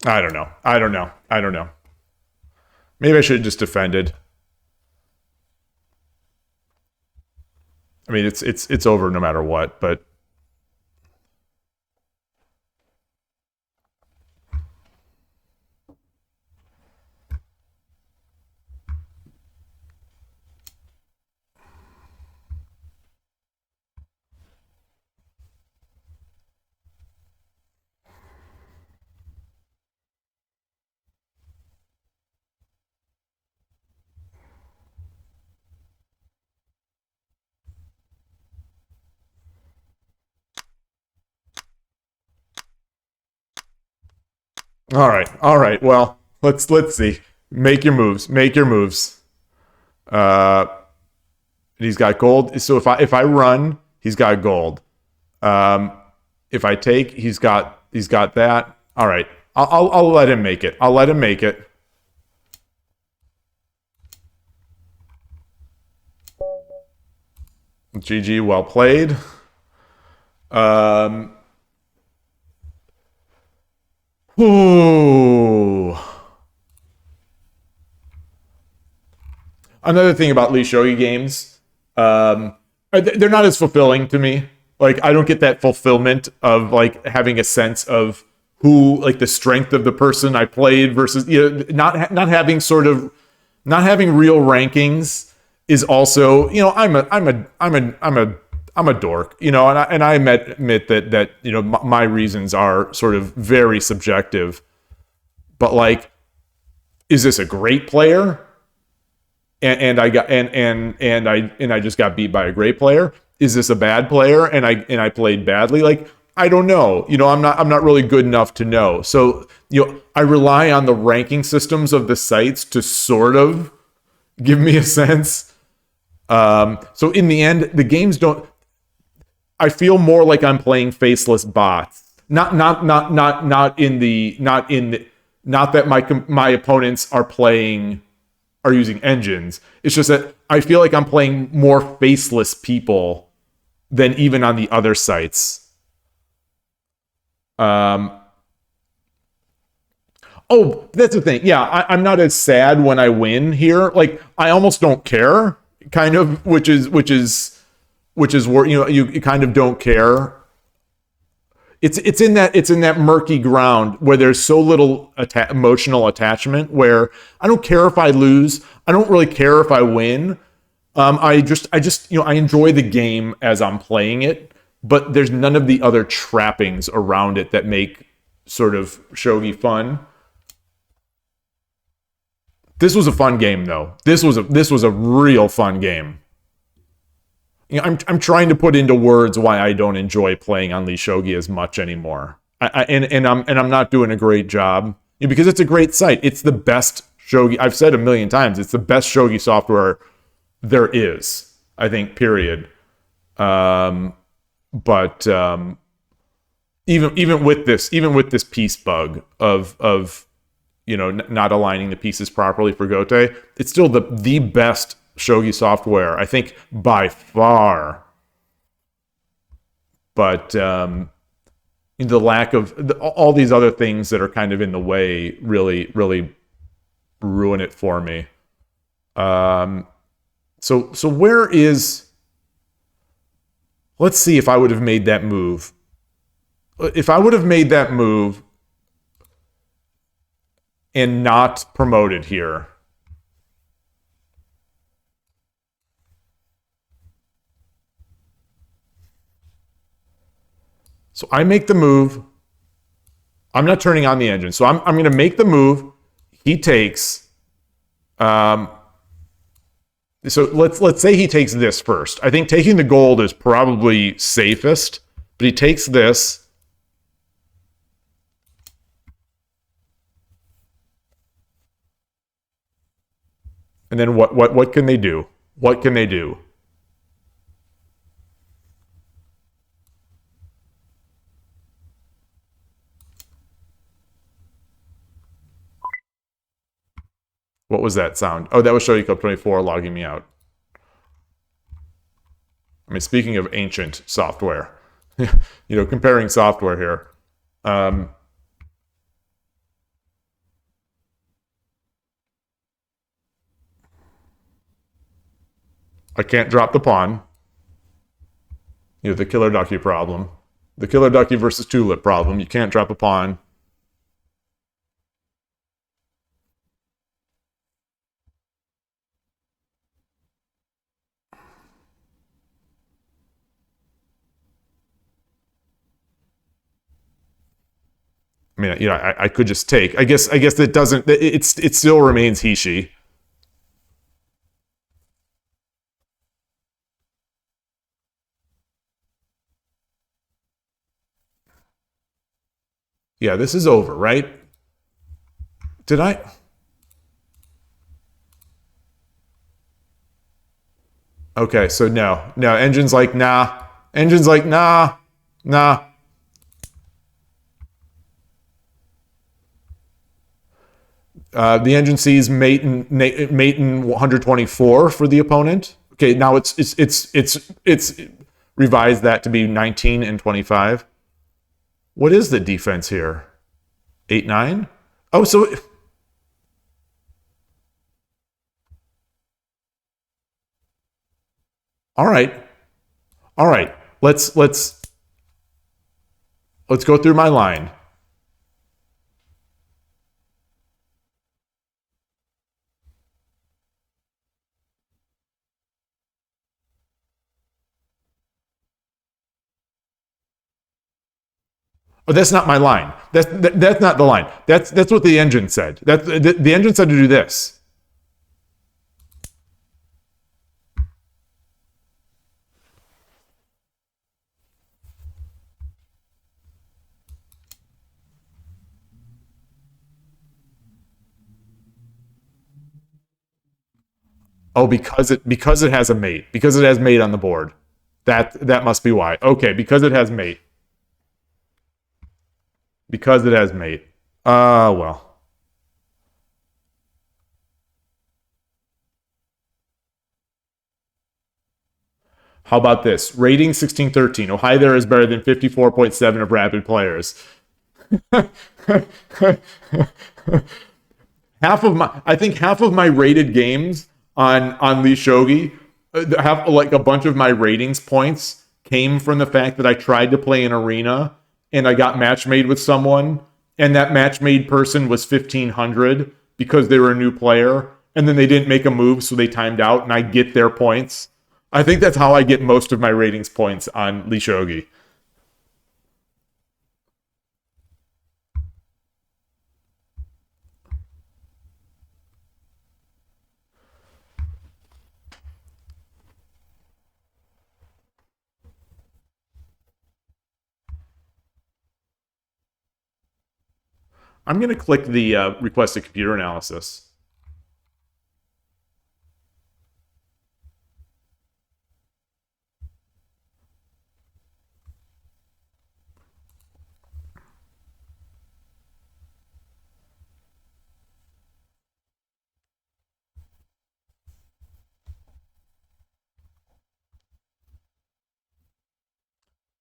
I don't know. I don't know. I don't know. Maybe I should have just defended. I mean, it's over no matter what. But all right, all right. Well, let's see. Make your moves. Make your moves. Uh, he's got gold. So if I run, he's got gold. Um, if I take, he's got that. All right. I'll let him make it. I'll let him make it. GG, well played. Um, ooh. Another thing about lishogi games, they're not as fulfilling to me. Like I don't get that fulfillment of like having a sense of who, like the strength of the person I played versus not having sort of not having real rankings is also I'm a dork, and I admit that my reasons are sort of very subjective, but like, is this a great player? And I just got beat by a great player. Is this a bad player and I played badly? Like I don't know. I'm not really good enough to know. So I rely on the ranking systems of the sites to sort of give me a sense. So in the end, the games don't. I feel more like I'm playing faceless bots. Not that my opponents are using engines. It's just that I feel like I'm playing more faceless people than even on the other sites. Um, oh, that's the thing. Yeah, I'm not as sad when I win here. Like I almost don't care, kind of, which is where you kind of don't care. It's in that murky ground where there's so little emotional attachment. Where I don't care if I lose. I don't really care if I win. I enjoy the game as I'm playing it, but there's none of the other trappings around it that make sort of shogi fun. This was a fun game though. This was a real fun game. I'm trying to put into words why I don't enjoy playing on lishogi as much anymore. And I'm not doing a great job because it's a great site. It's the best shogi. I've said a million times. It's the best shogi software there is. I think. Period. But even with this piece bug of not aligning the pieces properly for Gote, it's still the best shogi software, I think, by far. But the lack of all these other things that are kind of in the way really, really ruin it for me. So where is... Let's see if I would have made that move. If I would have made that move and not promoted here. So I make the move. I'm not turning on the engine. So I'm going to make the move. He takes... So let's say he takes this first. I think taking the gold is probably safest, but he takes this. And then what can they do? What can they do? What was that sound? Oh, that was Shogi Club 24 logging me out. I mean, speaking of ancient software, comparing software here. I can't drop the pawn. The killer ducky problem. The killer ducky versus tulip problem. You can't drop a pawn. I mean, I could just take. I guess it doesn't. It still remains he/she. Yeah, this is over, right? Did I? Okay, so no. Engine's like, nah. Engine's like, nah. The engine sees mate in 124 for the opponent. Okay, now it's revised that to be 19 and 25. What is the defense here? 8-9? Oh, so all right. Let's go through my line. Oh, that's not my line. That's not the line. That's what the engine said. The engine said to do this. Oh, because it has a mate. Because it has mate on the board. That must be why. Okay, because it has mate. Because it has mate. Well. How about this? Rating 1613. Oh, hi there is better than 54.7 of rabid players. I think half of my rated games on lishogi have like a bunch of my ratings points came from the fact that I tried to play an arena and I got match made with someone, and that match made person was 1500 because they were a new player, and then they didn't make a move, so they timed out, and I get their points. I think that's how I get most of my ratings points on lishogi. I'm going to click the request a computer analysis.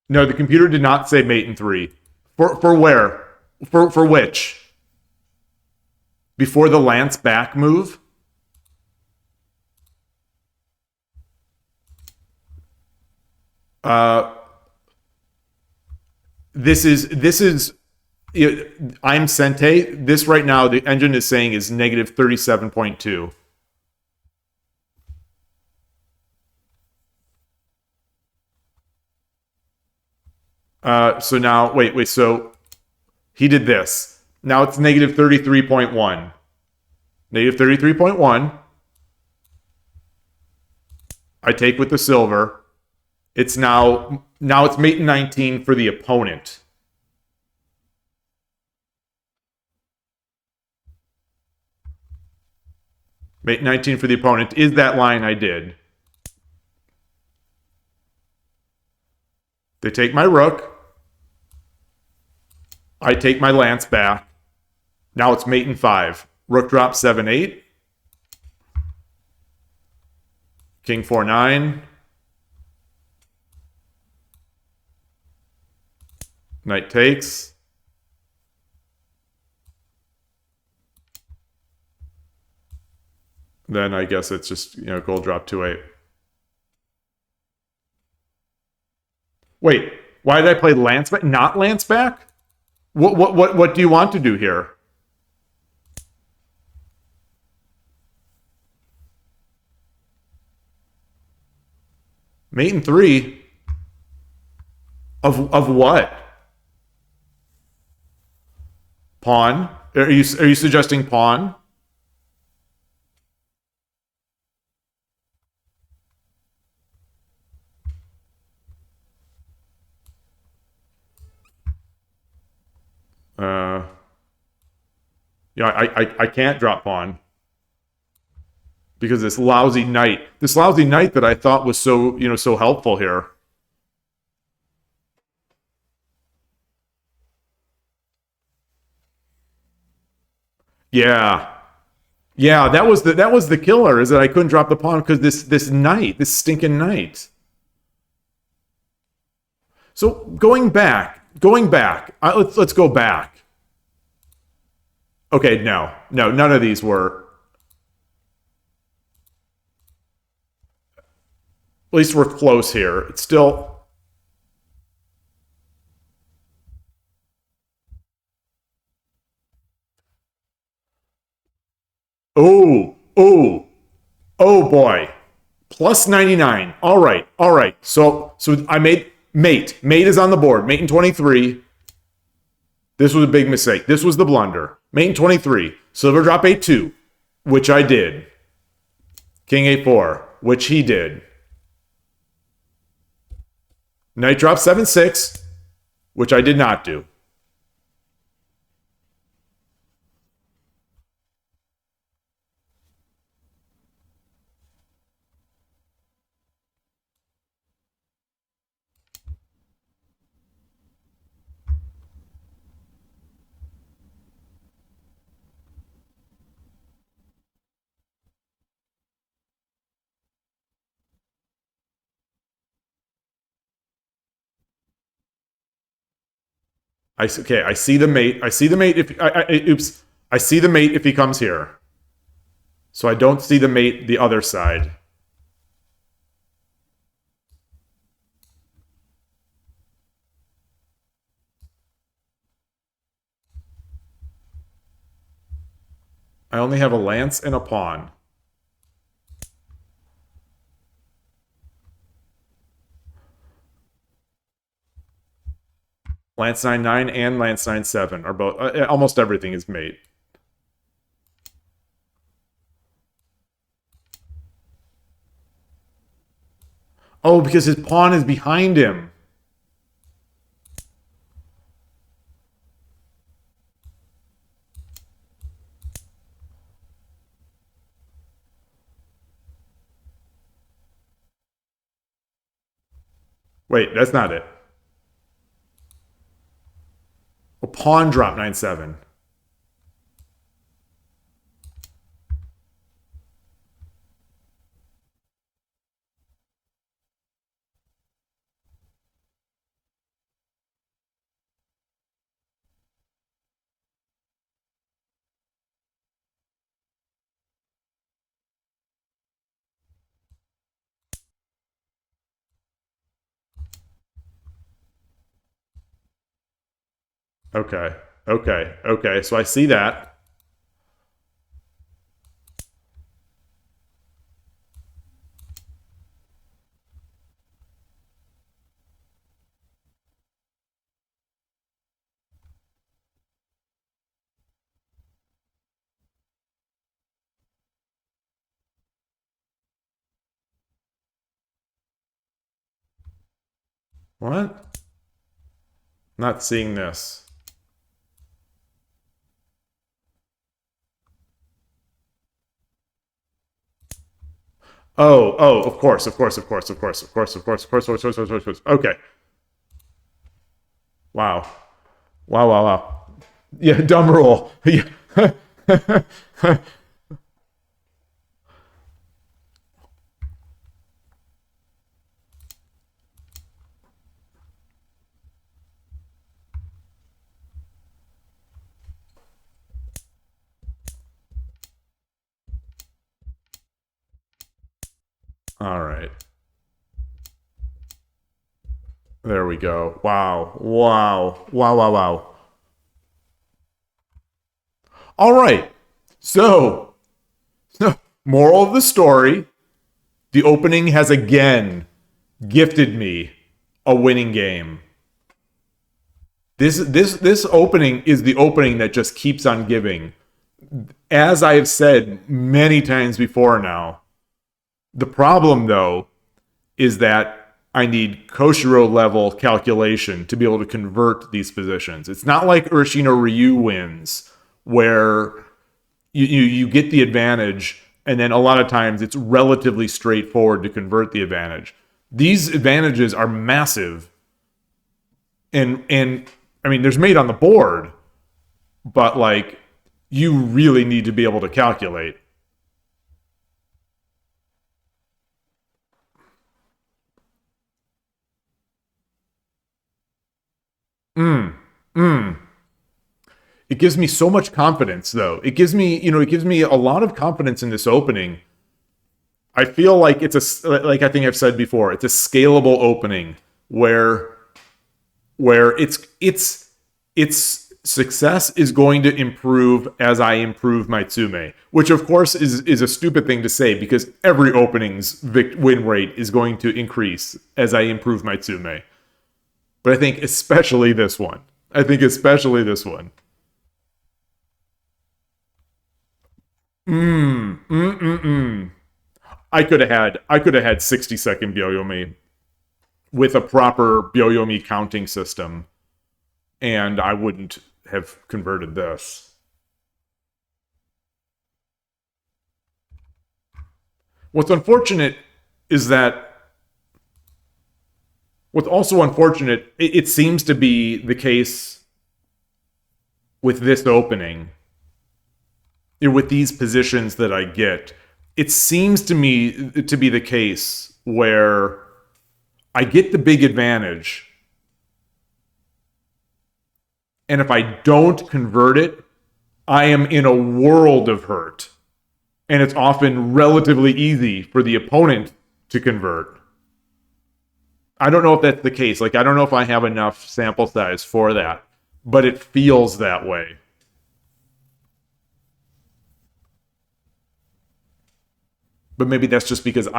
No, the computer did not say mate in 3. For where? For which? Before the Lance back move? Uh, this is I'm Sente. This right now, the engine is saying is negative 37.2. So now, wait. So he did this. Now it's negative 33.1. Negative 33.1. I take with the silver. It's now it's mate 19 for the opponent. Mate 19 for the opponent is that line I did. They take my rook. I take my lance back. Now it's mate in 5. Rook drops 7-8. King 4-9. Knight takes. Then I guess it's just, gold drop 2-8. Wait, why did I play lance back? Not lance back? What do you want to do here? Mate in 3? Of what? Pawn? Are you suggesting pawn? Uh, yeah, I can't drop pawn because this lousy knight that I thought was so helpful here. Yeah, yeah, that was the killer, is that I couldn't drop the pawn because this stinking knight. So going back, let's go back. Okay, no, none of these were. At least we're close here. It's still. Oh boy. Plus 99. All right. So I made mate. Mate is on the board. Mate in 23. This was a big mistake. This was the blunder. Mate in 23. Silver drop 8-2, which I did. King 8-4, which he did. Knight drop 7-6, which I did not do. I see the mate. I see the mate if oops. I see the mate if he comes here. So I don't see the mate the other side. I only have a lance and a pawn. Lance 9-9 and Lance 9-7 are both. Almost everything is mate. Oh, because his pawn is behind him. Wait, that's not it. A pawn drop 9-7. Okay. Okay. Okay. So I see that. What? Not seeing this. Oh, oh, of course, of course, of course, of course, of course, of course, of course, of course, of course, of course. Okay. Wow. Wow, wow, wow. Yeah, dumb rule. Yeah. All right. There we go. Wow. Wow. Wow, wow, wow. All right. So, moral of the story, the opening has again gifted me a winning game. This opening is the opening that just keeps on giving. As I have said many times before now, the problem though is that I need Koshiro level calculation to be able to convert these positions. It's not like Urshino Ryu wins where you get the advantage and then a lot of times it's relatively straightforward to convert the advantage. These advantages are massive and I mean there's mate on the board, but like you really need to be able to calculate. Mm. Mm. It gives me so much confidence though. It gives me, it gives me a lot of confidence in this opening. I feel like it's a like I think I've said before, it's a scalable opening where its success is going to improve as I improve my tsume, which of course is a stupid thing to say because every opening's win rate is going to increase as I improve my tsume. But I think especially this one. I think especially this one. Mm, mm, mm, mm. I could have had 60-second Byoyomi with a proper Byoyomi counting system, and I wouldn't have converted this. What's unfortunate is that what's also unfortunate, it seems to be the case with this opening, with these positions that I get. It seems to me to be the case where I get the big advantage, and if I don't convert it, I am in a world of hurt. And it's often relatively easy for the opponent to convert. I don't know if that's the case. Like, I don't know if I have enough sample size for that, but it feels that way. But maybe that's just because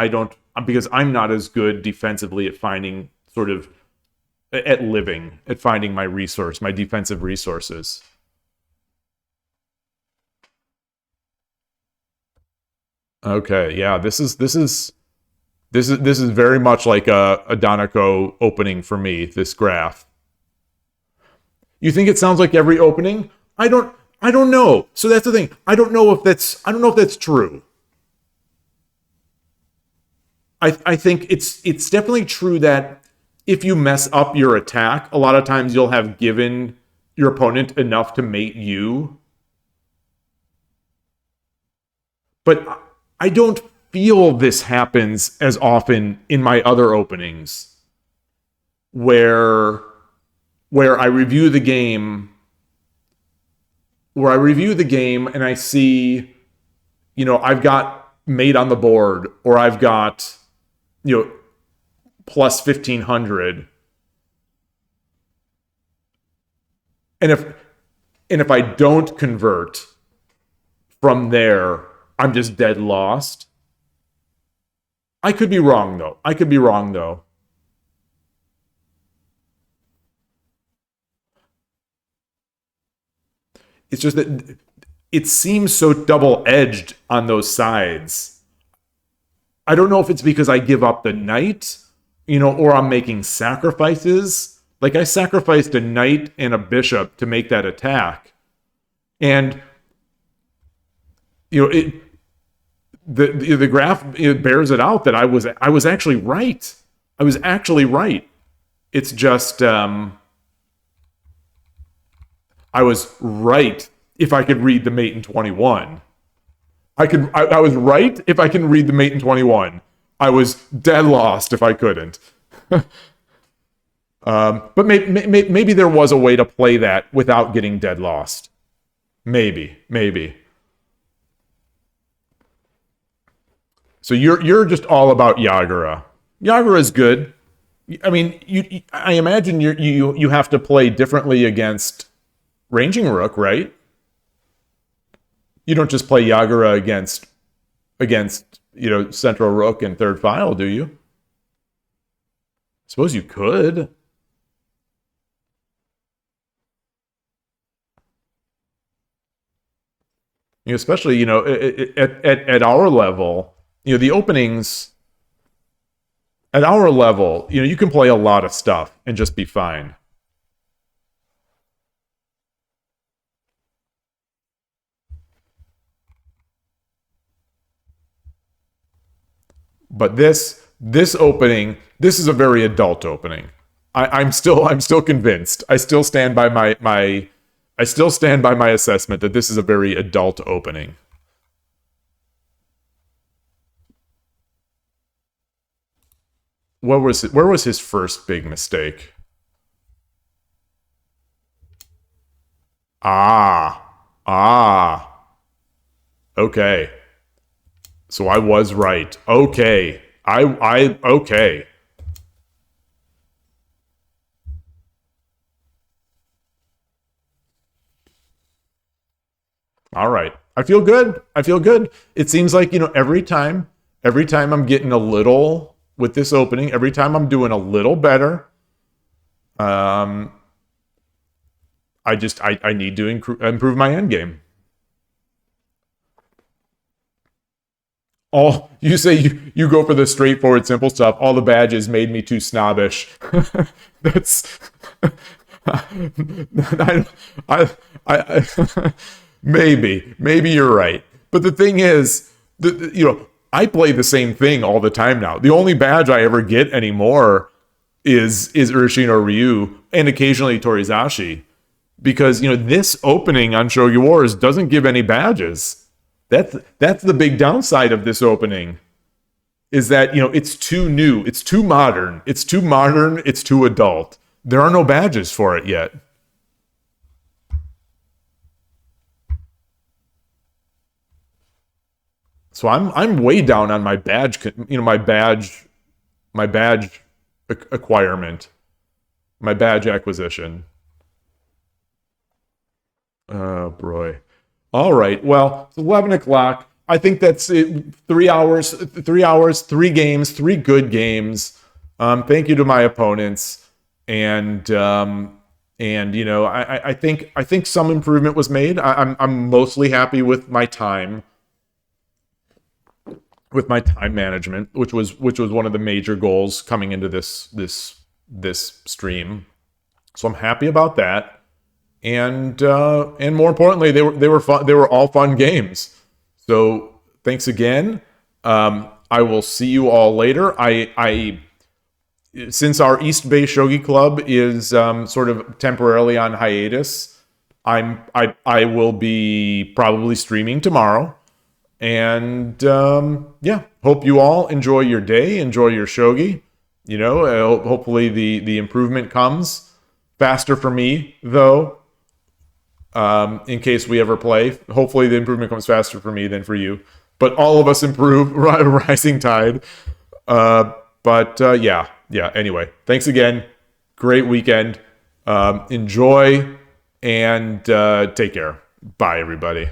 because I'm not as good defensively at finding sort of, at living, at finding my defensive resources. Okay, yeah, this is very much like a Donako opening for me. This graph. You think it sounds like every opening? I don't know. So that's the thing. I don't know if that's true. I think it's definitely true that if you mess up your attack, a lot of times you'll have given your opponent enough to mate you. But I don't feel this happens as often in my other openings where where I review the game and I see, I've got mate on the board or I've got, you know, plus 1500 And if I don't convert from there, I'm just dead lost. I could be wrong though. I could be wrong though. It's just that it seems so double edged on those sides. I don't know if it's because I give up the knight, or I'm making sacrifices. Like I sacrificed a knight and a bishop to make that attack. And it the graph bears it out that I was actually right. I was actually right. It's just I was right if I could read the mate in 21. I was right if I can read the mate in 21. I was dead lost if I couldn't. But maybe there was a way to play that without getting dead lost. Maybe. So you're just all about Yagura. Yagura is good. I mean, I imagine you have to play differently against Ranging Rook, right? You don't just play Yagura against Central Rook and Third File, do you? Suppose you could. Especially at our level, the openings at our level, you can play a lot of stuff and just be fine. But this opening, this is a very adult opening. I'm still convinced. I still stand by my assessment that this is a very adult opening. Where was his first big mistake? Okay. So I was right. Okay. Okay. All right. I feel good. It seems like, every time I'm getting a little with this opening, every time I'm doing a little better, I need to improve my end game. You say you go for the straightforward, simple stuff. All the badges made me too snobbish. That's maybe you're right. But the thing is, I play the same thing all the time now. The only badge I ever get anymore is Urshin or Ryu, and occasionally Torizashi, because this opening on Shogi Wars doesn't give any badges. That's the big downside of this opening, is that it's too new, it's too modern, it's too adult. There are no badges for it yet. So I'm way down on my badge, my badge acquirement, my badge acquisition. Oh boy. All right. Well, it's 11 o'clock. I think that's it. 3 hours, 3 games, 3 good games. Thank you to my opponents. And I think some improvement was made. I'm mostly happy with my time management, which was one of the major goals coming into this stream. So I'm happy about that. And more importantly, they were fun. They were all fun games. So thanks again. I will see you all later. Since our East Bay Shogi Club is sort of temporarily on hiatus, I will be probably streaming tomorrow. And hope you all enjoy your day, enjoy your shogi. Hopefully the improvement comes faster for me, though. In case we ever play, hopefully the improvement comes faster for me than for you. But all of us improve, rising tide. Anyway, thanks again. Great weekend. Enjoy and take care. Bye, everybody.